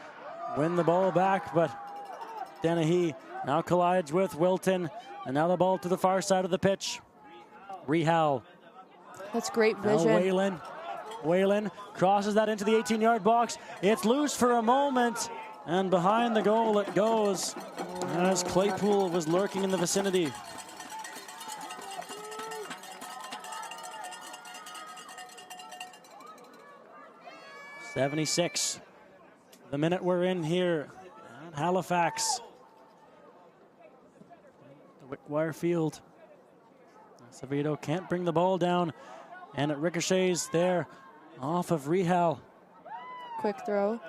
win the ball back, but Dennehy now collides with Wilton. And now the ball to the far side of the pitch. Rehal. That's great vision. Now Whalen crosses that into the 18-yard box. It's loose for a moment. And behind the goal it goes as Claypool was lurking in the vicinity. .76 the minute we're in here at Halifax. The Wickwire Field. Acevedo can't bring the ball down, and it ricochets there off of Rehal. Quick throw.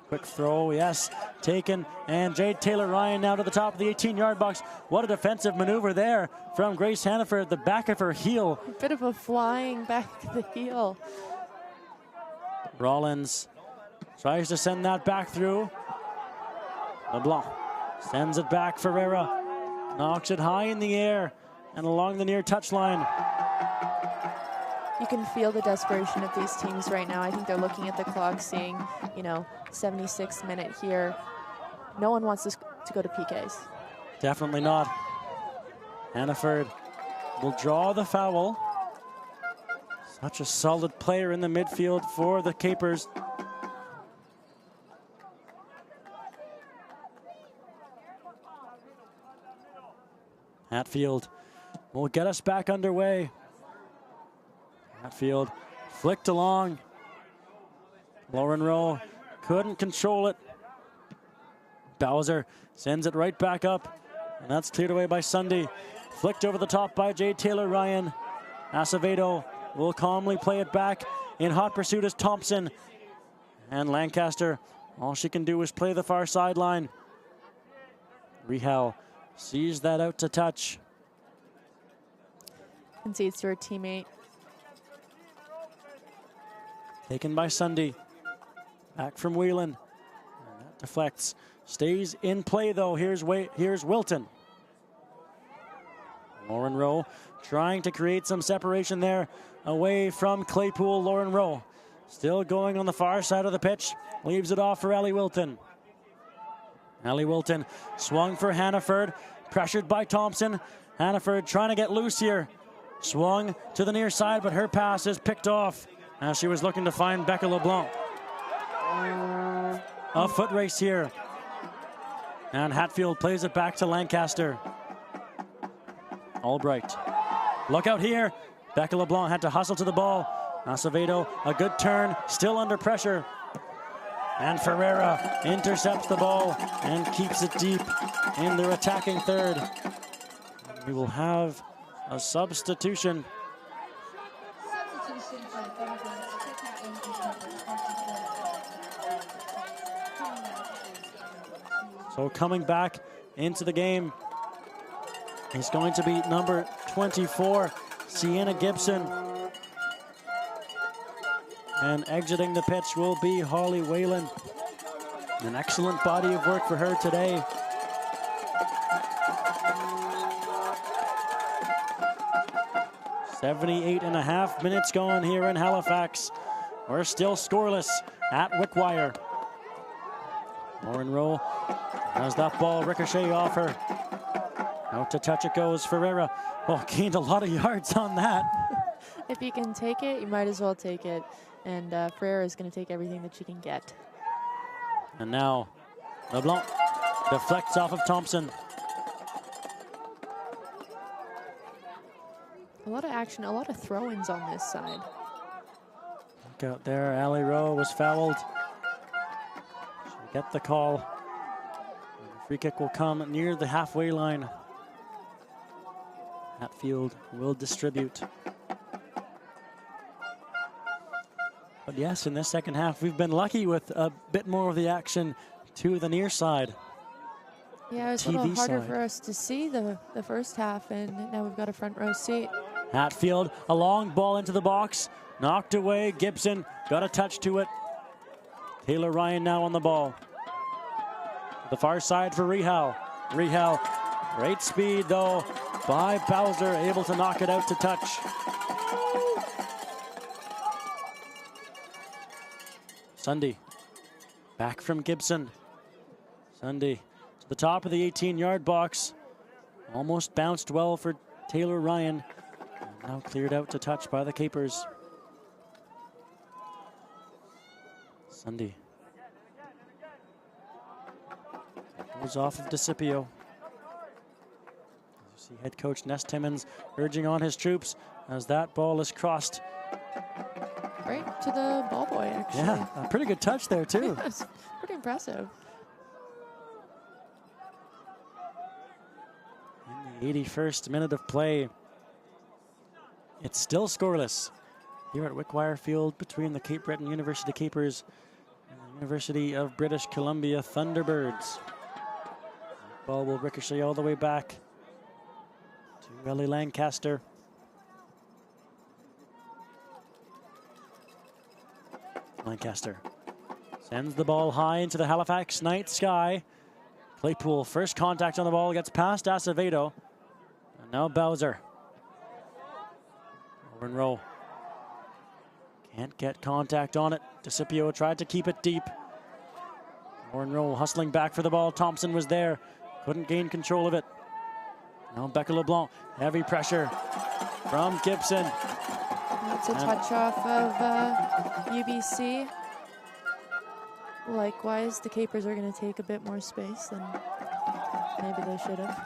Quick throw, yes, taken, and Jade Taylor-Ryan now to the top of the 18-yard box. What a defensive maneuver there from Grace Hannaford, the back of her heel. A bit of a flying back of the heel. Rollins tries to send that back through. LeBlanc sends it back. Ferreira knocks it high in the air and along the near touchline. You can feel the desperation of these teams right now. I think they're looking at the clock, seeing, 76th minute here. No one wants this to go to PKs. Definitely not. Hannaford will draw the foul. Such a solid player in the midfield for the Capers. Hatfield will get us back underway. Hatfield flicked along. Lauren Rowe couldn't control it. Bowser sends it right back up, and that's cleared away by Sunday. Flicked over the top by Jade Taylor-Ryan. Acevedo will calmly play it back. In hot pursuit is Thompson. And Lancaster, all she can do is play the far sideline. Rehal sees that out to touch. Concedes to her teammate. Taken by Sunday. Back from Whelan. And that deflects. Stays in play though. Here's Wilton. Lauren Rowe trying to create some separation there away from Claypool. Lauren Rowe still going on the far side of the pitch. Leaves it off for Ellie Wilton. Ellie Wilton swung for Hannaford. Pressured by Thompson. Hannaford trying to get loose here. Swung to the near side, but her pass is picked off as she was looking to find Becca LeBlanc. A foot race here. And Hatfield plays it back to Lancaster. Albright. Look out here. Becca LeBlanc had to hustle to the ball. Acevedo, a good turn, still under pressure. And Ferreira intercepts the ball and keeps it deep in their attacking third. We will have a substitution. So coming back into the game is going to be number 24, Sienna Gibson. And exiting the pitch will be Holly Whalen. An excellent body of work for her today. .78.5 minutes gone here in Halifax. We're still scoreless at Wickwire. Lauren Rowe has that ball ricochet off her. Out to touch it goes Ferreira. Oh, gained a lot of yards on that. If you can take it, you might as well take it. And Ferreira is going to take everything that she can get. And now LeBlanc deflects off of Thompson. A lot of action, a lot of throw-ins on this side. Look out there, Allie Rowe was fouled. She'll get the call. And the free kick will come near the halfway line. Hatfield will distribute. But yes, in this second half, we've been lucky with a bit more of the action to the near side. Yeah, it was a little harder for us to see the first half, and now we've got a front row seat. Hatfield, a long ball into the box, knocked away. Gibson got a touch to it. Taylor-Ryan now on the ball. The far side for Rehal. Rehal, great speed though by Bowser, able to knock it out to touch. Sunday back from Gibson. Sunday to the top of the 18-yard box. Almost bounced well for Taylor Ryan. And now cleared out to touch by the Capers. Sunday. Goes off of DeCipio. You see head coach Ness Timmons urging on his troops as that ball is crossed. Right to the ball boy, actually. Yeah, a pretty good touch there, too. Yes, pretty impressive. In the 81st minute of play, it's still scoreless here at Wickwire Field between the Cape Breton University Capers and the University of British Columbia Thunderbirds. The ball will ricochet all the way back to Ellie Lancaster. Lancaster sends the ball high into the Halifax night sky. Claypool, first contact on the ball, gets past Acevedo. And now Bowser. Over in row. Can't get contact on it. DeCipio tried to keep it deep. Warren Rowe hustling back for the ball. Thompson was there. Couldn't gain control of it. Now Becca LeBlanc. Heavy pressure from Gibson. That's a touch off of UBC. Likewise, the Capers are going to take a bit more space than maybe they should have.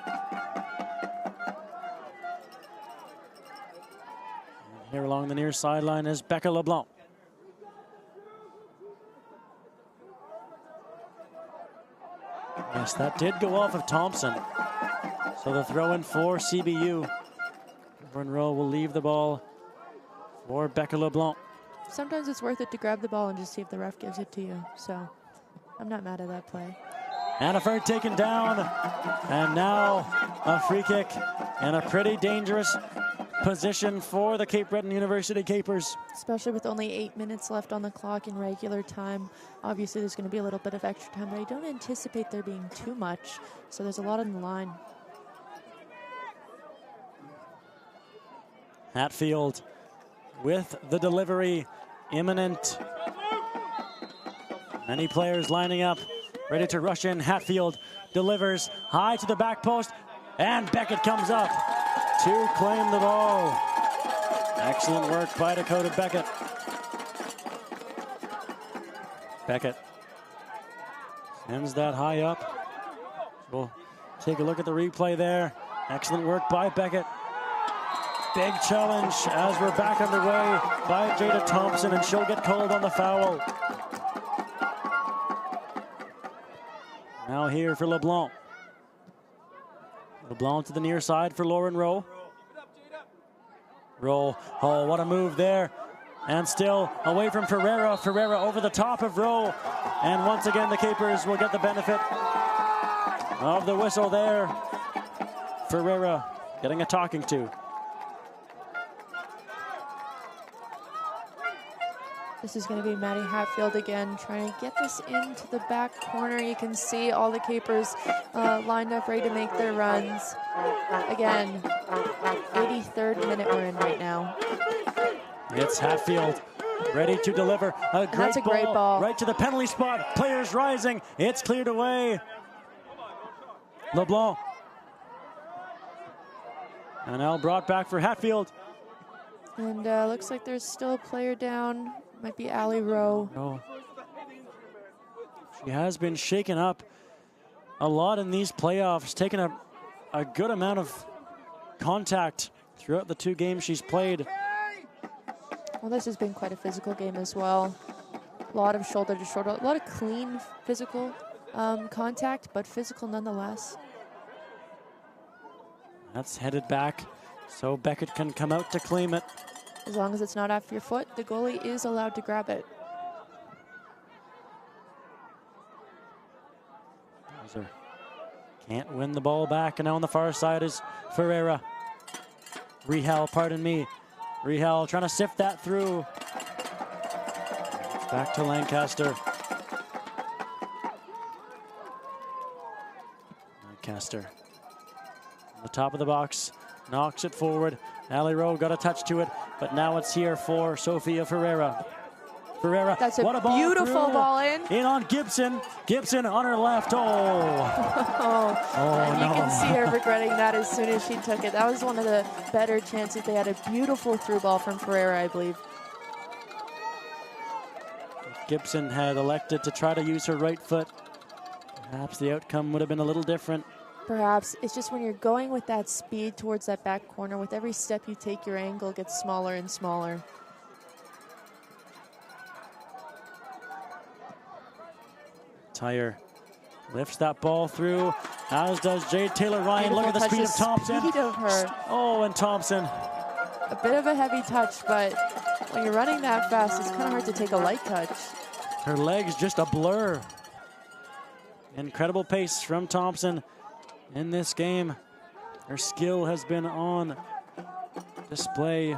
And here along the near sideline is Becca LeBlanc. Yes, that did go off of Thompson. So the throw in for CBU. Rowe will leave the ball for Becca LeBlanc. Sometimes it's worth it to grab the ball and just see if the ref gives it to you. So I'm not mad at that play. Hannaford taken down. And now a free kick and a pretty dangerous position for the Cape Breton University Capers. Especially with only 8 minutes left on the clock in regular time. Obviously there's going to be a little bit of extra time, but I don't anticipate there being too much. So there's a lot on the line. Hatfield with the delivery imminent. Many players lining up, ready to rush in. Hatfield delivers high to the back post, and Beckett comes up to claim the ball. Excellent work by Dakota Beckett. Beckett sends that high up. We'll take a look at the replay there. Excellent work by Beckett. Big challenge as we're back underway by Jada Thompson, and she'll get called on the foul. Now here for LeBlanc. LeBlanc to the near side for Lauren Rowe. Rowe, oh, what a move there. And still away from Ferreira. Ferreira over the top of Rowe. And once again, the Capers will get the benefit of the whistle there. Ferreira getting a talking to. This is going to be Maddie Hatfield again, trying to get this into the back corner. You can see all the Capers lined up, ready to make their runs. Again, 83rd minute we're in right now. It's Hatfield, ready to deliver. That's a great ball. Right to the penalty spot. Players rising. It's cleared away. LeBlanc. And now brought back for Hatfield. And looks like there's still a player down. Might be Allie Rowe. Oh. She has been shaken up a lot in these playoffs, taking a good amount of contact throughout the 2 games she's played. Well, this has been quite a physical game as well. A lot of shoulder to shoulder, a lot of clean physical contact, but physical nonetheless. That's headed back, so Beckett can come out to claim it. As long as it's not off your foot, the goalie is allowed to grab it. Bowser can't win the ball back, and now on the far side is Ferreira. Rehal, pardon me. Rehal trying to sift that through. Back to Lancaster. Lancaster on the top of the box, knocks it forward. Allie Rowe got a touch to it, but now it's here for Sofia Ferreira. Ferreira. That's a what a ball beautiful through. ball in. In on Gibson. Gibson on her left. And you can see her regretting that as soon as she took it. That was one of the better chances. They had a beautiful through ball from Ferreira, I believe. Gibson had elected to try to use her right foot. Perhaps the outcome would have been a little different. Perhaps. It's just when you're going with that speed towards that back corner, with every step you take, your angle gets smaller and smaller. Tyre lifts that ball through, as does Jade Taylor-Ryan. Look at the speed of Thompson. Speed of her. Oh, and Thompson. A bit of a heavy touch, but when you're running that fast, it's kind of hard to take a light touch. Her legs just a blur. Incredible pace from Thompson in this game. Her skill has been on display.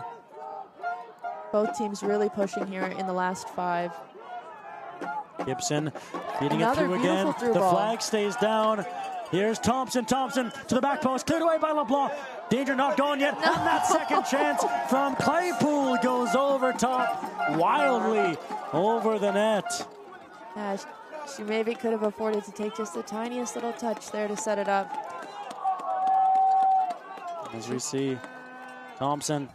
Both teams really pushing here in the last 5. Gibson feeding Another it through again. through The ball. flag stays down. Here's Thompson. Thompson to the back post. Cleared away by LeBlanc. Danger not gone yet. No. And that second chance from Claypool goes over top wildly over the net. Yeah, she maybe could have afforded to take just the tiniest little touch there to set it up. As we see Thompson.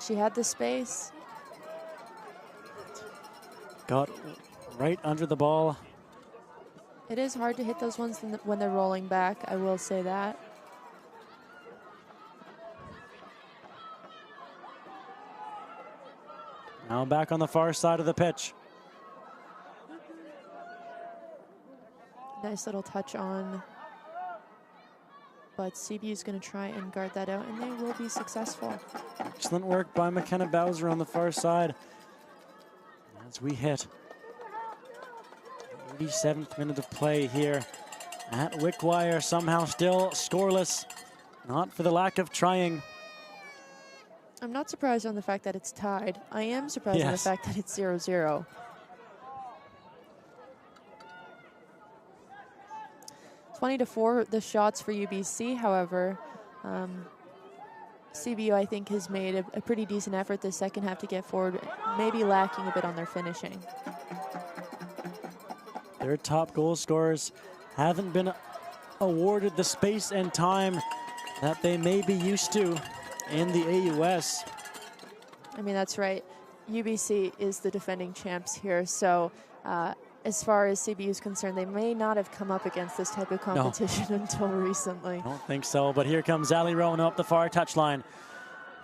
She had the space. Got right under the ball. It is hard to hit those ones when they're rolling back, I will say that. Now back on the far side of the pitch. Nice little touch on. But CBU is going to try and guard that out, and they will be successful. Excellent work by McKenna Bowser on the far side. As we hit 87th minute of play here at Wickwire, somehow still scoreless. Not for the lack of trying. I'm not surprised on the fact that it's tied. I am surprised on the fact that it's 0-0. (20-4) the shots for UBC, however. CBU, I think, has made a pretty decent effort this second half to get forward, maybe lacking a bit on their finishing. Their top goal scorers haven't been awarded the space and time that they may be used to in the AUS. I mean, that's right. UBC is the defending champs here, so as far as CBU is concerned, they may not have come up against this type of competition until recently. I don't think so, but here comes Ali Rowan up the far touchline.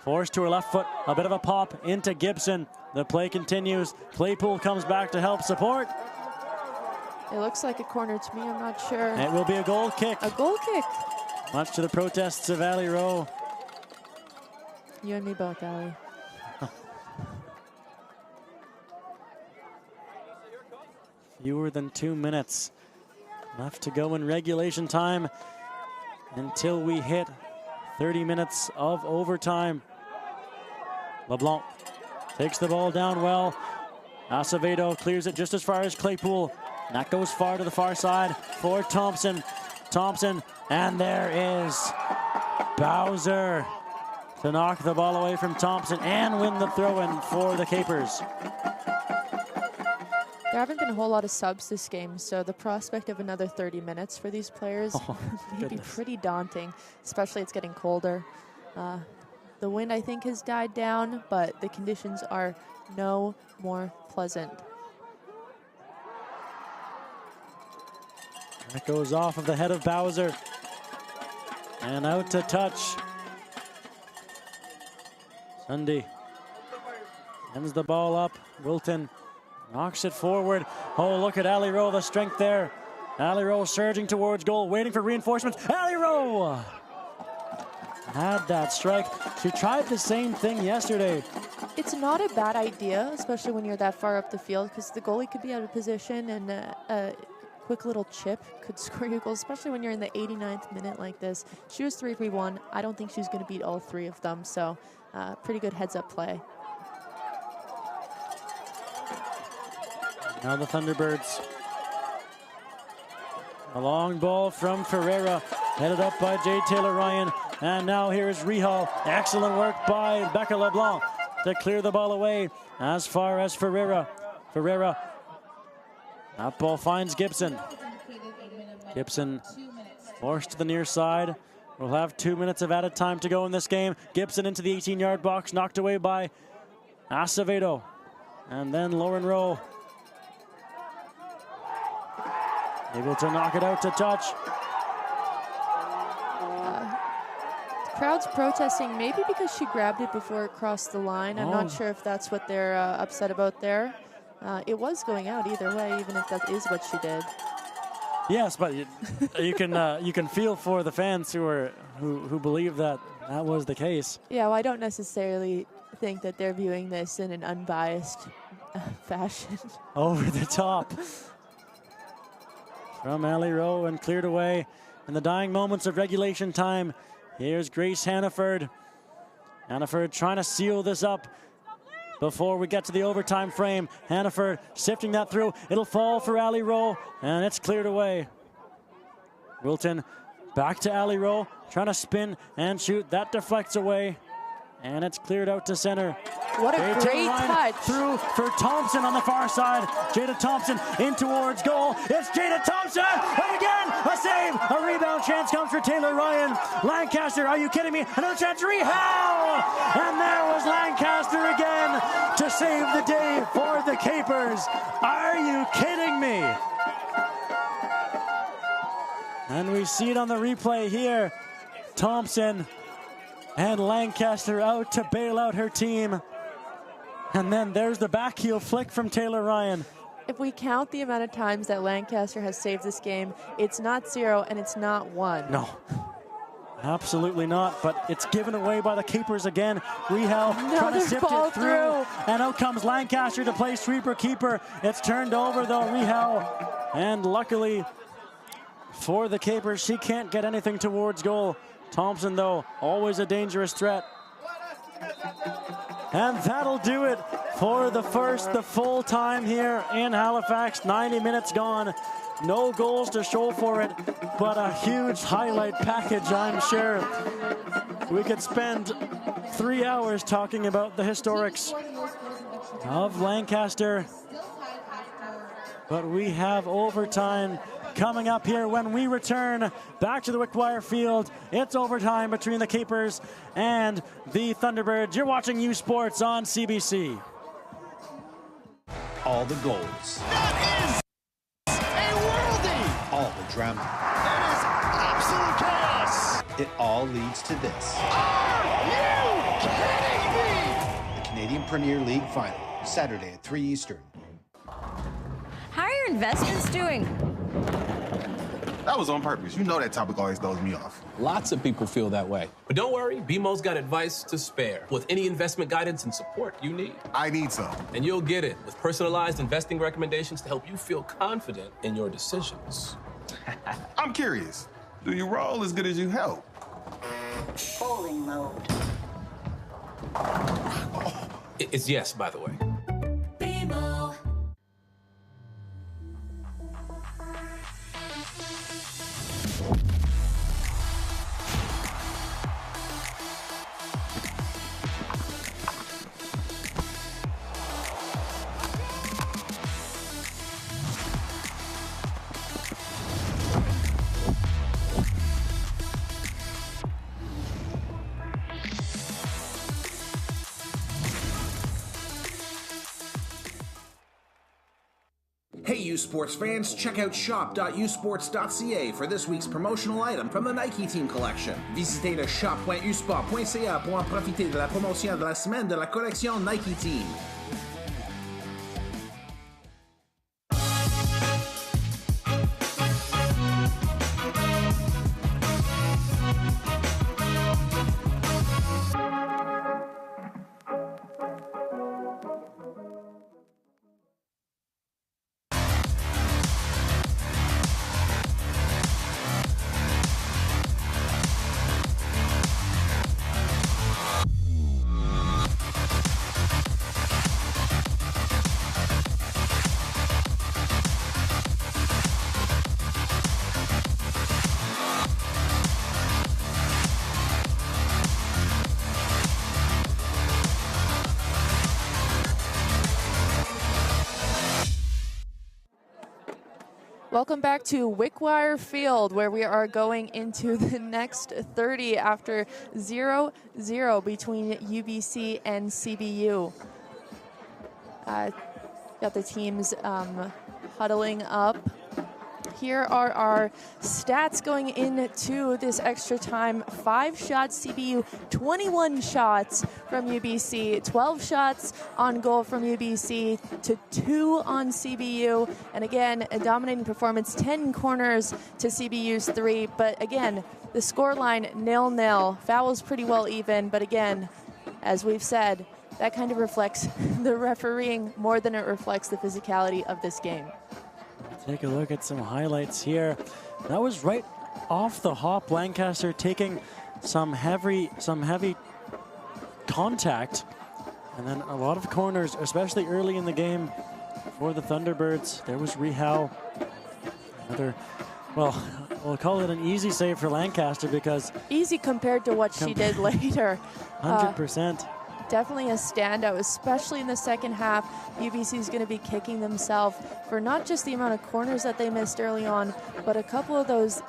Forced to her left foot, a bit of a pop into Gibson. The play continues. Claypool comes back to help support. It looks like a corner to me, I'm not sure. It will be a goal kick. A goal kick. Much to the protests of Ali Rowe. You and me both, Ali. Fewer than 2 minutes left to go in regulation time until we hit 30 minutes of overtime. LeBlanc takes the ball down well. Acevedo clears it just as far as Claypool. That goes far to the far side for Thompson. Thompson, and there is Bowser to knock the ball away from Thompson and win the throw-in for the Capers. There haven't been a whole lot of subs this game, so the prospect of another 30 minutes for these players may be pretty daunting, especially it's getting colder. The wind, I think, has died down, but the conditions are no more pleasant. That goes off of the head of Bowser. And out to touch. Sunday ends the ball up. Wilton knocks it forward. Oh, look at Ali Rowe, the strength there. Ali Rowe surging towards goal, waiting for reinforcements. Ali Rowe had that strike. She tried the same thing yesterday. It's not a bad idea, especially when you're that far up the field, because the goalie could be out of position and a quick little chip could score you a goal, especially when you're in the 89th minute like this. She was 3-3-1. I don't think she's going to beat all 3 of them, so pretty good heads-up play. Now the Thunderbirds. A long ball from Ferreira, headed up by Jade Taylor-Ryan. And now here's Rehal. Excellent work by Becca LeBlanc. to clear the ball away as far as Ferreira. That ball finds Gibson. Gibson forced to the near side. We'll have 2 minutes of added time to go in this game. Gibson into the 18-yard box, knocked away by Acevedo. And then Lauren Rowe able to knock it out to touch. The crowd's protesting, maybe because she grabbed it before it crossed the line. I'm not sure if that's what they're upset about there. It was going out either way, even if that is what she did. Yes, but you can feel for the fans who believe that was the case. Yeah, well, I don't necessarily think that they're viewing this in an unbiased fashion. Over the top from Ali Rowe and cleared away in the dying moments of regulation time. Here's Grace Hannaford. Hannaford trying to seal this up before we get to the overtime frame. Hannaford sifting that through. It'll fall for Ali Rowe, and it's cleared away. Wilton back to Ali Rowe, trying to spin and shoot. That deflects away, and it's cleared out to center. What a great touch. Through for Thompson on the far side. Jada Thompson in towards goal. It's Jada Thompson, and again, a save. A rebound chance comes for Taylor Ryan. Lancaster, are you kidding me? Another chance, Rehal! And there was Lancaster again to save the day for the Capers. Are you kidding me? And we see it on the replay here. Thompson and Lancaster out to bail out her team. And then there's the back heel flick from Taylor Ryan. If we count the amount of times that Lancaster has saved this game, it's not 0 and it's not 1. No, absolutely not. But it's given away by the Capers again. Rehal trying to sift it through. And out comes Lancaster to play sweeper keeper. It's turned over though, Rehal. And luckily for the Capers, she can't get anything towards goal. Thompson though, always a dangerous threat. And that'll do it for the full time here in Halifax. 90 minutes gone. No goals to show for it, but a huge highlight package, I'm sure. We could spend 3 hours talking about the historics of Lancaster. But we have overtime coming up here when we return back to the Wickwire Field. It's overtime between the Capers and the Thunderbirds. You're watching U Sports on CBC. All the goals. That is a worldie! All the drama. That is absolute chaos! It all leads to this. Are you kidding me? The Canadian Premier League Final, Saturday at 3 Eastern. How are your investments doing? That was on purpose. You know that topic always throws me off. Lots of people feel that way. But don't worry, BMO's got advice to spare with any investment guidance and support you need. I need some. And you'll get it with personalized investing recommendations to help you feel confident in your decisions. I'm curious. Do you roll as good as you help? Bowling mode. It's yes, by the way. BMO. Hey U Sports fans, check out shop.usports.ca for this week's promotional item from the Nike Team Collection. Visitez le shop.usport.ca pour en profiter de la promotion de la semaine de la collection Nike Team. Welcome back to Wickwire Field, where we are going into the next 30 after 0-0 between UBC and CBU. Got the teams huddling up. Here are our stats going into this extra time. 5 shots CBU, 21 shots from UBC, 12 shots on goal from UBC to 2 on CBU. And again, a dominating performance, 10 corners to CBU's 3. But again, the scoreline 0-0. Fouls pretty well even, but again, as we've said, that kind of reflects the refereeing more than it reflects the physicality of this game. Take a look at some highlights here. That was right off the hop. Lancaster taking some heavy contact, and then a lot of corners, especially early in the game for the Thunderbirds. There was Rehal. Another, well, we'll call it an easy save for Lancaster because easy compared to what she did later. 100%. Definitely a standout, especially in the second half. UBC is going to be kicking themselves for not just the amount of corners that they missed early on, but a couple of those,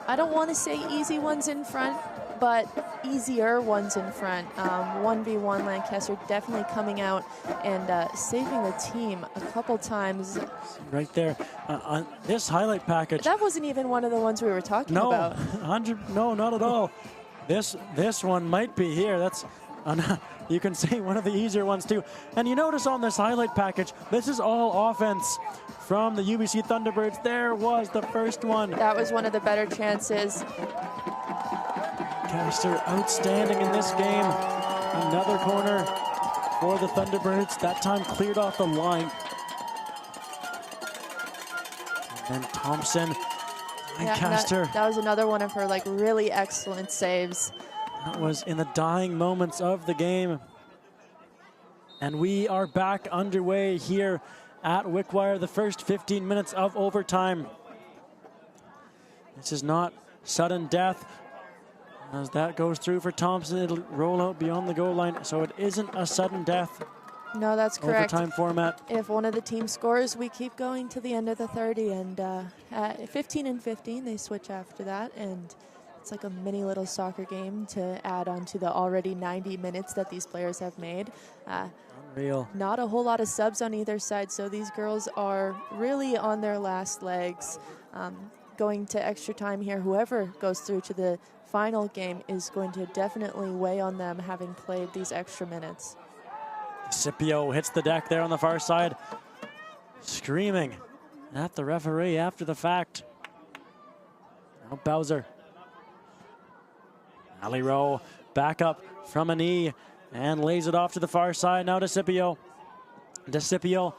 I don't want to say easy ones in front, but easier ones in front. 1v1 Lancaster definitely coming out and saving the team a couple times. Right there. On this highlight package. That wasn't even one of the ones we were talking about. No, not at all. This one might be here. That's you can say one of the easier ones too. And you notice on this highlight package, this is all offense from the UBC Thunderbirds. There was the first one. That was one of the better chances. Caster outstanding in this game. Another corner for the Thunderbirds. That time cleared off the line. And then Thompson and Caster. That was another one of her really excellent saves. That was in the dying moments of the game. And we are back underway here at Wickwire, the first 15 minutes of overtime. This is not sudden death. As that goes through for Thompson, it'll roll out beyond the goal line, so it isn't a sudden death. No, that's correct. Overtime format. If one of the teams scores, we keep going to the end of the 30, and at 15 and 15, they switch after that, and it's like a mini little soccer game to add on to the already 90 minutes that these players have made. Unreal. Not a whole lot of subs on either side, so these girls are really on their last legs. Going to extra time here, whoever goes through to the final game is going to definitely weigh on them having played these extra minutes. Scipio hits the deck there on the far side, screaming at the referee after the fact. Now Bowser. Ali Rowe back up from a knee and lays it off to the far side. Now to Scipio. DeCipio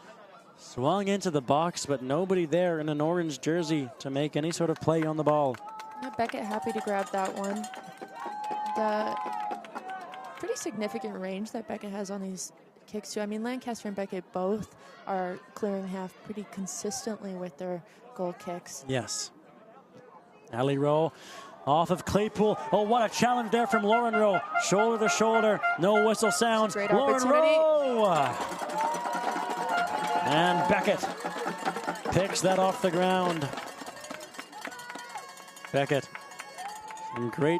swung into the box, but nobody there in an orange jersey to make any sort of play on the ball. Yeah, Beckett happy to grab that one. The pretty significant range that Beckett has on these kicks too. I mean, Lancaster and Beckett both are clearing half pretty consistently with their goal kicks. Yes. Ali Rowe off of Claypool. Oh, what a challenge there from Lauren Rowe. Shoulder to shoulder. No whistle sounds. Great Lauren Rowe. And Beckett picks that off the ground. Beckett, some great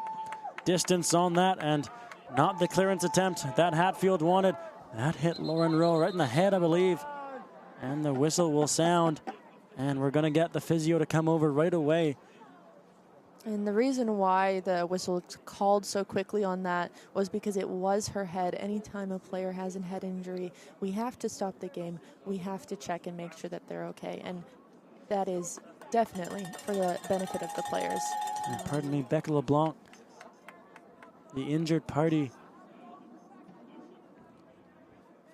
distance on that, and not the clearance attempt that Hatfield wanted. That hit Lauren Rowe right in the head, I believe. And the whistle will sound, and we're going to get the physio to come over right away. And the reason why the whistle called so quickly on that was because it was her head. Anytime a player has a head injury, we have to stop the game. We have to check and make sure that they're okay. And that is definitely for the benefit of the players. Pardon me, Becca LeBlanc, the injured party.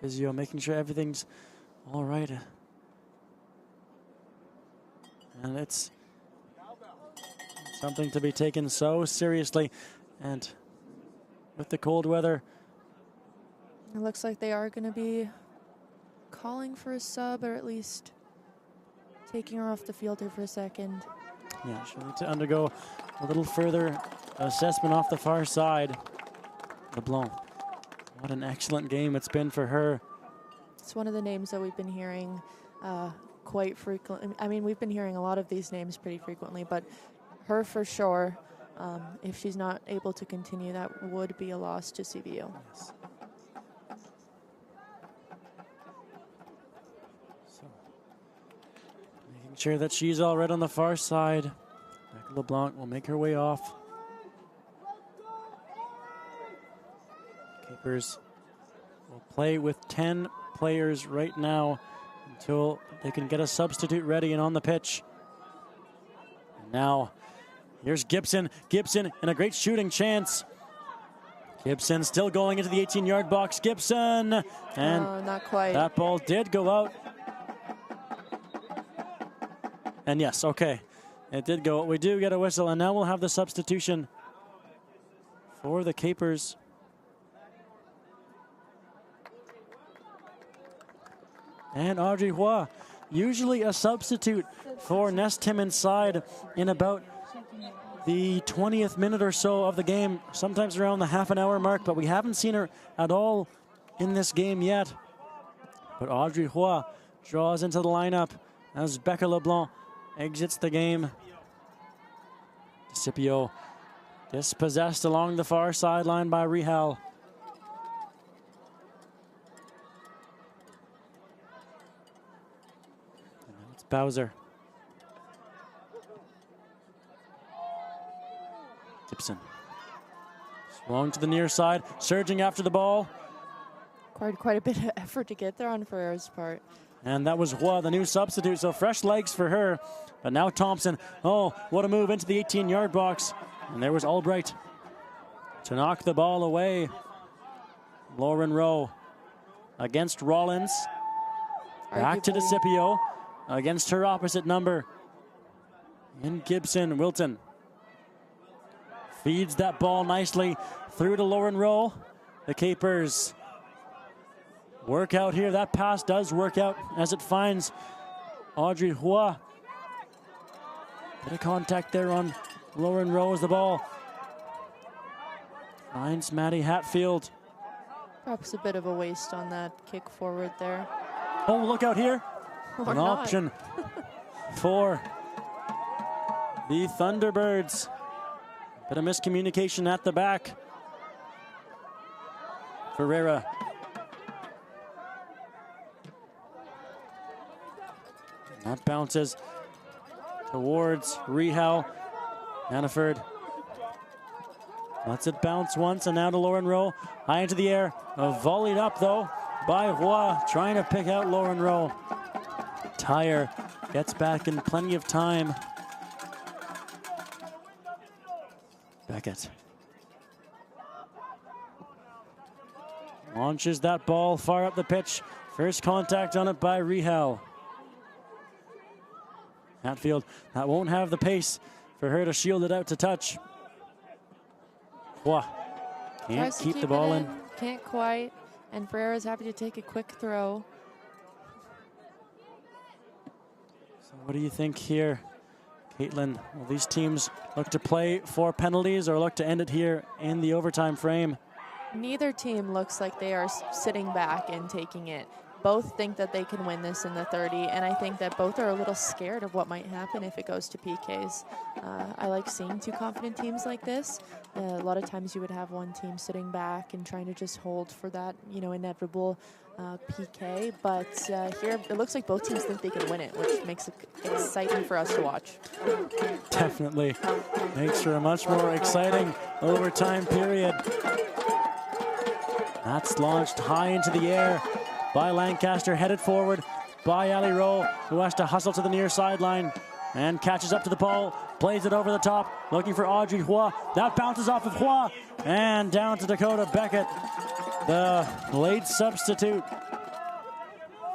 Physio making sure everything's all right. And it's something to be taken so seriously. And with the cold weather, it looks like they are going to be calling for a sub, or at least taking her off the field here for a second. Yeah, she'll need to undergo a little further assessment off the far side. LeBlanc, what an excellent game it's been for her. It's one of the names that we've been hearing quite frequently. I mean, we've been hearing a lot of these names pretty frequently, but her for sure, if she's not able to continue, that would be a loss to CBU. Yes. So, making sure that she's all right on the far side. Becca LeBlanc will make her way off. Capers will play with 10 players right now until they can get a substitute ready and on the pitch. And now, here's Gibson. Gibson in a great shooting chance. Gibson still going into the 18-yard box. Gibson, and not quite. That ball did go out. And yes, okay, it did go. We do get a whistle, and now we'll have the substitution for the Capers. And Audrey Hua, usually a substitute for Ness Tim inside in about the 20th minute or so of the game, sometimes around the half-an-hour mark, but we haven't seen her at all in this game yet. But Audrey Hua draws into the lineup as Becca LeBlanc exits the game. Scipio dispossessed along the far sideline by Rihal. Bowser. Gibson. Swung to the near side, surging after the ball. Quite a bit of effort to get there on Ferrera's part. And that was Hua, the new substitute, so fresh legs for her. But now Thompson, oh, what a move into the 18-yard box. And there was Albright to knock the ball away. Lauren Rowe against Rollins. Back to DeCipio. Against her opposite number in Gibson. Wilton feeds that ball nicely through to Lauren Rowe. The Capers work out here. That pass does work out as it finds Audrey Hua. Bit of contact there on Lauren Rowe as the ball finds Maddie Hatfield. Perhaps a bit of a waste on that kick forward there. Oh, look out here. An option for the Thunderbirds. Bit of miscommunication at the back. Ferreira. That bounces towards Rihal. Hannaford lets it bounce once, and now to Lauren Rowe. High into the air. Volleyed up, though, by Hua, trying to pick out Lauren Rowe. Tyre gets back in plenty of time. Beckett launches that ball far up the pitch. First contact on it by Rihal. Hatfield, that won't have the pace for her to shield it out to touch. Hua can't keep the ball in. Can't quite. And Ferreira's happy to take a quick throw. What do you think here, Caitlin? Will these teams look to play for penalties or look to end it here in the overtime frame? Neither team looks like they are sitting back and taking it. Both think that they can win this in the 30, and I think that both are a little scared of what might happen if it goes to PKs. I like seeing two confident teams like this. A lot of times you would have one team sitting back and trying to just hold for that, inevitable PK, but here it looks like both teams think they can win it, which makes it exciting for us to watch. Definitely makes for a much more exciting overtime period. That's launched high into the air by Lancaster, headed forward by Ali Rowe, who has to hustle to the near sideline and catches up to the ball, plays it over the top, looking for Audrey Hua. That bounces off of Hua and down to Dakota Beckett, the late substitute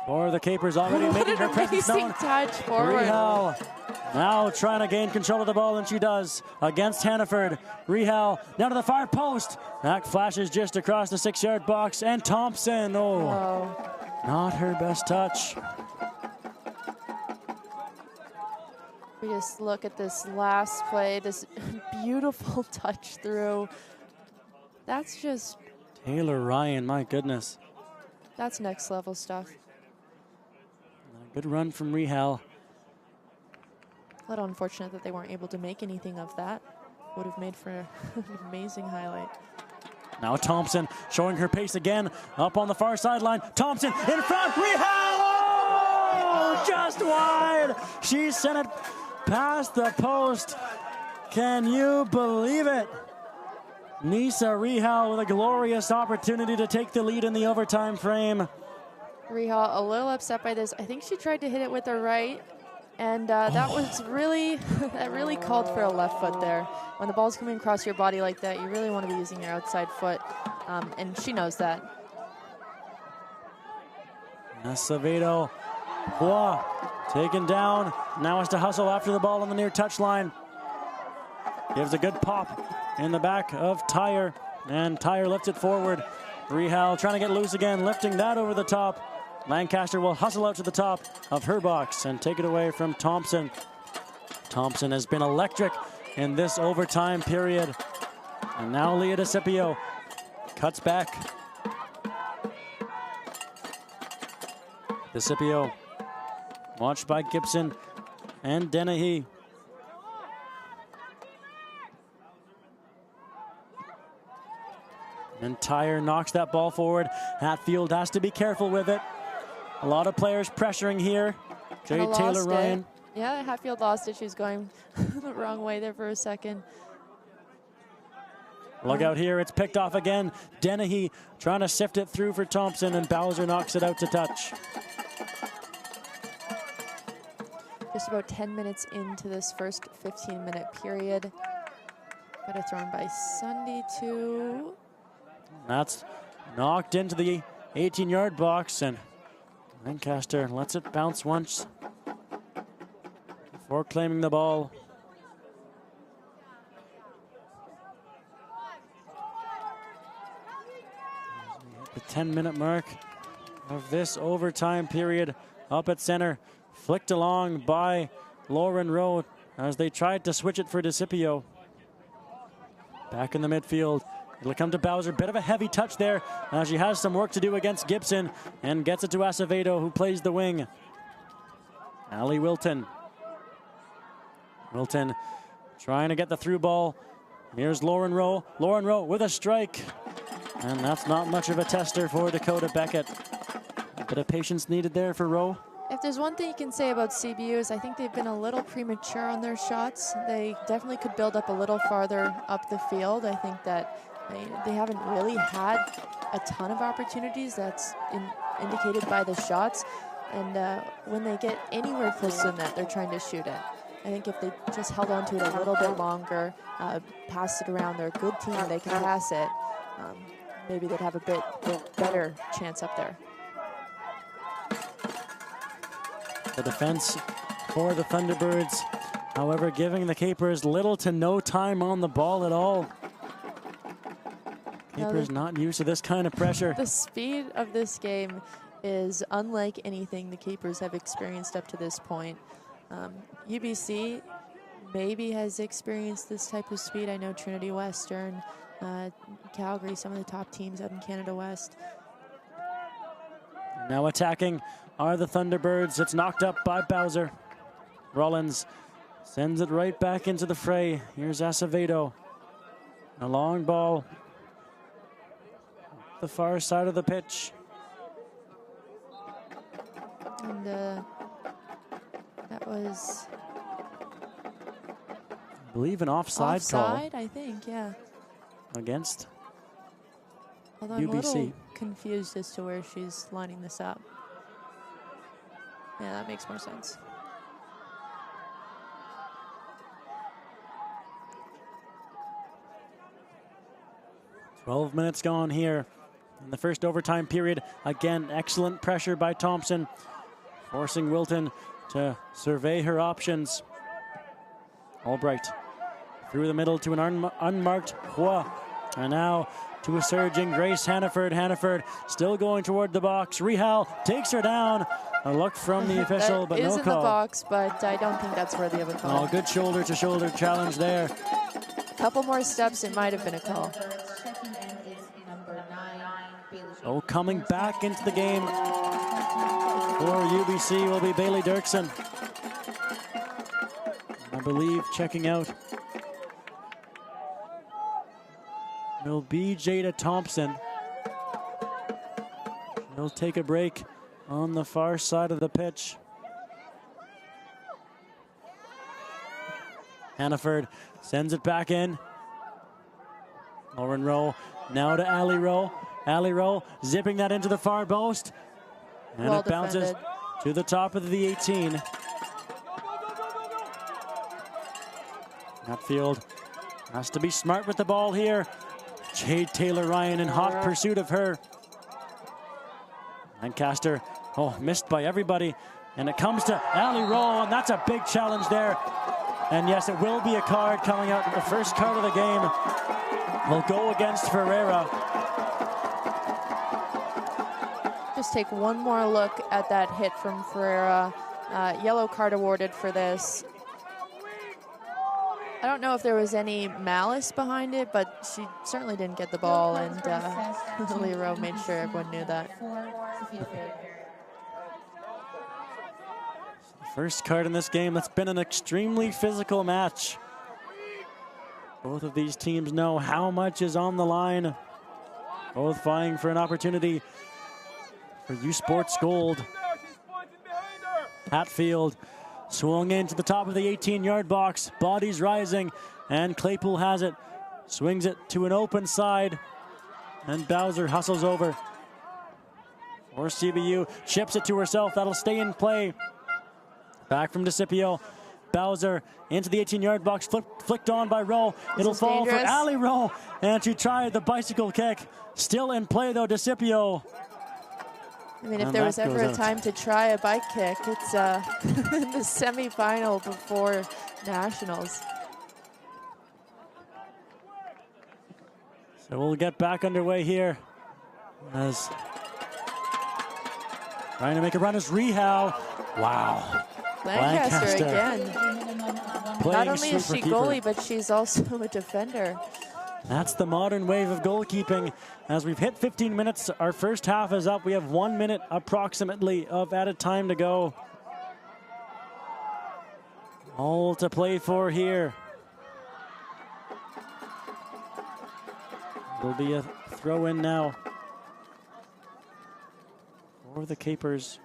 for the Capers, already making her presence known. Touch forward. Rihal now trying to gain control of the ball, and she does against Hannaford. Rihal down to the far post. That flashes just across the 6-yard box, and Thompson, not her best touch. We just look at this last play, this beautiful touch through. That's just... Taylor Ryan, my goodness. That's next level stuff. Good run from Rihal. A little unfortunate that they weren't able to make anything of that. Would have made for an amazing highlight. Now Thompson showing her pace again up on the far sideline. Thompson in front. Rihal! Oh, just wide. She sent it past the post. Can you believe it? Nisa Rihal with a glorious opportunity to take the lead in the overtime frame. Rihal a little upset by this. I think she tried to hit it with her right. And that was really, that really called for a left foot there. When the ball's coming across your body like that, you really want to be using your outside foot. And she knows that. Acevedo, taken down. Now has to hustle after the ball on the near touchline. Gives a good pop in the back of Tyre. And Tyre lifts it forward. Rihal trying to get loose again, lifting that over the top. Lancaster will hustle out to the top of her box and take it away from Thompson. Thompson has been electric in this overtime period. And now Leah DeCipio cuts back. DeCipio watched by Gibson and Dennehy. And Tyre knocks that ball forward. Hatfield has to be careful with it. A lot of players pressuring here. Jade Taylor-Ryan. Yeah, Hatfield lost it. She was going the wrong way there for a second. Look out here, it's picked off again. Dennehy trying to sift it through for Thompson, and Bowser knocks it out to touch. Just about 10 minutes into this first 15-minute period. Got it thrown by Sunday to... That's knocked into the 18-yard box, and Lancaster lets it bounce once before claiming the ball. The 10-minute mark of this overtime period up at center. Flicked along by Lauren Rowe as they tried to switch it for DeCipio. Back in the midfield. It'll come to Bowser. Bit of a heavy touch there. She has some work to do against Gibson and gets it to Acevedo, who plays the wing. Ali Wilton. Wilton trying to get the through ball. Here's Lauren Rowe. Lauren Rowe with a strike. And that's not much of a tester for Dakota Beckett. A bit of patience needed there for Rowe. If there's one thing you can say about CBU is I think they've been a little premature on their shots. They definitely could build up a little farther up the field. I think that they haven't really had a ton of opportunities. That's indicated by the shots. And when they get anywhere close to the net, they're trying to shoot it. I think if they just held on to it a little bit longer, passed it around, they're a good team, they can pass it, maybe they'd have a bit better chance up there. The defense for the Thunderbirds, however, giving the Capers little to no time on the ball at all. Capers not used to this kind of pressure. The speed of this game is unlike anything the Capers have experienced up to this point. UBC maybe has experienced this type of speed. I know Trinity Western, Calgary, some of the top teams out in Canada West. Now attacking are the Thunderbirds. It's knocked up by Bowser. Rollins sends it right back into the fray. Here's Acevedo. A long ball. The far side of the pitch. And that was... I believe an offside call. Offside, I think, yeah. Against Although UBC. I'm a little confused as to where she's lining this up. Yeah, that makes more sense. "12 minutes gone here in the first overtime period. Again, excellent pressure by Thompson, forcing Wilton to survey her options. Albright through the middle to an unmarked Hua. And now to a surging Grace Hannaford. Hannaford still going toward the box. Rihal takes her down. A look from the official, but no call. That is in the box, but I don't think that's worthy of a call. Oh, good shoulder-to-shoulder challenge there. A couple more steps, it might have been a call. Oh, coming back into the game for UBC will be Bailey Dirksen. I believe checking out will be Jada Thompson. She'll take a break on the far side of the pitch. Hannaford sends it back in. Lauren Rowe now to Ali Rowe. Ali Rowe zipping that into the far post. And well it bounces defended to the top of the 18. Hatfield has to be smart with the ball here. Jade Taylor-Ryan in hot pursuit of her. Lancaster, missed by everybody. And it comes to Ali Rowe, and that's a big challenge there. And yes, it will be a card coming out. The first card of the game will go against Ferreira. Just take one more look at that hit from Ferreira. Yellow card awarded for this. I don't know if there was any malice behind it, but she certainly didn't get the ball, and Leroy made sure everyone knew that. First card in this game. That's been an extremely physical match. Both of these teams know how much is on the line. Both vying for an opportunity for U Sports Gold. Hatfield swung into the top of the 18-yard box. Bodies rising, and Claypool has it. Swings it to an open side, and Bowser hustles over. Or CBU chips it to herself. That'll stay in play. Back from DeCipio. Bowser into the 18-yard box, flicked on by Rowe. It'll fall dangerous for Ali Rowe, and she tried the bicycle kick. Still in play though, DeCipio. I mean, if there was ever a time to try a bike kick, it's the semifinal before Nationals. So we'll get back underway here. As trying to make a run is Rehal. Wow. Lancaster again. Not only is she goalie, but she's also a defender. That's the modern wave of goalkeeping. As we've hit 15 minutes, our first half is up. We have 1 minute approximately of added time to go. All to play for here. There'll be a throw in now for the Capers.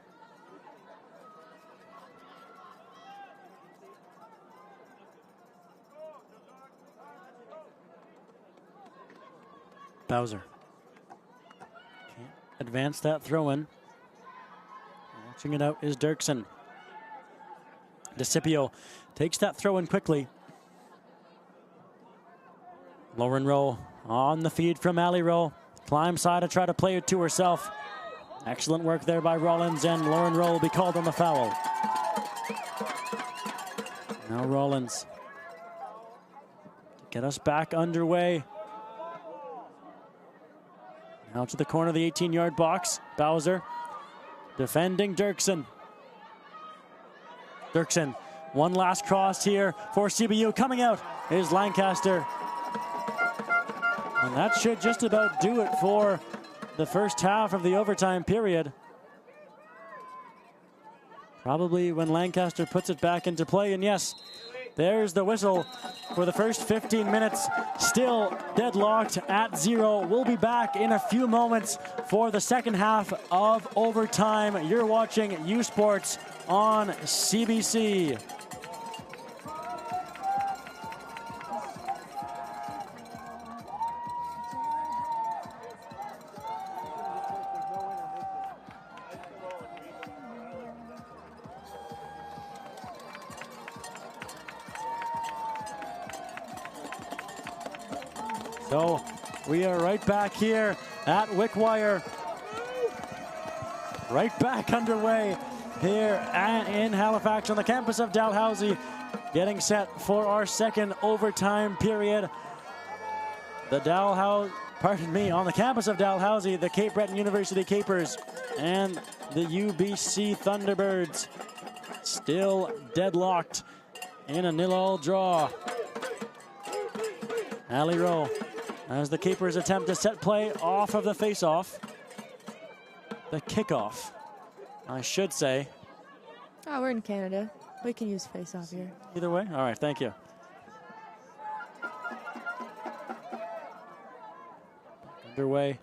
Bowser can't advance that throw in. Watching it out is Dirksen. DeCipio takes that throw in quickly. Lauren Rowe on the feed from Ali Rowe. Climb side to try to play it to herself. Excellent work there by Rollins, and Lauren Rowe will be called on the foul. Now Rollins to get us back underway. Now to the corner of the 18-yard box. Bowser defending Dirksen. Dirksen, one last cross here for CBU. Coming out is Lancaster. And that should just about do it for the first half of the overtime period. Probably when Lancaster puts it back into play. And yes, there's the whistle for the first 15 minutes. Still deadlocked at 0. We'll be back in a few moments for the second half of overtime. You're watching U Sports on CBC. So we are right back here at Wickwire. Right back underway here in Halifax on the campus of Dalhousie. Getting set for our second overtime period. On the campus of Dalhousie, the Cape Breton University Capers and the UBC Thunderbirds still deadlocked in a 0-0 draw. Ali Rowe as the Capers attempt to set play off of the face-off. The kickoff. I should say. Oh, we're in Canada. We can use face-off here. Either way? All right, thank you. Underway.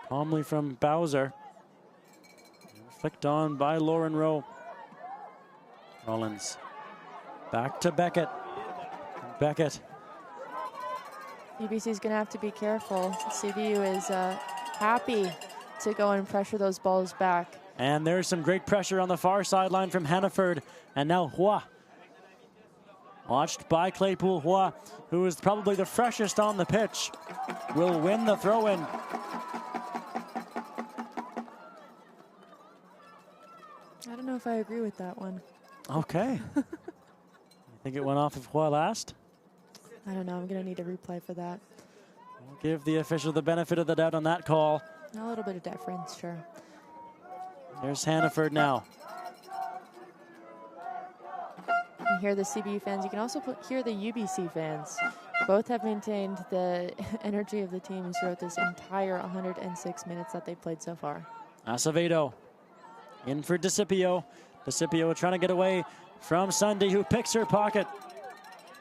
Calmly from Bowser. Flicked on by Lauren Rowe. Rollins. Back to Beckett. Beckett. UBC is going to have to be careful. CBU is happy to go and pressure those balls back. And there's some great pressure on the far sideline from Hannaford. And now Hua. Watched by Claypool. Hua, who is probably the freshest on the pitch, will win the throw-in. I don't know if I agree with that one. Okay. You think it went off of Hua last? I don't know. I'm going to need a replay for that. We'll give the official the benefit of the doubt on that call. A little bit of deference, sure. There's Hannaford now. You hear the CBU fans. You can also hear the UBC fans. Both have maintained the energy of the teams throughout this entire 106 minutes that they've played so far. Acevedo in for DeCipio. DeCipio trying to get away from Sunday, who picks her pocket.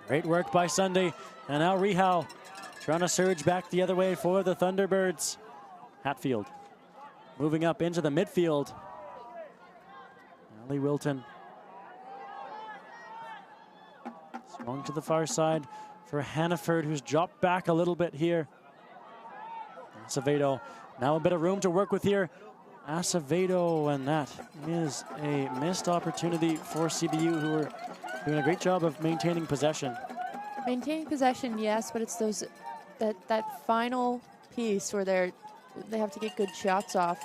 Great work by Sunday. And now Rehal trying to surge back the other way for the Thunderbirds. Hatfield moving up into the midfield. Ali Wilton. Swung to the far side for Hannaford, who's dropped back a little bit here. Acevedo, now a bit of room to work with here. Acevedo, and that is a missed opportunity for CBU, who are doing a great job of maintaining possession. Maintaining possession, yes, but it's those that final piece where they have to get good shots off.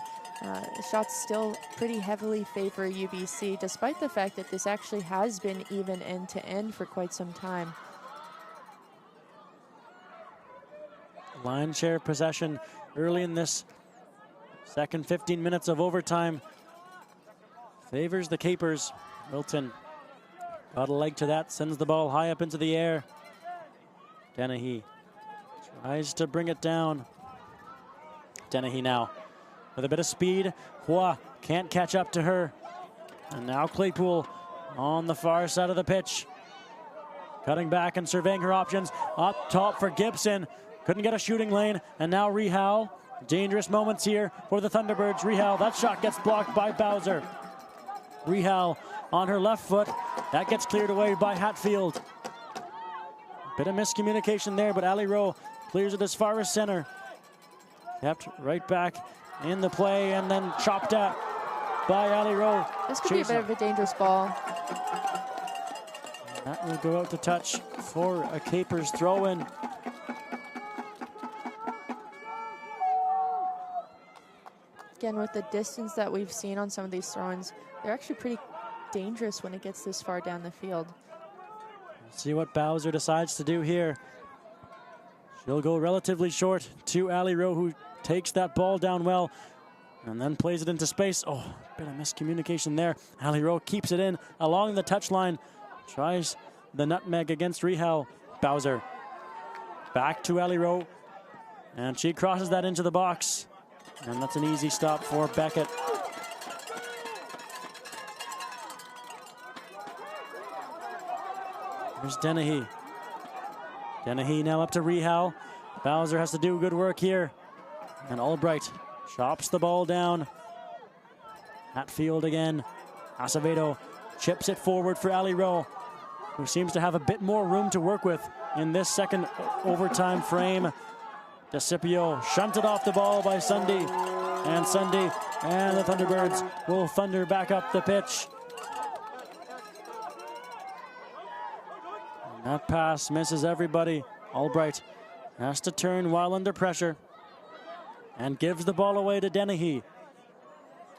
Shots still pretty heavily favor UBC, despite the fact that this actually has been even end-to-end for quite some time. Lion share possession early in this second 15 minutes of overtime favors the Capers. Wilton got a leg to that, sends the ball high up into the air. Dennehy tries to bring it down. Dennehy now with a bit of speed. Hua can't catch up to her. And now Claypool on the far side of the pitch. Cutting back and surveying her options. Up top for Gibson. Couldn't get a shooting lane. And now Rehal. Dangerous moments here for the Thunderbirds. Rehal, that shot gets blocked by Bowser. Rehal on her left foot. That gets cleared away by Hatfield. Bit of miscommunication there, but Ali Rowe clears it as far as center. Kept right back in the play and then chopped at by Ali Rowe. This could be a bit of a dangerous ball. That will go out to touch for a Capers throw-in. Again, with the distance that we've seen on some of these throw-ins, they're actually pretty dangerous when it gets this far down the field. Let's see what Bowser decides to do here. She'll go relatively short to Ali Rowe, who takes that ball down well and then plays it into space. Oh, bit of miscommunication there. Ali Rowe keeps it in along the touchline. Tries the nutmeg against Rehal. Bowser back to Ali Rowe, and she crosses that into the box. And that's an easy stop for Beckett. Here's Dennehy. Dennehy now up to Rehal. Bowser has to do good work here. And Albright chops the ball down. Hatfield again. Acevedo chips it forward for Ali Rowe, who seems to have a bit more room to work with in this second overtime frame. DeCipio shunted off the ball by Sunday. And Sunday and the Thunderbirds will thunder back up the pitch. And that pass misses everybody. Albright has to turn while under pressure and gives the ball away to Dennehy.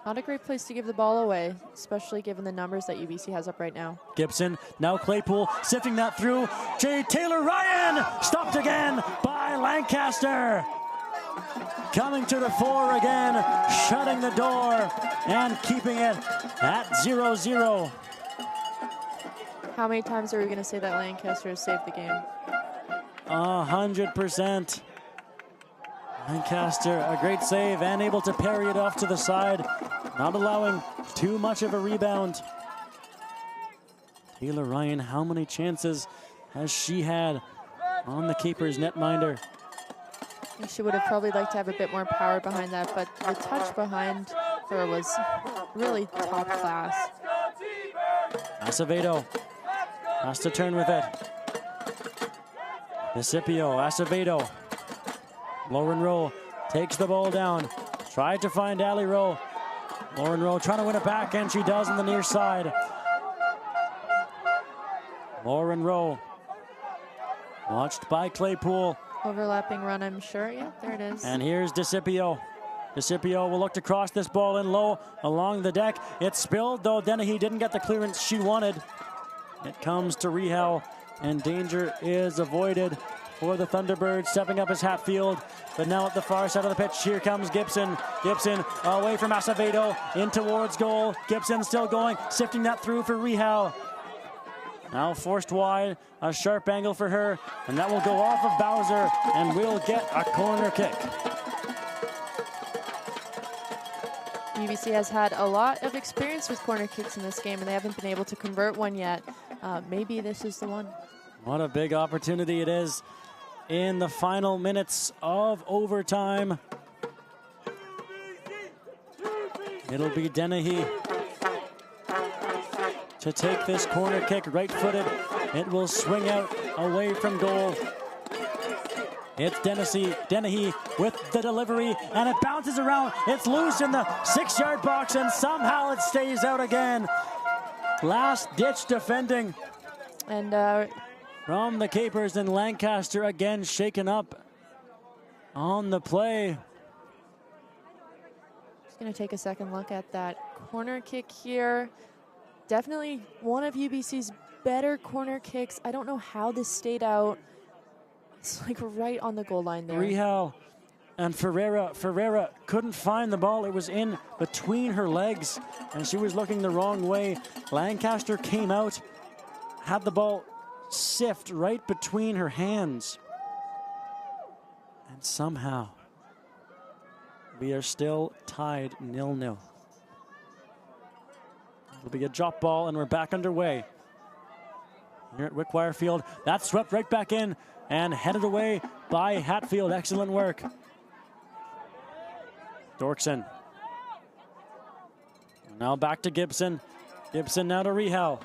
Not a great place to give the ball away, especially given the numbers that UBC has up right now. Gibson, now Claypool, sifting that through. Taylor Ryan, stopped again by Lancaster. Coming to the fore again, shutting the door and keeping it at 0-0. How many times are we going to say that Lancaster has saved the game? 100%. Lancaster, a great save and able to parry it off to the side. not allowing too much of a rebound. Taylor Ryan, how many chances has she had on the keeper's netminder? I think she would have probably liked to have a bit more power behind that, but the touch behind her was really top class. Acevedo has to turn with it. Discipio, Acevedo. Lauren Rowe takes the ball down. Tried to find Ali Rowe. Lauren Rowe trying to win it back, and she does on the near side. Lauren Rowe, watched by Claypool. Overlapping run, I'm sure. Yeah, there it is. And here's Discipio. Discipio will look to cross this ball in low along the deck. It's spilled, though Dennehy didn't get the clearance she wanted. It comes to Rehal, and danger is avoided for the Thunderbirds, stepping up as Hatfield. But now at the far side of the pitch, here comes Gibson. Gibson away from Acevedo, in towards goal. Gibson still going, sifting that through for Rehal. Now forced wide, a sharp angle for her, and that will go off of Bowser, and we'll get a corner kick. UBC has had a lot of experience with corner kicks in this game, and they haven't been able to convert one yet. Maybe this is the one. What a big opportunity it is in the final minutes of overtime. It'll be Dennehy to take this corner kick, right-footed. It will swing out away from goal. It's Dennehy with the delivery, and it bounces around. It's loose in the 6-yard box, and somehow it stays out again. Last-ditch defending. And from the Capers, and Lancaster again shaken up on the play. Just going to take a second look at that corner kick here. Definitely one of UBC's better corner kicks. I don't know how this stayed out. It's like right on the goal line there. Rehal and Ferreira couldn't find the ball. It was in between her legs, and she was looking the wrong way. Lancaster came out, had the ball sift right between her hands. And somehow, we are still tied 0-0. It'll be a drop ball, and we're back underway. Here at Wickwire Field, that's swept right back in and headed away by Hatfield. Excellent work. Dorkson. Now back to Gibson. Gibson now to Rehal.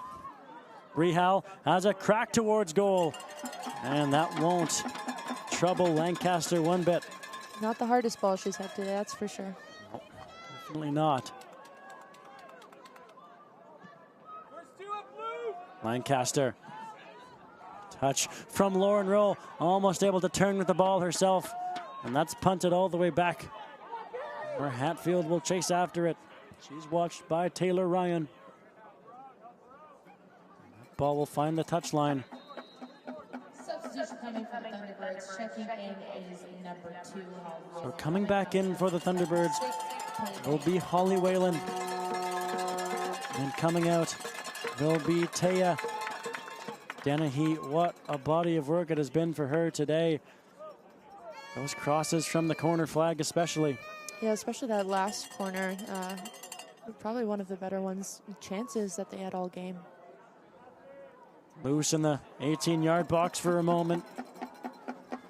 Rehal has a crack towards goal, and that won't trouble Lancaster one bit. Not the hardest ball she's had today, that's for sure. No, definitely not. Lancaster. Touch from Lauren Rowe, almost able to turn with the ball herself, and that's punted all the way back, where Hatfield will chase after it. She's watched by Taylor Ryan. That ball will find the touchline. Substitution coming from the Thunderbirds. Checking in is number 2. So coming back in for the Thunderbirds will be Holly Whalen. And coming out will be Taya Dennehy. What a body of work it has been for her today. Those crosses from the corner flag especially. Yeah, especially that last corner. Probably one of the better ones, chances that they had all game. Loose in the 18-yard box for a moment.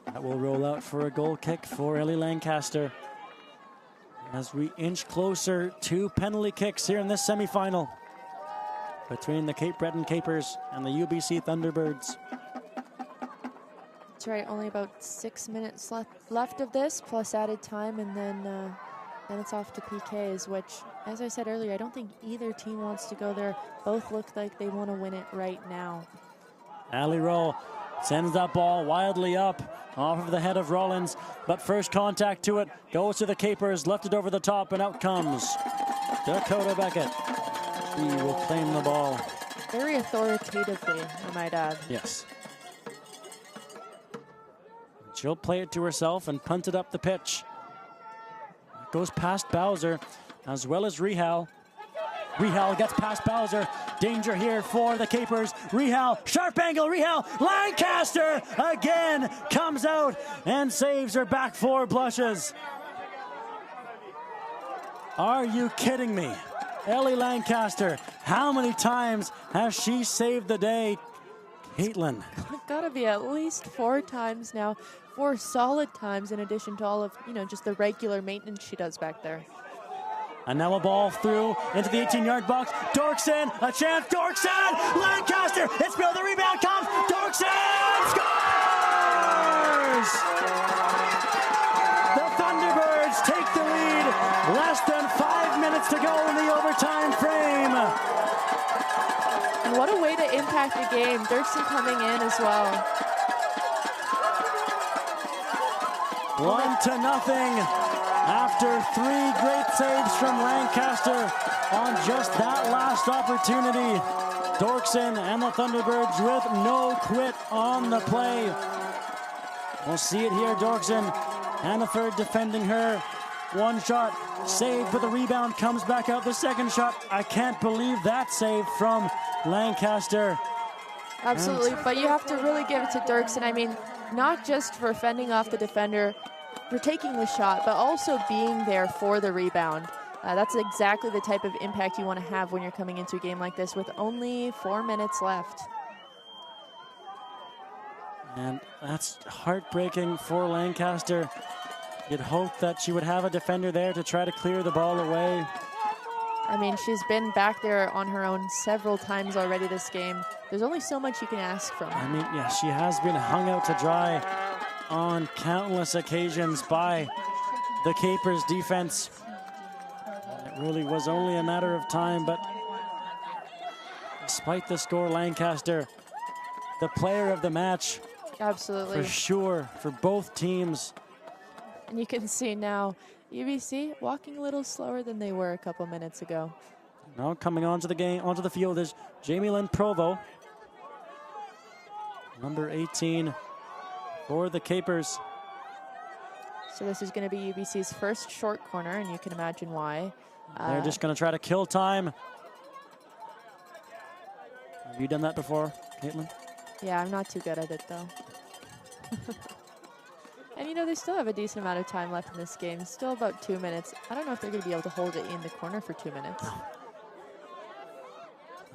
That will roll out for a goal kick for Ellie Lancaster. As we inch closer to penalty kicks here in this semifinal between the Cape Breton Capers and the UBC Thunderbirds. That's right, only about 6 minutes left of this, plus added time, and then it's off to PKs, which, as I said earlier, I don't think either team wants to go there. Both look like they want to win it right now. Ali Rowe sends that ball wildly up off of the head of Rollins, but first contact to it goes to the Capers, left it over the top, and out comes Dakota Beckett. She will claim the ball. Very authoritatively, I might add. Yes. She'll play it to herself and punt it up the pitch. It goes past Bowser as well as Rehal. Rehal gets past Bowser. Danger here for the Capers. Rehal, sharp angle, Rehal. Lancaster again comes out and saves her back 4 blushes. Are you kidding me? Ellie Lancaster, how many times has she saved the day? Caitlin. Gotta be at least 4 times now. 4 solid times in addition to all of, just the regular maintenance she does back there. And now a ball through into the 18-yard box. Dorkson, a chance. Dorkson! Lancaster! It's Bill. The rebound comes. Dorkson scores! The Thunderbirds take the lead. Less than 5 minutes to go in the overtime frame. And what a way to impact the game. Dorkson coming in as well. 1-0 after 3 great saves from Lancaster on just that last opportunity. Dorkson and the Thunderbirds with no quit on the play. We'll see it here. Dorkson, Hannaford defending her. 1 shot, saved, but the rebound comes back out. The second shot, I can't believe that save from Lancaster. Absolutely, but you have to really give it to Dorkson. I mean, not just for fending off the defender, for taking the shot, but also being there for the rebound. That's exactly the type of impact you want to have when you're coming into a game like this with only 4 minutes left. And that's heartbreaking for Lancaster. You'd hope that she would have a defender there to try to clear the ball away. I mean, she's been back there on her own several times already this game. There's only so much you can ask from her. I mean, yeah, she has been hung out to dry on countless occasions by the Capers defense. It really was only a matter of time, but despite the score, Lancaster, the player of the match. Absolutely. For sure, for both teams. And you can see now, UBC walking a little slower than they were a couple minutes ago. Now coming onto the field is Jamie Lynn Provo, number 18 for the Capers. So this is going to be UBC's first short corner, and you can imagine why. They're just going to try to kill time. Have you done that before, Caitlin? Yeah, I'm not too good at it, though. And, they still have a decent amount of time left in this game. Still about 2 minutes. I don't know if they're going to be able to hold it in the corner for 2 minutes.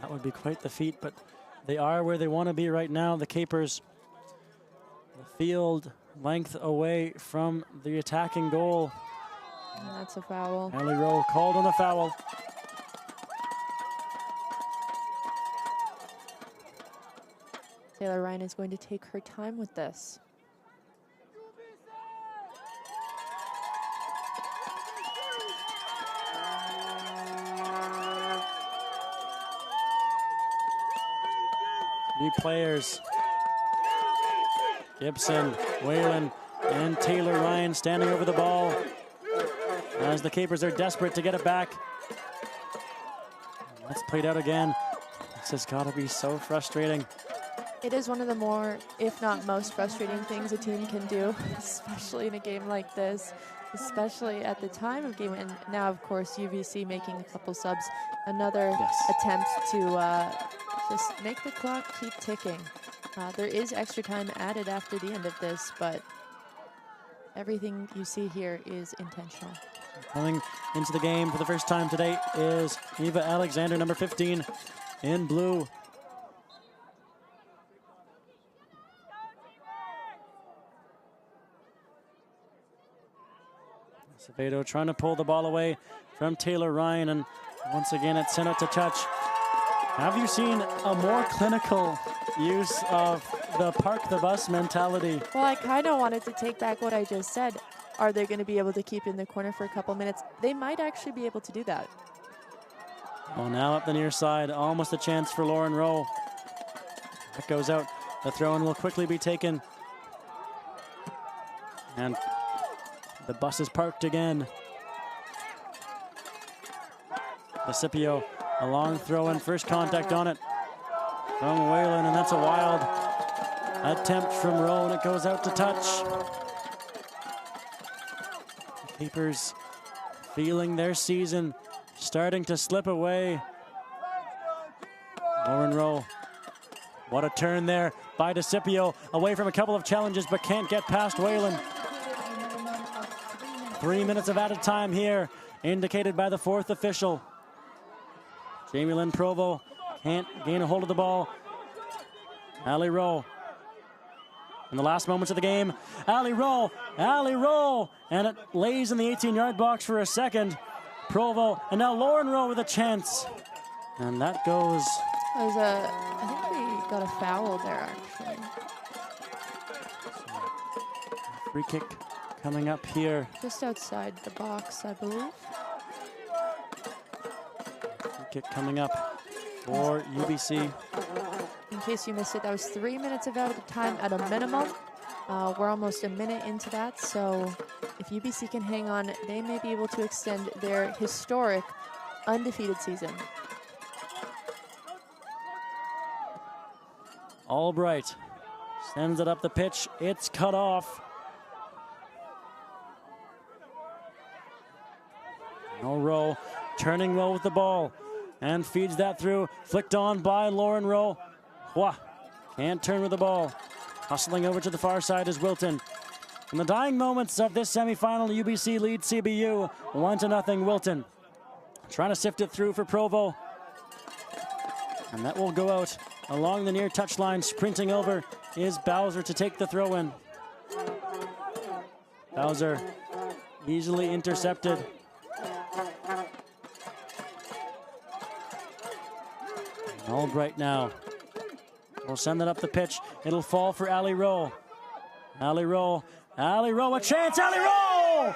That would be quite the feat, but they are where they want to be right now. The Capers, the field length away from the attacking goal. And that's a foul. Ellie Rowe called on the foul. Taylor Ryan is going to take her time with this. New players. Gibson, Whalen, and Taylor Ryan standing over the ball as the Capers are desperate to get it back. That's played out again. This has got to be so frustrating. It is one of the more, if not most frustrating things a team can do, especially in a game like this, especially at the time of game. And now, of course, UBC making a couple subs. Another attempt to just make the clock keep ticking. There is extra time added after the end of this, but everything you see here is intentional. Coming into the game for the first time today is Eva Alexander, number 15 in blue. Acevedo trying to pull the ball away from Taylor Ryan, and once again it's sent out to touch. Have you seen a more clinical use of the park the bus mentality? Well, I kind of wanted to take back what I just said. Are they going to be able to keep in the corner for a couple minutes? They might actually be able to do that. Well, now up the near side, almost a chance for Lauren Rowe. That goes out. The throw-in will quickly be taken. And the bus is parked again. Vesipio, a long throw-in, first contact on it from Whalen, and that's a wild attempt from Rowe, and it goes out to touch. The Capers feeling their season starting to slip away. Lauren Rowe, what a turn there by Vesipio, away from a couple of challenges, but can't get past Whalen. 3 minutes of added time here indicated by the fourth official. Jamie Lynn Provo can't gain a hold of the ball. Ali Rowe. In the last moments of the game, Ali Rowe, and it lays in the 18-yard box for a second. Provo, and now Lauren Rowe with a chance. And that goes... I think we got a foul there, actually. Free kick coming up here. Just outside the box, I believe. Free kick coming up for UBC. In case you missed it, that was 3 minutes of added time at a minimum. We're almost a minute into that, so if UBC can hang on, they may be able to extend their historic undefeated season. Albright sends it up the pitch. It's cut off. No Rowe, turning Rowe with the ball and feeds that through. Flicked on by Lauren Rowe. Wah, can't turn with the ball. Hustling over to the far side is Wilton. In the dying moments of this semifinal, UBC leads CBU 1-0. Wilton trying to sift it through for Provo. And that will go out along the near touchline. Sprinting over is Bowser to take the throw in. Bowser easily intercepted. Albright now. We'll send it up the pitch. It'll fall for Ali Rowe. Ali Rowe, a chance, Ali Rowe!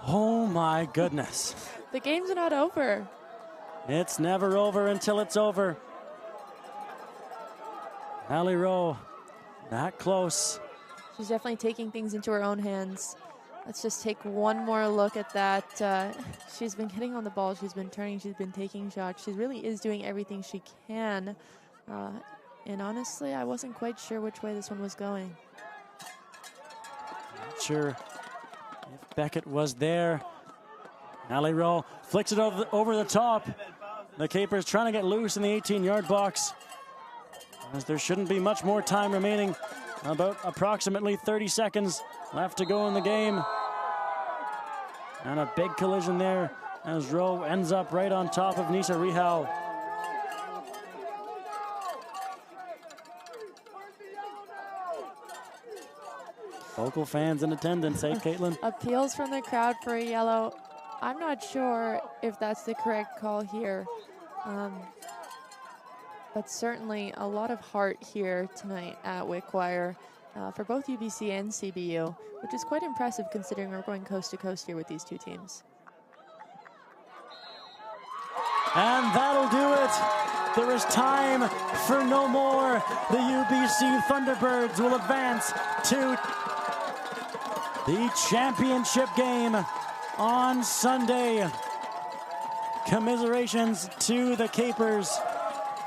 Oh my goodness. The game's not over. It's never over until it's over. Ali Rowe, that close. She's definitely taking things into her own hands. Let's just take one more look at that. She's been getting on the ball. She's been turning. She's been taking shots. She really is doing everything she can. And honestly, I wasn't quite sure which way this one was going. Not sure if Beckett was there. Ali Rowe flicks it over the top. The Capers trying to get loose in the 18-yard box, as there shouldn't be much more time remaining. About approximately 30 seconds left to go in the game. And a big collision there as Rowe ends up right on top of Nisa Rihal. Local fans in attendance, eh, Caitlin? Appeals from the crowd for a yellow. I'm not sure if that's the correct call here. But certainly a lot of heart here tonight at Wickwire for both UBC and CBU, which is quite impressive considering we're going coast to coast here with these two teams. And that'll do it. There is time for no more. The UBC Thunderbirds will advance to the championship game on Sunday. Commiserations to the Capers,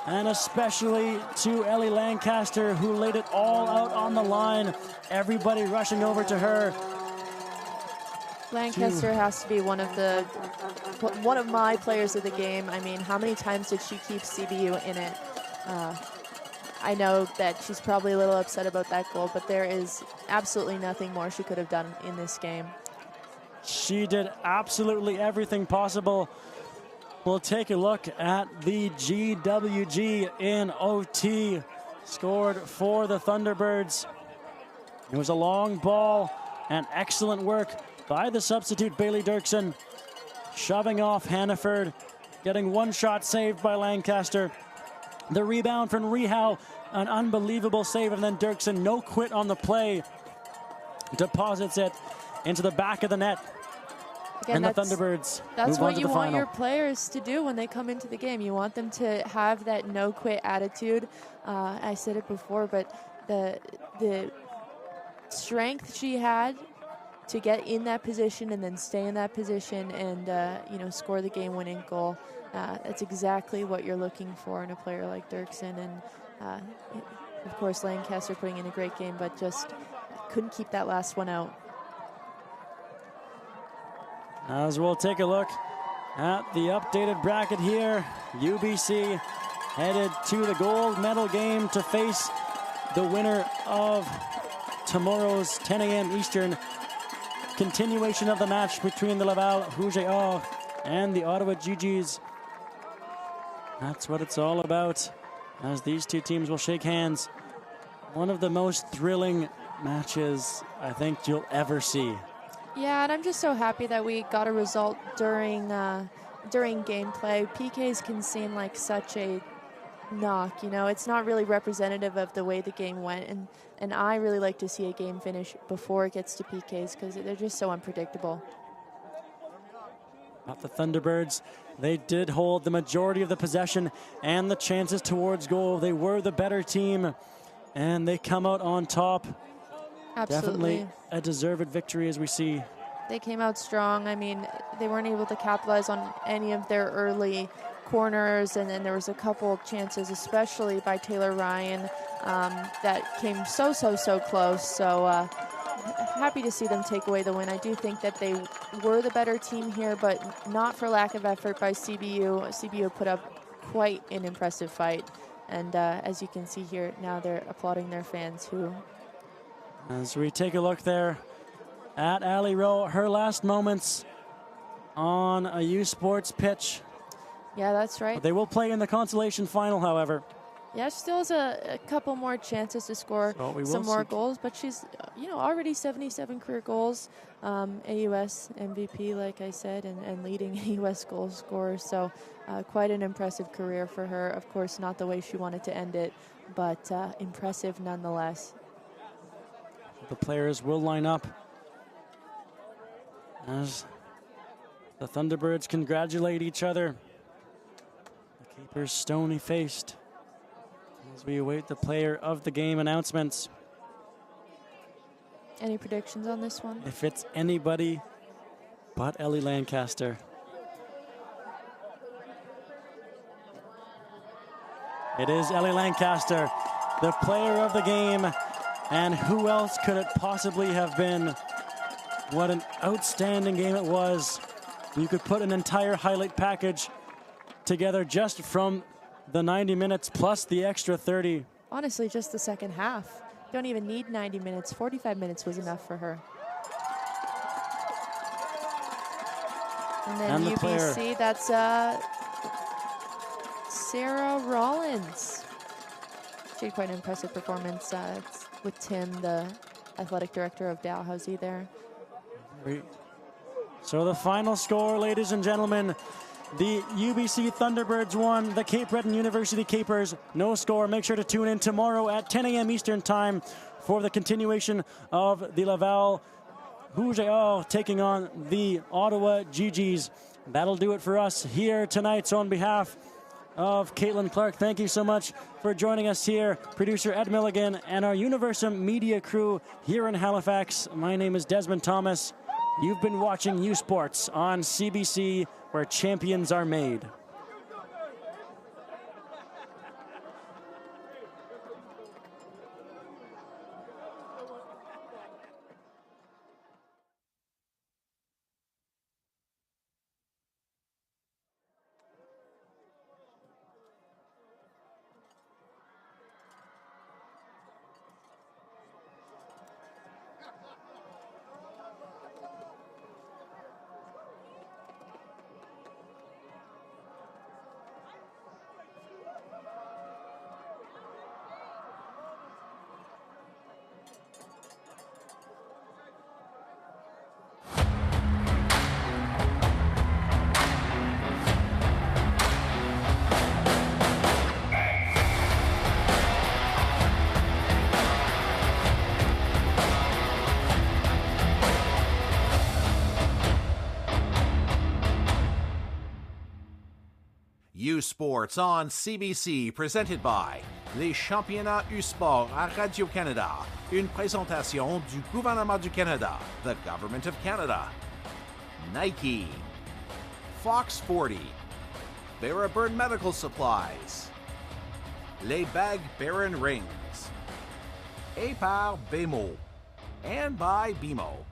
and especially to Ellie Lancaster, who laid it all out on the line. Everybody rushing over to her. Lancaster has to be one of my players of the game. I mean, how many times did she keep CBU in it? I know that she's probably a little upset about that goal, but there is absolutely nothing more she could have done in this game. She did absolutely everything possible. We'll take a look at the GWG in OT scored for the Thunderbirds. It was a long ball and excellent work by the substitute Bailey Dirksen, shoving off Hannaford, getting one shot saved by Lancaster. The rebound from Rihal, an unbelievable save, and then Dirksen, no quit on the play, deposits it into the back of the net. Again, and the Thunderbirds that's move on what to you the want final. your players to do when they come into the game. You want them to have that no quit attitude. I said it before, but the strength she had to get in that position and then stay in that position and score the game-winning goal. That's exactly what you're looking for in a player like Dirksen, and of course Lancaster putting in a great game, but just couldn't keep that last one out. As we'll take a look at the updated bracket here, UBC headed to the gold medal game to face the winner of tomorrow's 10 a.m. Eastern continuation of the match between the Laval Rouge et Or and the Ottawa GGs. That's what it's all about, as these two teams will shake hands. One of the most thrilling matches I think you'll ever see. Yeah, and I'm just so happy that we got a result during gameplay. PKs can seem like such a knock, you know, it's not really representative of the way the game went, and I really like to see a game finish before it gets to PKs because they're just so unpredictable. Not the Thunderbirds. They did hold the majority of the possession and the chances towards goal. They were the better team, and they come out on top. Absolutely. Definitely a deserved victory, as we see. They came out strong. I mean, they weren't able to capitalize on any of their early corners, and then there was a couple of chances, especially by Taylor Ryan, that came so close. So happy to see them take away the win. I do think that they were the better team here, but not for lack of effort by CBU. CBU put up quite an impressive fight, and as you can see here, now they're applauding their fans who... As we take a look there at Ali Rowe, her last moments on a U Sports pitch. Yeah, that's right. They will play in the consolation final, however. Yeah, she still has a couple more chances to score some more goals, but she's, you know, already 77 career goals, AUS MVP, like I said, and leading AUS goal scorer. So quite an impressive career for her. Of course, not the way she wanted to end it, but impressive nonetheless. The players will line up as the Thunderbirds congratulate each other. The keeper's stony-faced as we await the player of the game announcements. Any predictions on this one? If it's anybody but Ellie Lancaster. It is Ellie Lancaster, the player of the game. And who else could it possibly have been? What an outstanding game it was. You could put an entire highlight package together just from the 90 minutes plus the extra 30. Honestly, just the second half. Don't even need 90 minutes. 45 minutes was enough for her. And then the UBC, player. That's Sarah Rollins. She had quite an impressive performance with Tim, the athletic director of Dalhousie there. Great. So the final score, ladies and gentlemen, the UBC Thunderbirds won, the Cape Breton University Capers, no score. Make sure to tune in tomorrow at 10 a.m. Eastern Time for the continuation of the Laval Rouge et Or taking on the Ottawa GGs. That'll do it for us here tonight. So on behalf of Caitlin Clark, thank you so much for joining us here. Producer Ed Milligan and our Universum Media crew here in Halifax. My name is Desmond Thomas. You've been watching U Sports on CBC, where champions are made. U Sports on CBC, presented by les championnats U Sport à Radio-Canada, une présentation du gouvernement du Canada, the Government of Canada. Nike, Fox 40, Barabird Medical Supplies, Les Bag Baron Rings, et par BMO, and by BMO.